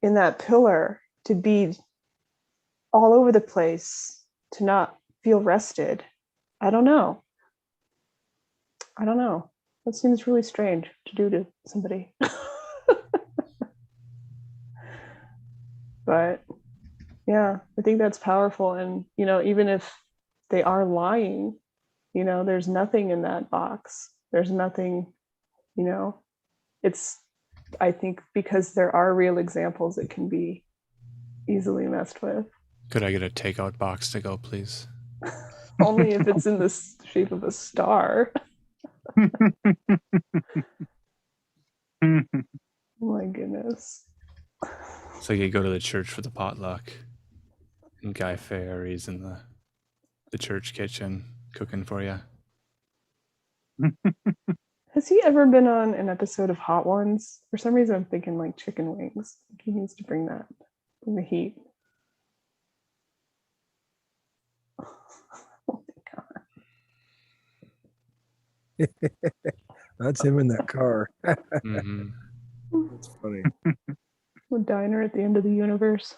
S4: in that pillar, to be all over the place, to not feel rested. I don't know. That seems really strange to do to somebody. But yeah, I think that's powerful. And, even if they are lying, there's nothing in that box. There's nothing, it's, I think, because there are real examples, it can be easily messed with.
S1: Could I get a takeout box to go, please?
S4: Only if it's in the shape of a star. Oh my goodness.
S1: So you go to the church for the potluck, and Guy Fieri's in the church kitchen cooking for you.
S4: Has he ever been on an episode of Hot Ones? For some reason, I'm thinking like chicken wings. He needs to bring that in the heat. Oh my God.
S3: That's him in that car.
S1: Mm-hmm.
S3: That's funny.
S4: A diner at the end of the universe.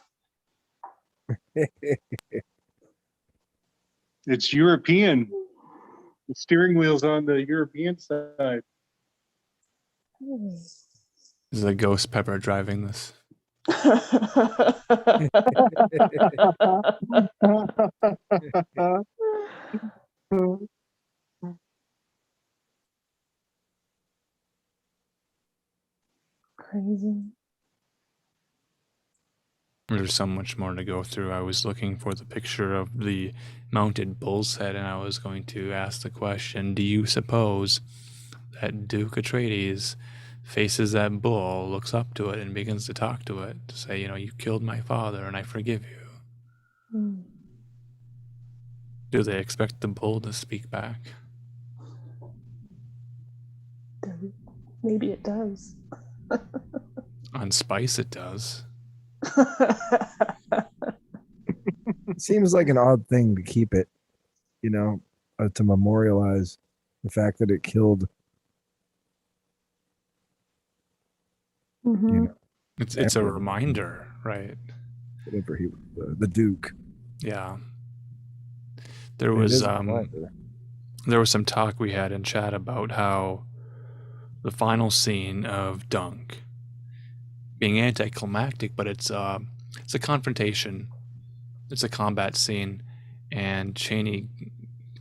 S6: It's European. The steering wheel's on the European side.
S1: Is the ghost pepper driving this?
S4: Crazy.
S1: There's so much more to go through. I was looking for the picture of the mounted bull's head, and I was going to ask the question, do you suppose that Duke Atreides faces that bull, looks up to it, and begins to talk to it, to say, you killed my father, and I forgive you? Do they expect the bull to speak back?
S4: Maybe it does.
S1: On Spice, it does.
S3: It seems like an odd thing to keep it, to memorialize the fact that it killed.
S1: It's a reminder, right?
S3: Whatever he was, the Duke.
S1: Yeah. There was some talk we had in chat about how the final scene of Dunk being anticlimactic, but it's a confrontation. It's a combat scene, and Chaney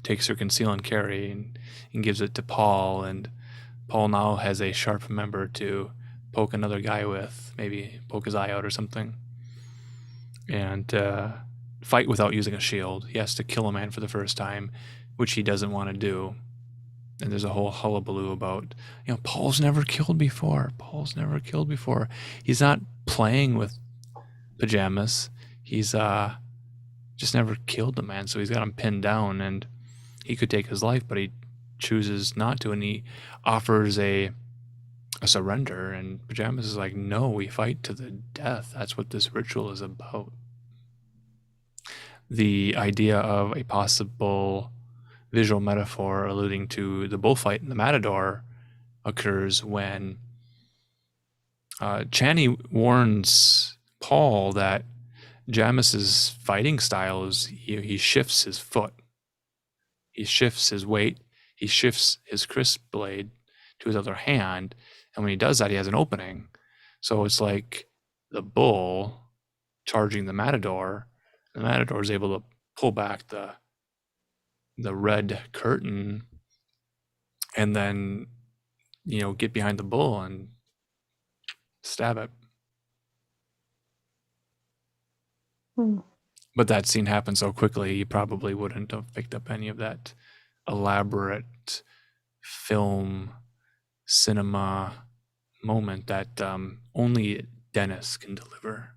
S1: takes her conceal and carry and gives it to Paul, and Paul now has a sharp member to poke another guy with, maybe poke his eye out or something, and fight without using a shield. He has to kill a man for the first time, which he doesn't want to do. and there's a whole hullabaloo about, Paul's never killed before. Paul's never killed before. He's not playing with pajamas. He's just never killed the man, so he's got him pinned down, and he could take his life, but he chooses not to, and he offers a surrender, and Pajamas is like, no, we fight to the death. That's what this ritual is about. The idea of a possible visual metaphor alluding to the bullfight in the Matador occurs when Channy warns Paul that Jamis's fighting style is he shifts his foot, he shifts his weight, he shifts his Kris blade to his other hand, and when he does that, he has an opening. So it's like the bull charging the Matador. The Matador is able to pull back the red curtain and then, get behind the bull and stab it. But that scene happened so quickly, you probably wouldn't have picked up any of that elaborate film cinema moment that only Dennis can deliver.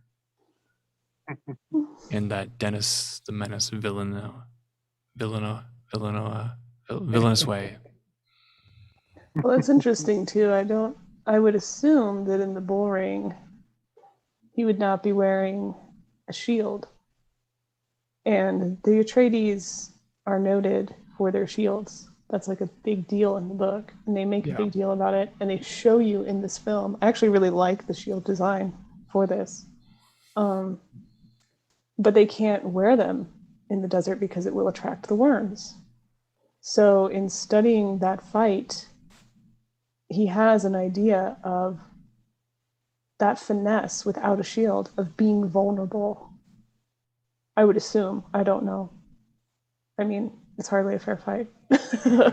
S1: And that Dennis the Menace villainous way.
S4: Well, that's interesting too. I would assume that in the bull ring, he would not be wearing a shield. And the Atreides are noted for their shields. That's like a big deal in the book. And they make a big deal about it. And they show you in this film. I actually really like the shield design for this. But they can't wear them in the desert because it will attract the worms. So in studying that fight, he has an idea of that finesse without a shield, of being vulnerable. I would assume. I don't know. I mean, it's hardly a fair fight.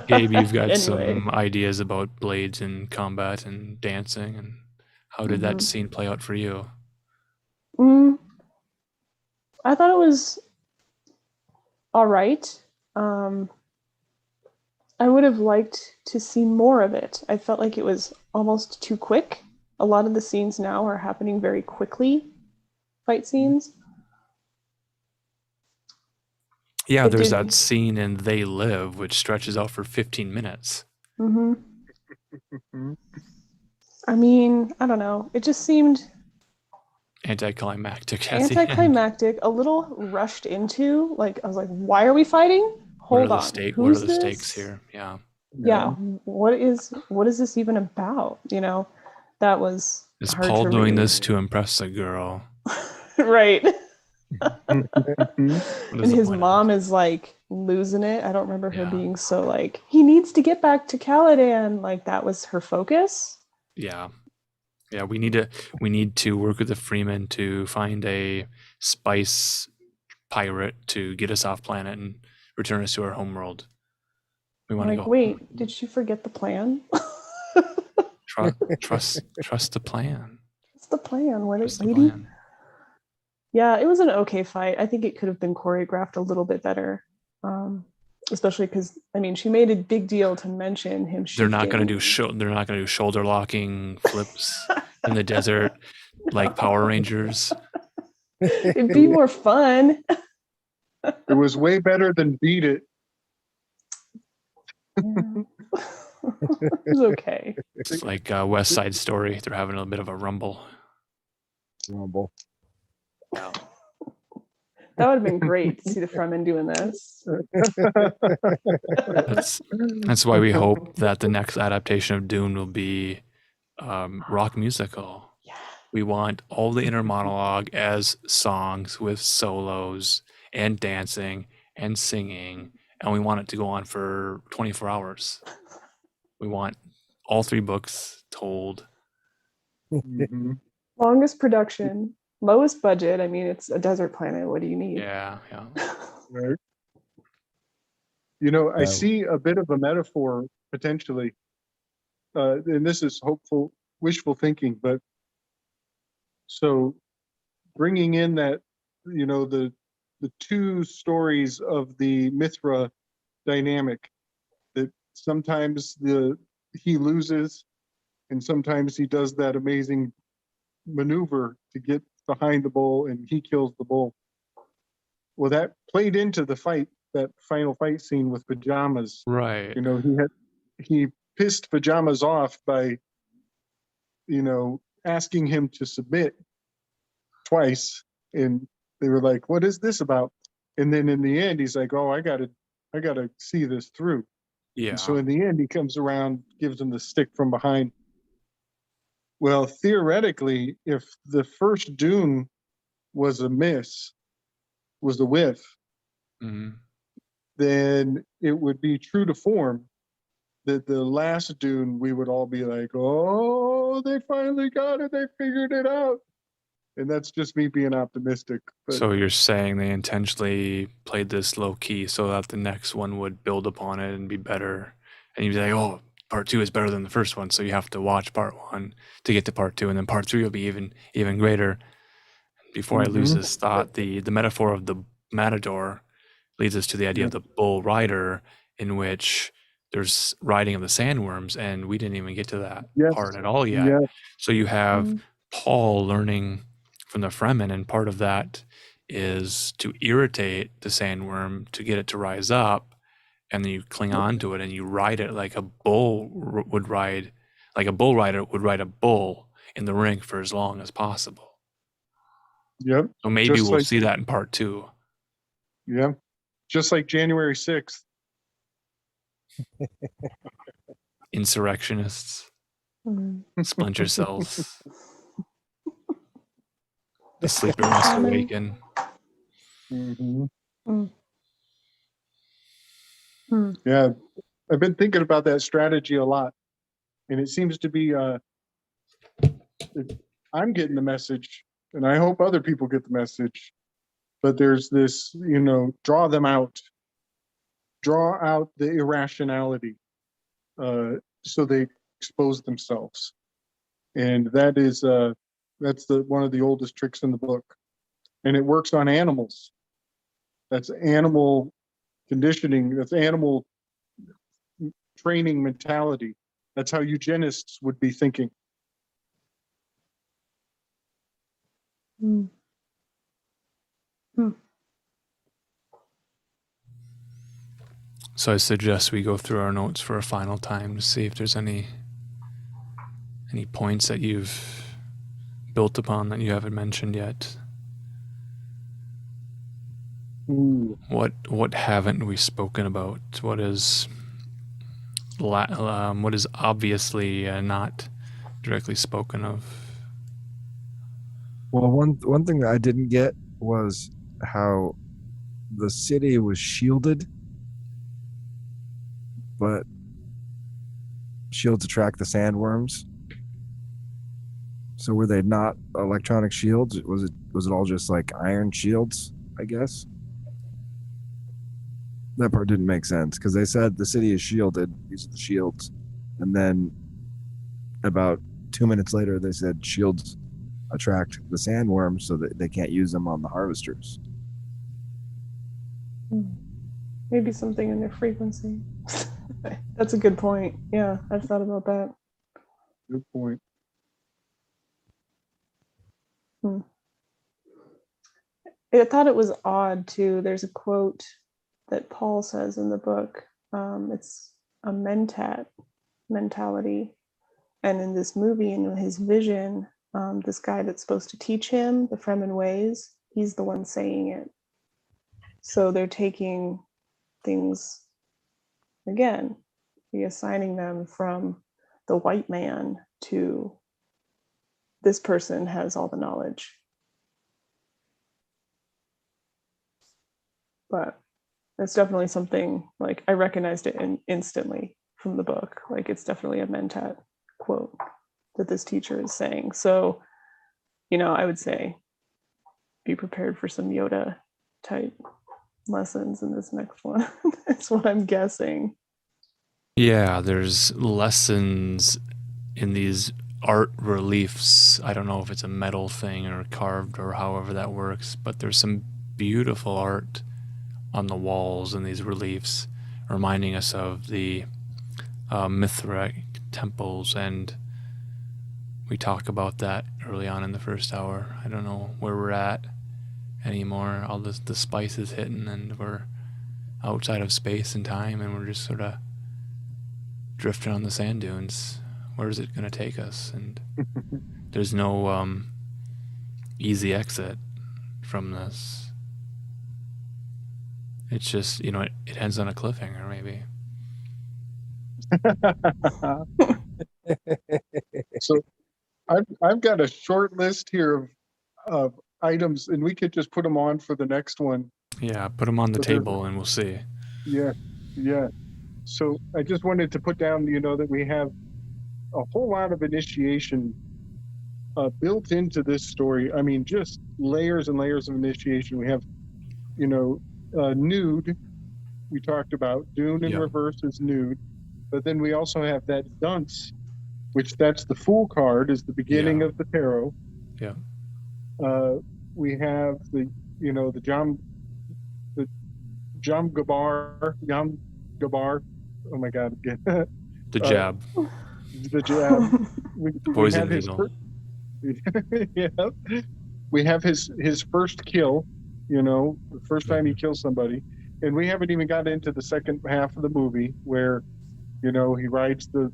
S1: Gabe, you've got
S4: Anyway.
S1: some ideas about blades and combat and dancing, and how did that scene play out for you?
S4: I thought it was all right. I would have liked to see more of it. I felt like it was almost too quick. A lot of the scenes now are happening very quickly, fight scenes.
S1: Yeah, there's that scene in They Live, which stretches out for 15 minutes.
S4: I mean, I don't know. It just seemed
S1: anticlimactic.
S4: A little rushed into. Like, I was like, why are we fighting? Hold on.
S1: What are the stakes here? Yeah.
S4: Yeah. What is this even about? That was.
S1: Is
S4: hard
S1: Paul
S4: to
S1: doing
S4: read.
S1: this to impress a girl?
S4: Right. And his
S1: point
S4: mom is like losing it. I don't remember her being so like, he needs to get back to Caladan. Like, that was her focus.
S1: Yeah. We need to work with the Freeman to find a spice pirate to get us off planet and return us to our homeworld. We want to go.
S4: Wait, did you forget the plan?
S1: Trust the plan.
S4: What's the plan? What is lady?
S1: Plan.
S4: Yeah, it was an okay fight. I think it could have been choreographed a little bit better, especially because she made a big deal to mention him.
S1: They're not going to do shoulder locking flips in the desert like Power Rangers.
S4: It'd be more fun.
S2: It was way better than Beat It.
S4: It was okay.
S1: It's like West Side Story. They're having a bit of a rumble.
S4: That would have been great to see the Fremen doing this.
S1: That's why we hope that the next adaptation of Dune will be rock musical. Yeah. We want all the inner monologue as songs with solos and dancing and singing, and we want it to go on for 24 hours. We want all 3 books told.
S4: Longest production. Lowest budget. It's a desert planet. What do you need?
S1: Yeah.
S2: Right. I see a bit of a metaphor potentially, and this is hopeful, wishful thinking, but so bringing in that, the 2 stories of the Mithra dynamic that sometimes he loses, and sometimes he does that amazing maneuver to get behind the bull and he kills the bull. Well, that played into the fight, that final fight scene with Pajamas.
S1: Right.
S2: You know, he pissed Pajamas off by, you know, asking him to submit twice, and they were like, "What is this about?" And then in the end, he's like, "Oh, I gotta see this through."
S1: Yeah.
S2: And so in the end, he comes around, gives him the stick from behind. Well, theoretically, if the first Dune was a whiff,
S1: Mhm.
S2: then it would be true to form that the last Dune, we would all be like, "Oh, they finally got it. They figured it out." And that's just me being optimistic. But
S1: So you're saying they intentionally played this low key so that the next one would build upon it and be better, and you'd be like, "Oh, part 2 is better than the first one," so you have to watch part 1 to get to part 2, and then part 3 will be even greater. Before I lose
S2: Mhm.
S1: this thought, the metaphor of the matador leads us to the idea of the bull rider, in which there's riding of the sandworms, and we didn't even get to that
S2: Yes.
S1: part at all yet.
S2: Yeah.
S1: So you have
S4: Mm.
S1: Paul learning from the Fremen, and part of that is to irritate the sandworm to get it to rise up, and then you cling on to it and you ride it like a bull would ride, like a bull rider would ride a bull in the ring for as long as possible.
S2: Yep.
S1: So maybe
S2: Just
S1: we'll
S2: like-
S1: see that in part 2.
S2: Yeah. Just like January 6th.
S1: Insurrectionists,
S4: Mm.
S1: splinter cells, the sleeper must awaken.
S2: Mhm.
S4: Mm. Mm.
S2: Yeah. I've been thinking about that strategy a lot. And it seems to be, I'm getting the message, and I hope other people get the message. But there's this, you know, draw out the irrationality, so they expose themselves. And that is, that's one of the oldest tricks in the book. And it works on animals. That's animal conditioning. That's animal training mentality. That's how eugenists would be thinking.
S4: Mm.
S1: So I suggest we go through our notes for a final time to see if there's any points that you've built upon that you haven't mentioned yet.
S2: Ooh.
S1: What haven't we spoken about? What is obviously not directly spoken of?
S3: Well, one thing that I didn't get was how the city was shielded, but shields attract the sandworms. So were they not electronic shields? Was it all just like iron shields, I guess? That part didn't make sense because they said the city is shielded, these are the shields. And then about 2 minutes later, they said shields attract the sandworms so that they can't use them on the harvesters.
S4: Mm. Maybe something in their frequency. That's a good point. Yeah, I've thought about that.
S2: Good point.
S4: I thought it was odd too. There's a quote that Paul says in the book. It's a mentat mentality. And in this movie, in his vision, this guy that's supposed to teach him the Fremen ways, he's the one saying it. So they're taking things, again, reassigning them from the white man to this person has all the knowledge. But it's definitely something, like, I recognized it instantly from the book. Like, it's definitely a mentat quote that this teacher is saying. So, you know, I would say be prepared for some Yoda type lessons in this next one. That's what I'm guessing.
S1: Yeah, there's lessons in these art reliefs. I don't know if it's a metal thing or carved or however that works, but there's some beautiful art on the walls in these reliefs reminding us of the Mithraic temples, and we talk about that early on in the first hour. I don't know where we're at anymore. All the spice is hitting, and we're outside of space and time, and we're just sort of drifting on the sand dunes. Where is it going to take us? And there's no easy exit from this. It's just, it ends on a cliffhanger, maybe.
S2: So I've got a short list here of items, and we could just put them on for the next one.
S1: Yeah, put them on the
S2: So there-
S1: table and we'll see.
S2: Yeah, yeah. So I just wanted to put down, that we have a whole lot of initiation built into this story. I mean, just layers and layers of initiation. We have, nude. We talked about Dune in
S1: Yeah.
S2: reverse is nude, but then we also have that dunce, which that's the Fool card, is the beginning
S1: Yeah.
S2: of the tarot.
S1: Yeah.
S2: We have the Jam Gabar. Oh my God!
S1: The jab.
S2: The jab. We
S1: Poison
S2: have his
S1: needle.
S2: yeah. We have his first kill. The first time he kills somebody, and we haven't even got into the second half of the movie where, he rides the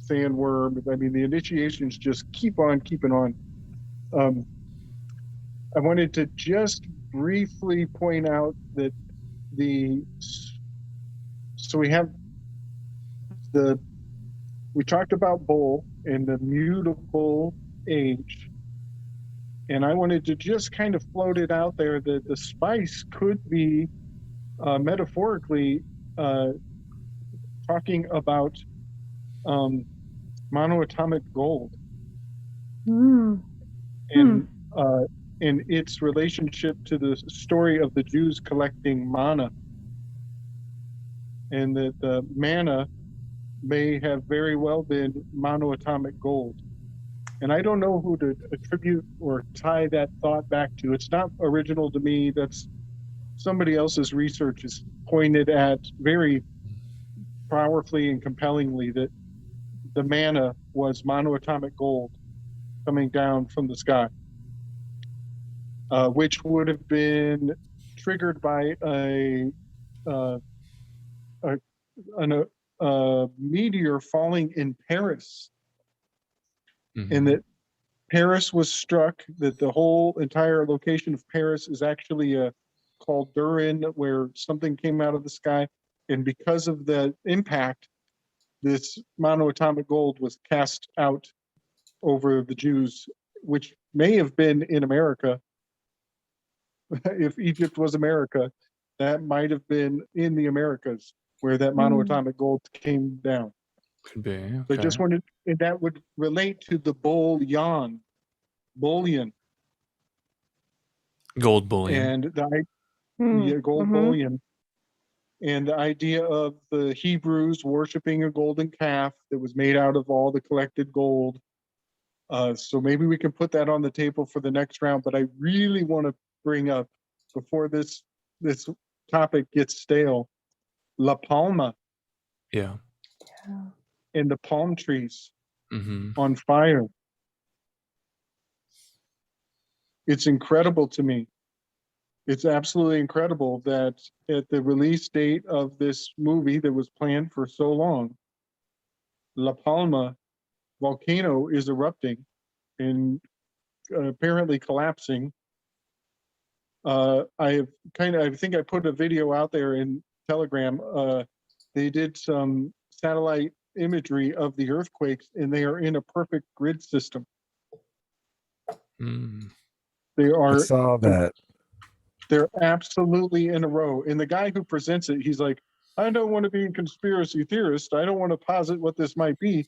S2: sandworm. I mean, the initiations just keep on keeping on. I wanted to just briefly point out that we talked about Bull and the mutable age, and I wanted to just kind of float it out there that the spice could be metaphorically talking about monoatomic gold
S4: Mm.
S2: and its relationship to the story of the Jews collecting manna, and that the manna may have very well been monoatomic gold. And I don't know who to attribute or tie that thought back to. It's not original to me. That's somebody else's research is pointed at very powerfully and compellingly that the manna was monoatomic gold coming down from the sky, which would have been triggered by a meteor falling in Paris,
S1: Mhm.
S2: and that Paris was struck, that the whole entire location of Paris is actually a cauldron where something came out of the sky, and because of the impact, this monoatomic gold was cast out over the Jews, which may have been in America. If Egypt was America, that might have been in the Americas where that monoatomic gold came down.
S1: Could be. Okay.
S2: So I just wanted, and that would relate to the bullion,
S1: Gold bullion.
S2: and the
S4: Mm.
S2: gold
S4: Mhm.
S2: bullion, and the idea of the Hebrews worshiping a golden calf that was made out of all the collected gold. So maybe we can put that on the table for the next round. But I really want to bring up, before this topic gets stale, La Palma
S1: Yeah.
S4: Yeah.
S2: and the palm trees
S1: Mm-hmm.
S2: on fire. It's incredible to me. It's absolutely incredible that at the release date of this movie that was planned for so long, La Palma volcano is erupting and apparently collapsing. I think I put a video out there in Telegram. They did some satellite imagery of the earthquakes, and they are in a perfect grid system.
S1: Mm.
S2: They
S3: I
S2: are
S3: saw that.
S2: They're absolutely in a row. And the guy who presents it, he's like, I don't want to be a conspiracy theorist. I don't want to posit what this might be.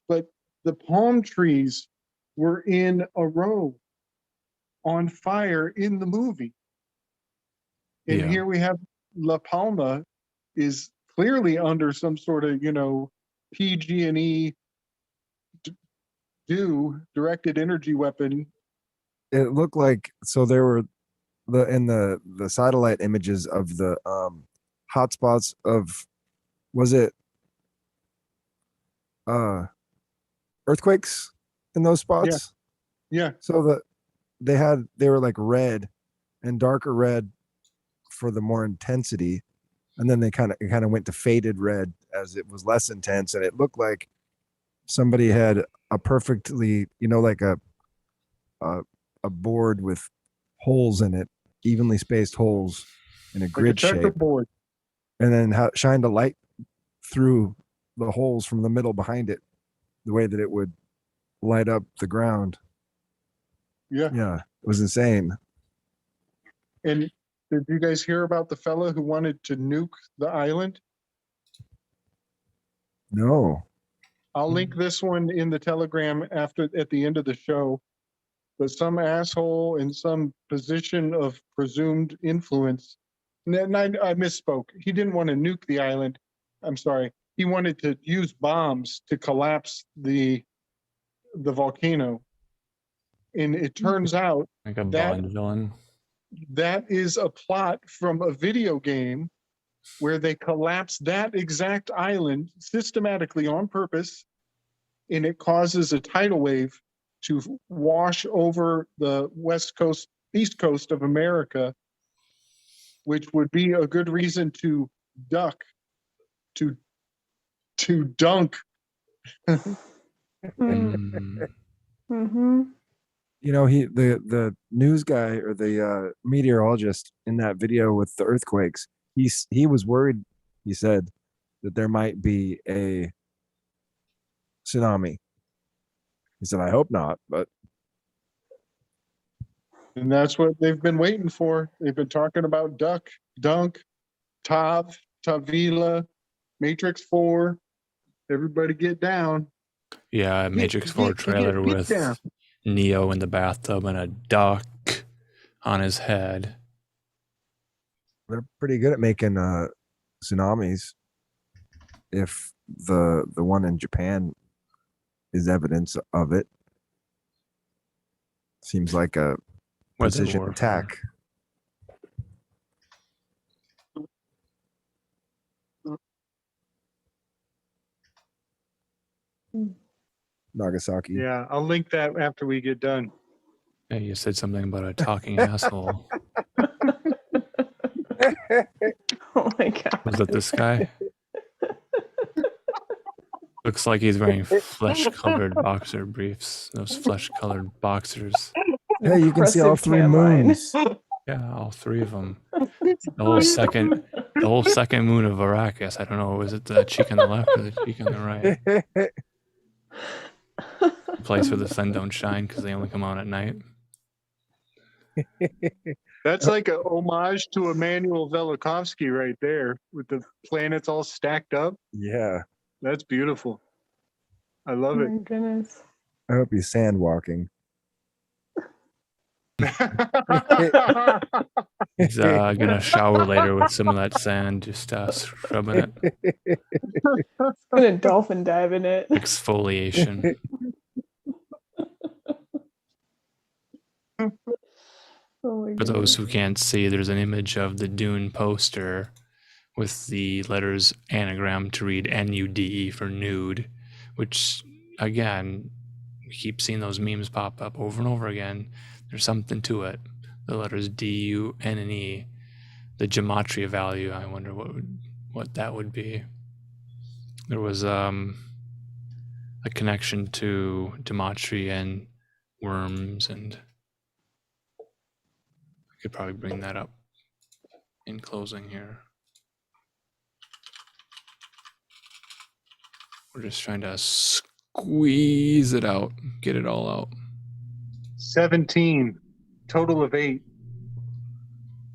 S2: But the palm trees were in a row on fire in the movie. And
S1: Yeah.
S2: here we have La Palma is clearly under some sort of, PG&E directed energy weapon.
S3: It looked like, so there were the satellite images of the hotspots of, was it earthquakes in those spots.
S6: Yeah.
S3: So they were like red and darker red for the more intensity, and then it kind of went to faded red as it was less intense, and it looked like somebody had a perfectly, like a board with holes in it, evenly spaced holes in a
S6: Like a
S3: grid shape,
S6: checkerboard.
S3: and then shined a light through the holes from the middle behind it, the way that it would light up the ground.
S6: Yeah.
S3: Yeah, it was insane.
S6: And did you guys hear about the fella who wanted to nuke the island?
S3: No.
S6: I'll link this one in the Telegram at the end of the show. But some asshole in some position of presumed influence. And I misspoke. He didn't want to nuke the island. I'm sorry. He wanted to use bombs to collapse the volcano. And it turns out
S1: Like a
S6: that
S1: Bond villain.
S6: that is a plot from a video game where they collapse that exact island systematically on purpose, and it causes a tidal wave to wash over the east coast of America, which would be a good reason to dunk.
S1: Mm.
S4: Mm-hmm.
S3: The news guy or the meteorologist in that video with the earthquakes, he was worried. He said that there might be a tsunami. He said, I hope not, but
S6: And that's what they've been waiting for. They've been talking about dunk, Tavila, Matrix 4. Everybody get down.
S1: Yeah, Matrix 4 trailer
S6: get
S1: with
S6: down.
S1: Neo in the bathtub and a duck on his head.
S3: they're pretty good at making tsunamis. If the one in Japan is evidence of it, seems like a
S1: Weather
S3: precision
S1: warfare.
S3: attack. Nagasaki.
S6: Yeah, I'll link that after we get done.
S1: Hey, you said something about a talking asshole.
S4: Oh my god.
S1: Was that this guy? Looks like he's wearing flesh-colored boxer briefs. Those flesh-colored boxers.
S3: Hey, you can see all
S4: Impressive
S3: three
S4: tan line.
S3: moons.
S1: Yeah, all three of them. The whole second moon of Arrakis. I don't know, was it the cheek on the left or the cheek on the right? The place where the sun don't shine because they only come on at night.
S6: That's like a homage to Emmanuel Velikovsky right there, with the planets all stacked up.
S3: Yeah.
S6: That's beautiful. I love
S4: Oh
S6: it.
S4: my goodness.
S3: I hope he's sand walking.
S1: He's gonna shower later with some of that sand, just scrubbing it.
S4: Gonna dolphin dive in it.
S1: Exfoliation.
S4: Oh my
S1: For those
S4: goodness.
S1: who can't see, there's an image of the Dune poster with the letters anagram to read NUDE for nude, which, again, we keep seeing those memes pop up over and over again. There's something to it. The letters DUN and E, the gematria value, I wonder what that would be. There was a connection to gematria and worms, and I could probably bring that up in closing here. We're just trying to squeeze it out, get it all out.
S6: 17, total of 8.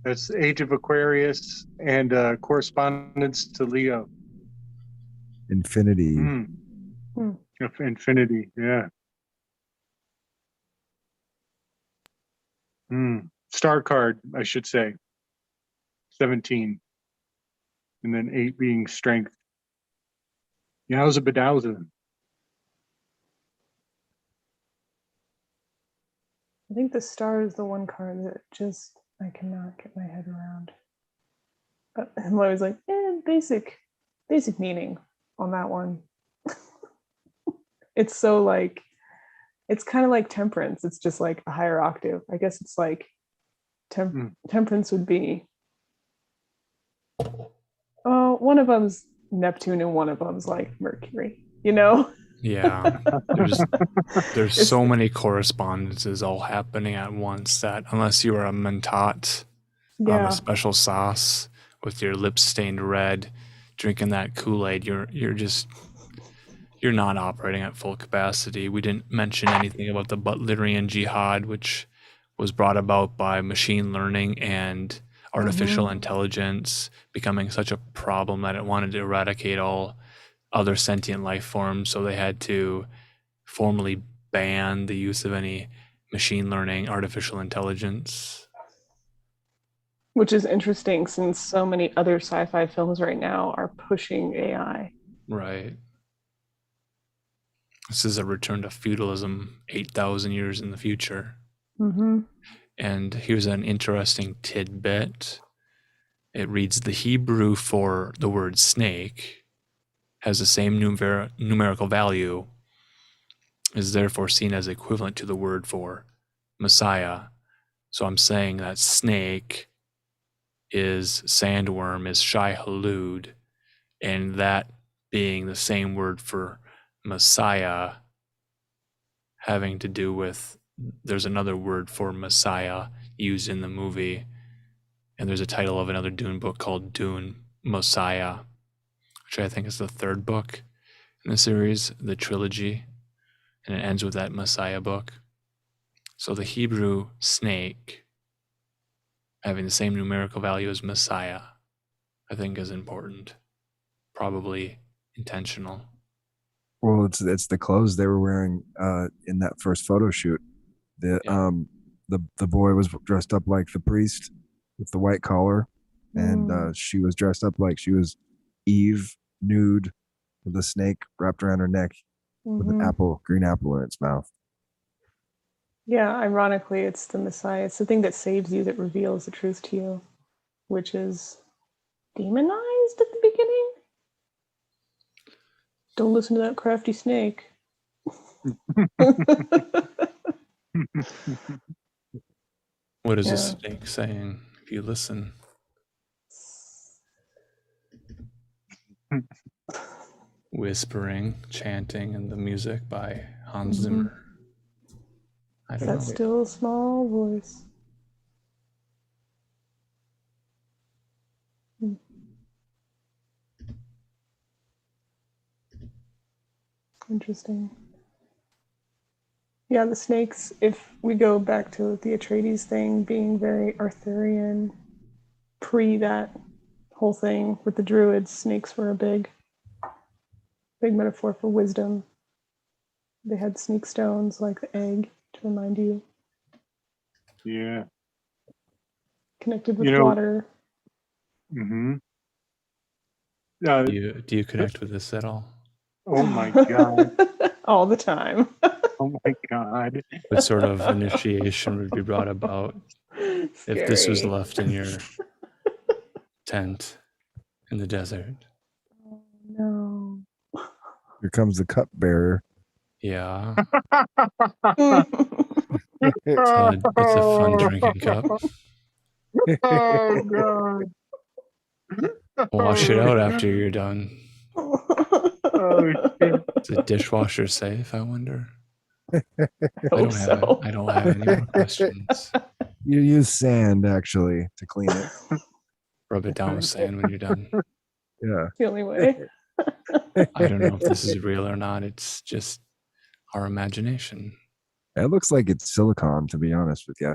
S6: That's Age of Aquarius and correspondence to Leo.
S3: Infinity.
S6: Infinity, yeah. Star card, I should say. 17. And then 8 being strength. Yowza bedowza.
S4: I think the star is the one card that just I cannot get my head around. I'm always like, basic meaning on that one. It's so like, it's kind of like temperance. It's just like a higher octave. I guess it's like temperance would be, oh, one of them's Neptune and one of them's like Mercury, you know?
S1: Yeah. There's so many correspondences all happening at once that unless you are a mentat on
S4: Yeah.
S1: a special sauce with your lips stained red, drinking that Kool-Aid, you're not operating at full capacity. We didn't mention anything about the Butlerian jihad, which was brought about by machine learning and artificial intelligence becoming such a problem that it wanted to eradicate all other sentient life forms. So they had to formally ban the use of any machine learning, artificial intelligence.
S4: Which is interesting since so many other sci-fi films right now are pushing AI.
S1: Right. This is a return to feudalism 8,000 years in the future.
S4: Mm-hmm.
S1: And here's an interesting tidbit. It reads, the Hebrew for the word snake has the same numerical value, is therefore seen as equivalent to the word for Messiah. So I'm saying that snake is sandworm, is Shai Halud, and that being the same word for Messiah having to do with, there's another word for Messiah used in the movie, and there's a title of another Dune book called Dune Messiah, which I think is the third book in the series, the trilogy, and it ends with that Messiah book. So the Hebrew snake having the same numerical value as Messiah, I think is important, probably intentional.
S3: Well, it's the clothes they were wearing in that first photo shoot. The boy was dressed up like the priest with the white collar, and she was dressed up like she was Eve, nude, with a snake wrapped around her neck, with an green apple in its mouth.
S4: Yeah, ironically, it's the Messiah. It's the thing that saves you, that reveals the truth to you, which is demonized at the beginning. Don't listen to that crafty snake.
S1: What is a snake saying if you listen? Whispering, chanting, and the music by Hans Zimmer. I don't know.
S4: That still small voice. Interesting. Yeah, the snakes, if we go back to the Atreides thing being very Arthurian, pre that whole thing with the druids, snakes were a big metaphor for wisdom. They had snake stones like the egg to remind you.
S6: Yeah.
S4: Connected with water.
S6: Mm-hmm.
S1: Do you connect with this at all?
S6: Oh my God.
S4: All the time.
S6: Oh my God.
S1: What sort of initiation would be brought about if this was left in your tent in the desert?
S4: Oh, no.
S3: Here comes the cupbearer.
S1: Yeah. It's a fun drinking cup.
S6: Oh God.
S1: Wash it out after you're done.
S6: Oh shit.
S1: Is the dishwasher safe, I wonder?
S4: I don't
S1: have any more questions.
S3: You use sand actually to clean it.
S1: Rub it down with sand when you're done.
S3: Yeah.
S4: The only way.
S1: I don't know if this is real or not. It's just our imagination.
S3: It looks like it's silicone, to be honest with you.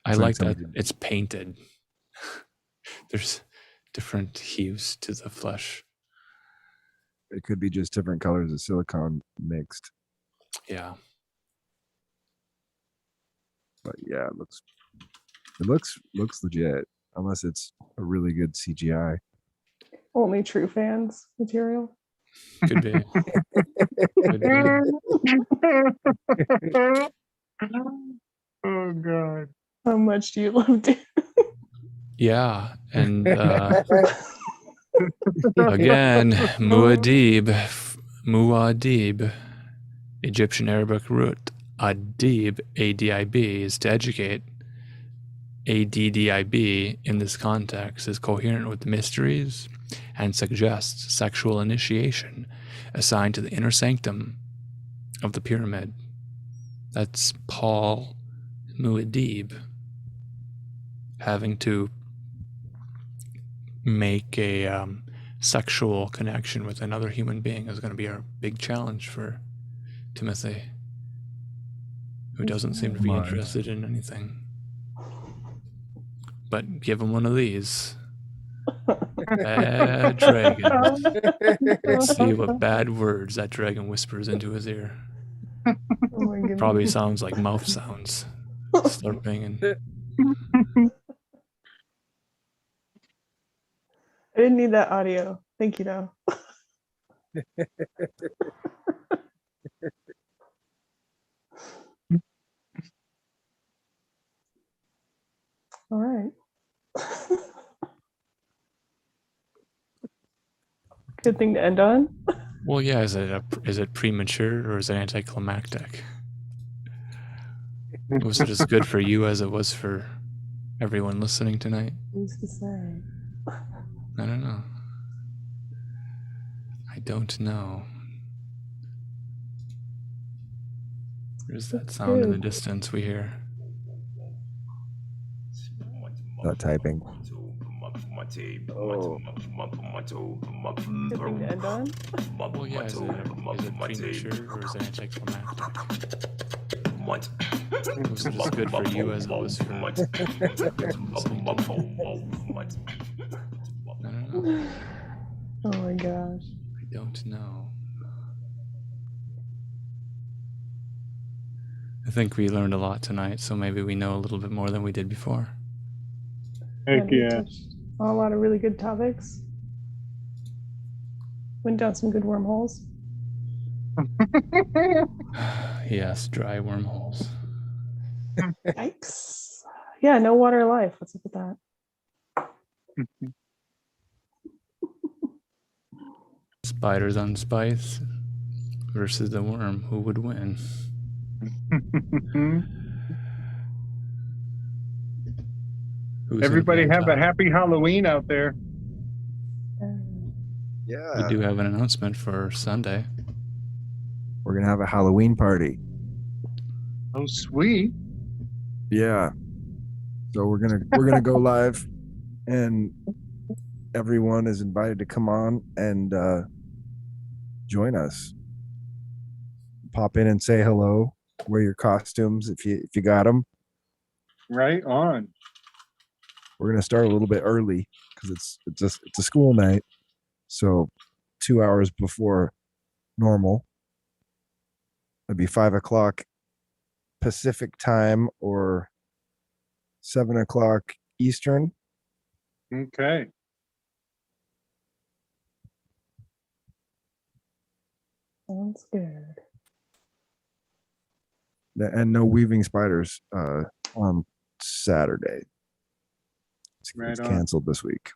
S1: I like that it's painted. There's different hues to the flesh.
S3: It could be just different colors of silicone mixed.
S1: Yeah.
S3: But yeah, it looks legit, unless it's a really good CGI.
S4: Only true fans material.
S1: Could be. Could be.
S6: Oh God.
S4: How much do you love Dune?
S1: Yeah. And again, Muad'Dib, Muad'Dib, Egyptian Arabic root adib, A-D-I-B, is to educate. ADDIB in this context is coherent with the mysteries and suggests sexual initiation assigned to the inner sanctum of the pyramid. That's Paul Muad'Dib having to make a sexual connection with another human being is going to be a big challenge for Timothy, who doesn't seem to be interested in anything. But give him one of these. Bad dragon. Let's see what bad words that dragon whispers into his ear.
S4: Oh my goodness.
S1: Probably sounds like mouth sounds. Slurping and
S4: I didn't need that audio. Thank you, though. All right. Good thing to end on.
S1: well, yeah. Is it premature or is it anticlimactic? Was it as good for you as it was for everyone listening tonight?
S4: Who's to say?
S1: I don't know. I don't know. There's that sound in the distance we hear.
S3: Not typing.
S4: Good thing to end on.
S1: Well, yeah. Is it premature or is it anticlimactic? Was it as good for you as it was for I don't know.
S4: Oh my gosh.
S1: I don't know. I think we learned a lot tonight, so maybe we know a little bit more than we did before.
S6: Heck
S4: We
S6: yeah.
S4: touched on a lot of really good topics. Went down some good wormholes.
S1: Yes, dry wormholes.
S4: Yikes. Yeah, no water life. What's up with that?
S1: Spiders on spice versus the worm. Who would win? Who's
S6: Everybody
S1: gonna be on
S6: have a
S1: top?
S6: happy Halloween out there.
S3: Yeah.
S1: We do have an announcement for Sunday.
S3: We're gonna have a Halloween party.
S6: Oh, sweet.
S3: Yeah. So we're gonna go live, and everyone is invited to come on and join us. Pop in and say hello. Wear your costumes if you got them.
S6: Right on.
S3: We're gonna start a little bit early because it's a school night, so 2 hours before normal. It'd be 5 o'clock Pacific time or 7 o'clock Eastern.
S6: Okay.
S4: Sounds good.
S3: And no weaving spiders on Saturday.
S6: Right
S3: It's
S6: on.
S3: canceled this week.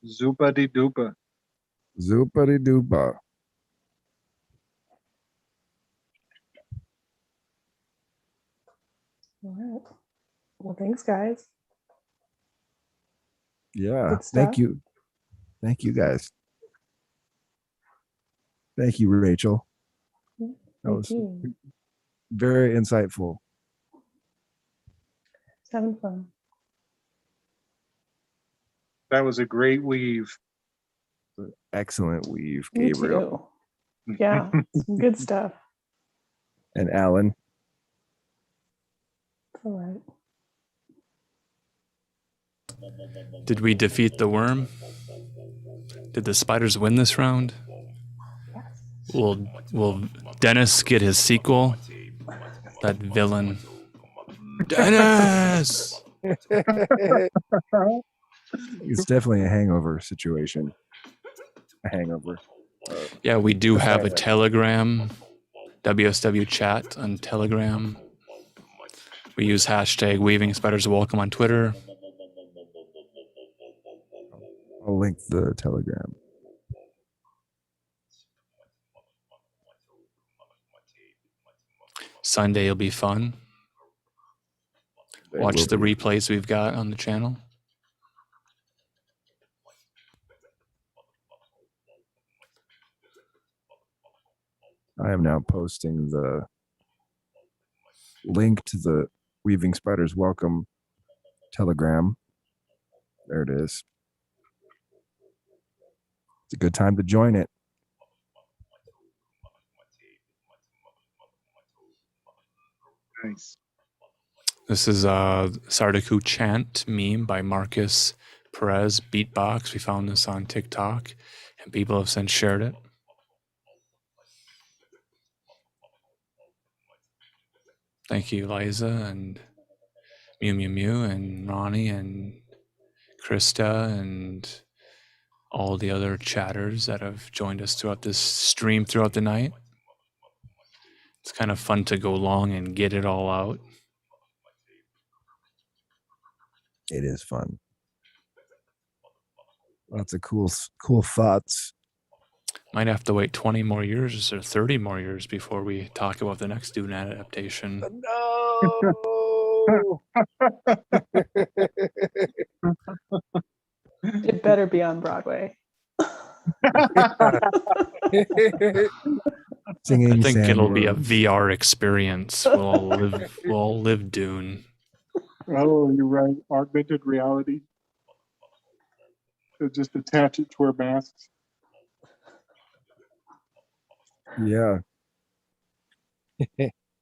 S6: Zupa de dupa.
S3: Zoopity doopa.
S4: All right. Well, thanks, guys.
S3: Yeah.
S4: Good
S3: Thank
S4: stuff.
S3: you. Thank you guys. Thank you, Rachel. That
S4: Thank
S3: was
S4: you.
S3: very insightful.
S4: It's having fun.
S6: That was a great weave.
S3: Excellent weave,
S4: Me
S3: Gabriel.
S4: too. Yeah, some good stuff.
S3: And Alan.
S4: It's all right.
S1: Did we defeat the worm? Did the spiders win this round?
S4: Yes.
S1: Will Dennis get his sequel? That villain. Dennis!
S3: It's definitely a hangover situation. A hangover.
S1: Yeah, we do have a Telegram, WSW chat on Telegram. We use hashtag Weaving Spiders Welcome on Twitter.
S3: I'll link the Telegram.
S1: Sunday will be fun.
S3: It
S1: Watch
S3: will
S1: the
S3: be.
S1: replays we've got on the channel.
S3: I am now posting the link to the Weaving Spiders Welcome Telegram. There it is. It's a good time to join it.
S6: Nice.
S1: This is a Sardaku chant meme by Marcus Perez Beatbox. We found this on TikTok, and people have since shared it. Thank you, Liza, and Mew Mew Mew, and Ronnie, and Krista, and all the other chatters that have joined us throughout this stream throughout the night. It's kind of fun to go long and get it all out.
S3: It is fun. Lots of cool thoughts.
S1: Might have to wait 20 more years or 30 more years before we talk about the next Dune adaptation.
S3: No.
S4: It better be on Broadway.
S3: Singing
S1: I think it'll be a
S3: sandworms.
S1: VR experience. We'll all live Dune.
S6: Oh, you're right. Augmented reality. So just attach it to our masks.
S3: Yeah.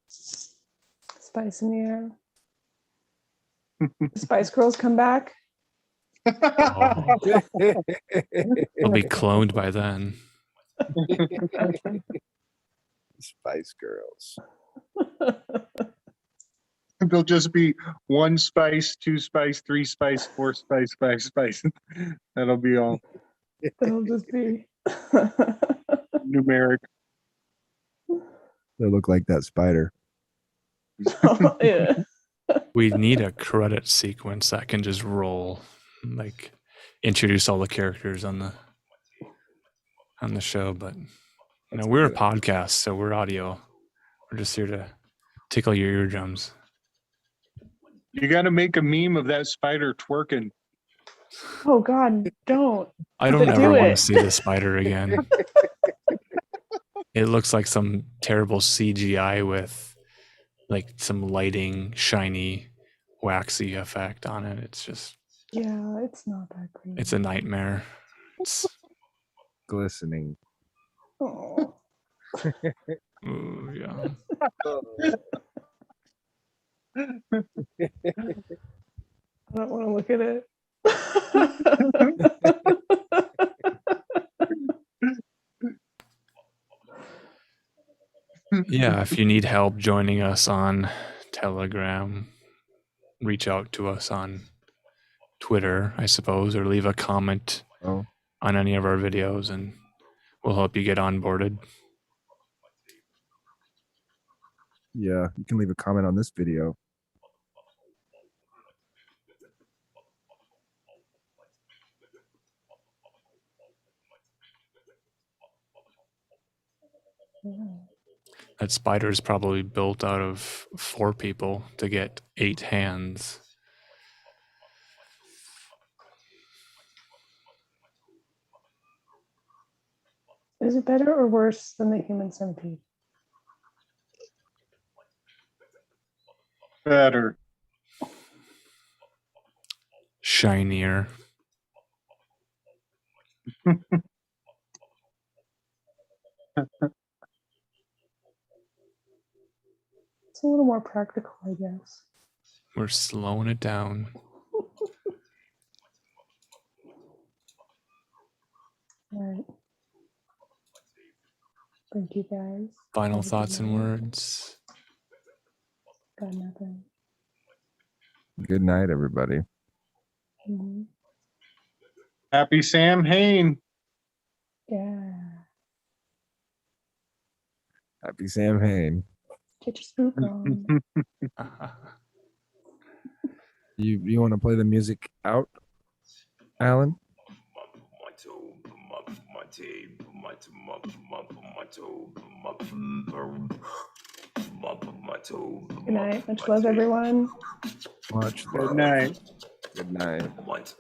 S4: Spice in the air. The Spice Girls come back.
S1: Oh, it'll be cloned by then.
S3: Spice Girls.
S6: There'll just be 1 spice, 2 spice, 3 spice, 4 spice, 5 spice. That'll be all
S4: It'll just be.
S6: numeric.
S3: They look like that spider.
S4: Oh, yeah.
S1: We need a credit sequence that can just roll, like introduce all the characters on the show. But we're a podcast, so we're audio. We're just here to tickle your eardrums.
S6: You got to make a meme of that spider twerking.
S4: Oh God, don't.
S1: I don't
S4: But
S1: ever
S4: do
S1: want to
S4: it.
S1: see the spider again. It looks like some terrible CGI with like some lighting, shiny, waxy effect on it. It's just,
S4: Yeah, it's not that great.
S1: it's a nightmare. It's,
S3: Glistening.
S4: Oh.
S1: ooh, yeah.
S4: I don't want to look at it.
S1: Yeah, if you need help joining us on Telegram, reach out to us on Twitter, I suppose, or leave a comment
S3: Oh,
S1: on any of our videos and we'll help you get onboarded.
S3: yeah. You can leave a comment on this video.
S1: That spider is probably built out of 4 people to get 8 hands.
S4: Is it better or worse than the human centipede?
S6: Better.
S1: Shinier.
S4: It's a little more practical, I guess.
S1: We're slowing it down.
S4: All right. Thank you, guys.
S1: Final
S4: Have a good
S1: thoughts and
S4: night.
S1: words.
S4: Got nothing.
S3: Good night, everybody.
S4: Mhm.
S6: Happy Sam Hain.
S4: Yeah.
S3: Happy Sam Hain.
S4: Get your spook on.
S3: You want to play the music out, Alan?
S4: Good night. Much love, everyone.
S3: Much
S6: Good
S3: love.
S6: night.
S3: Good night.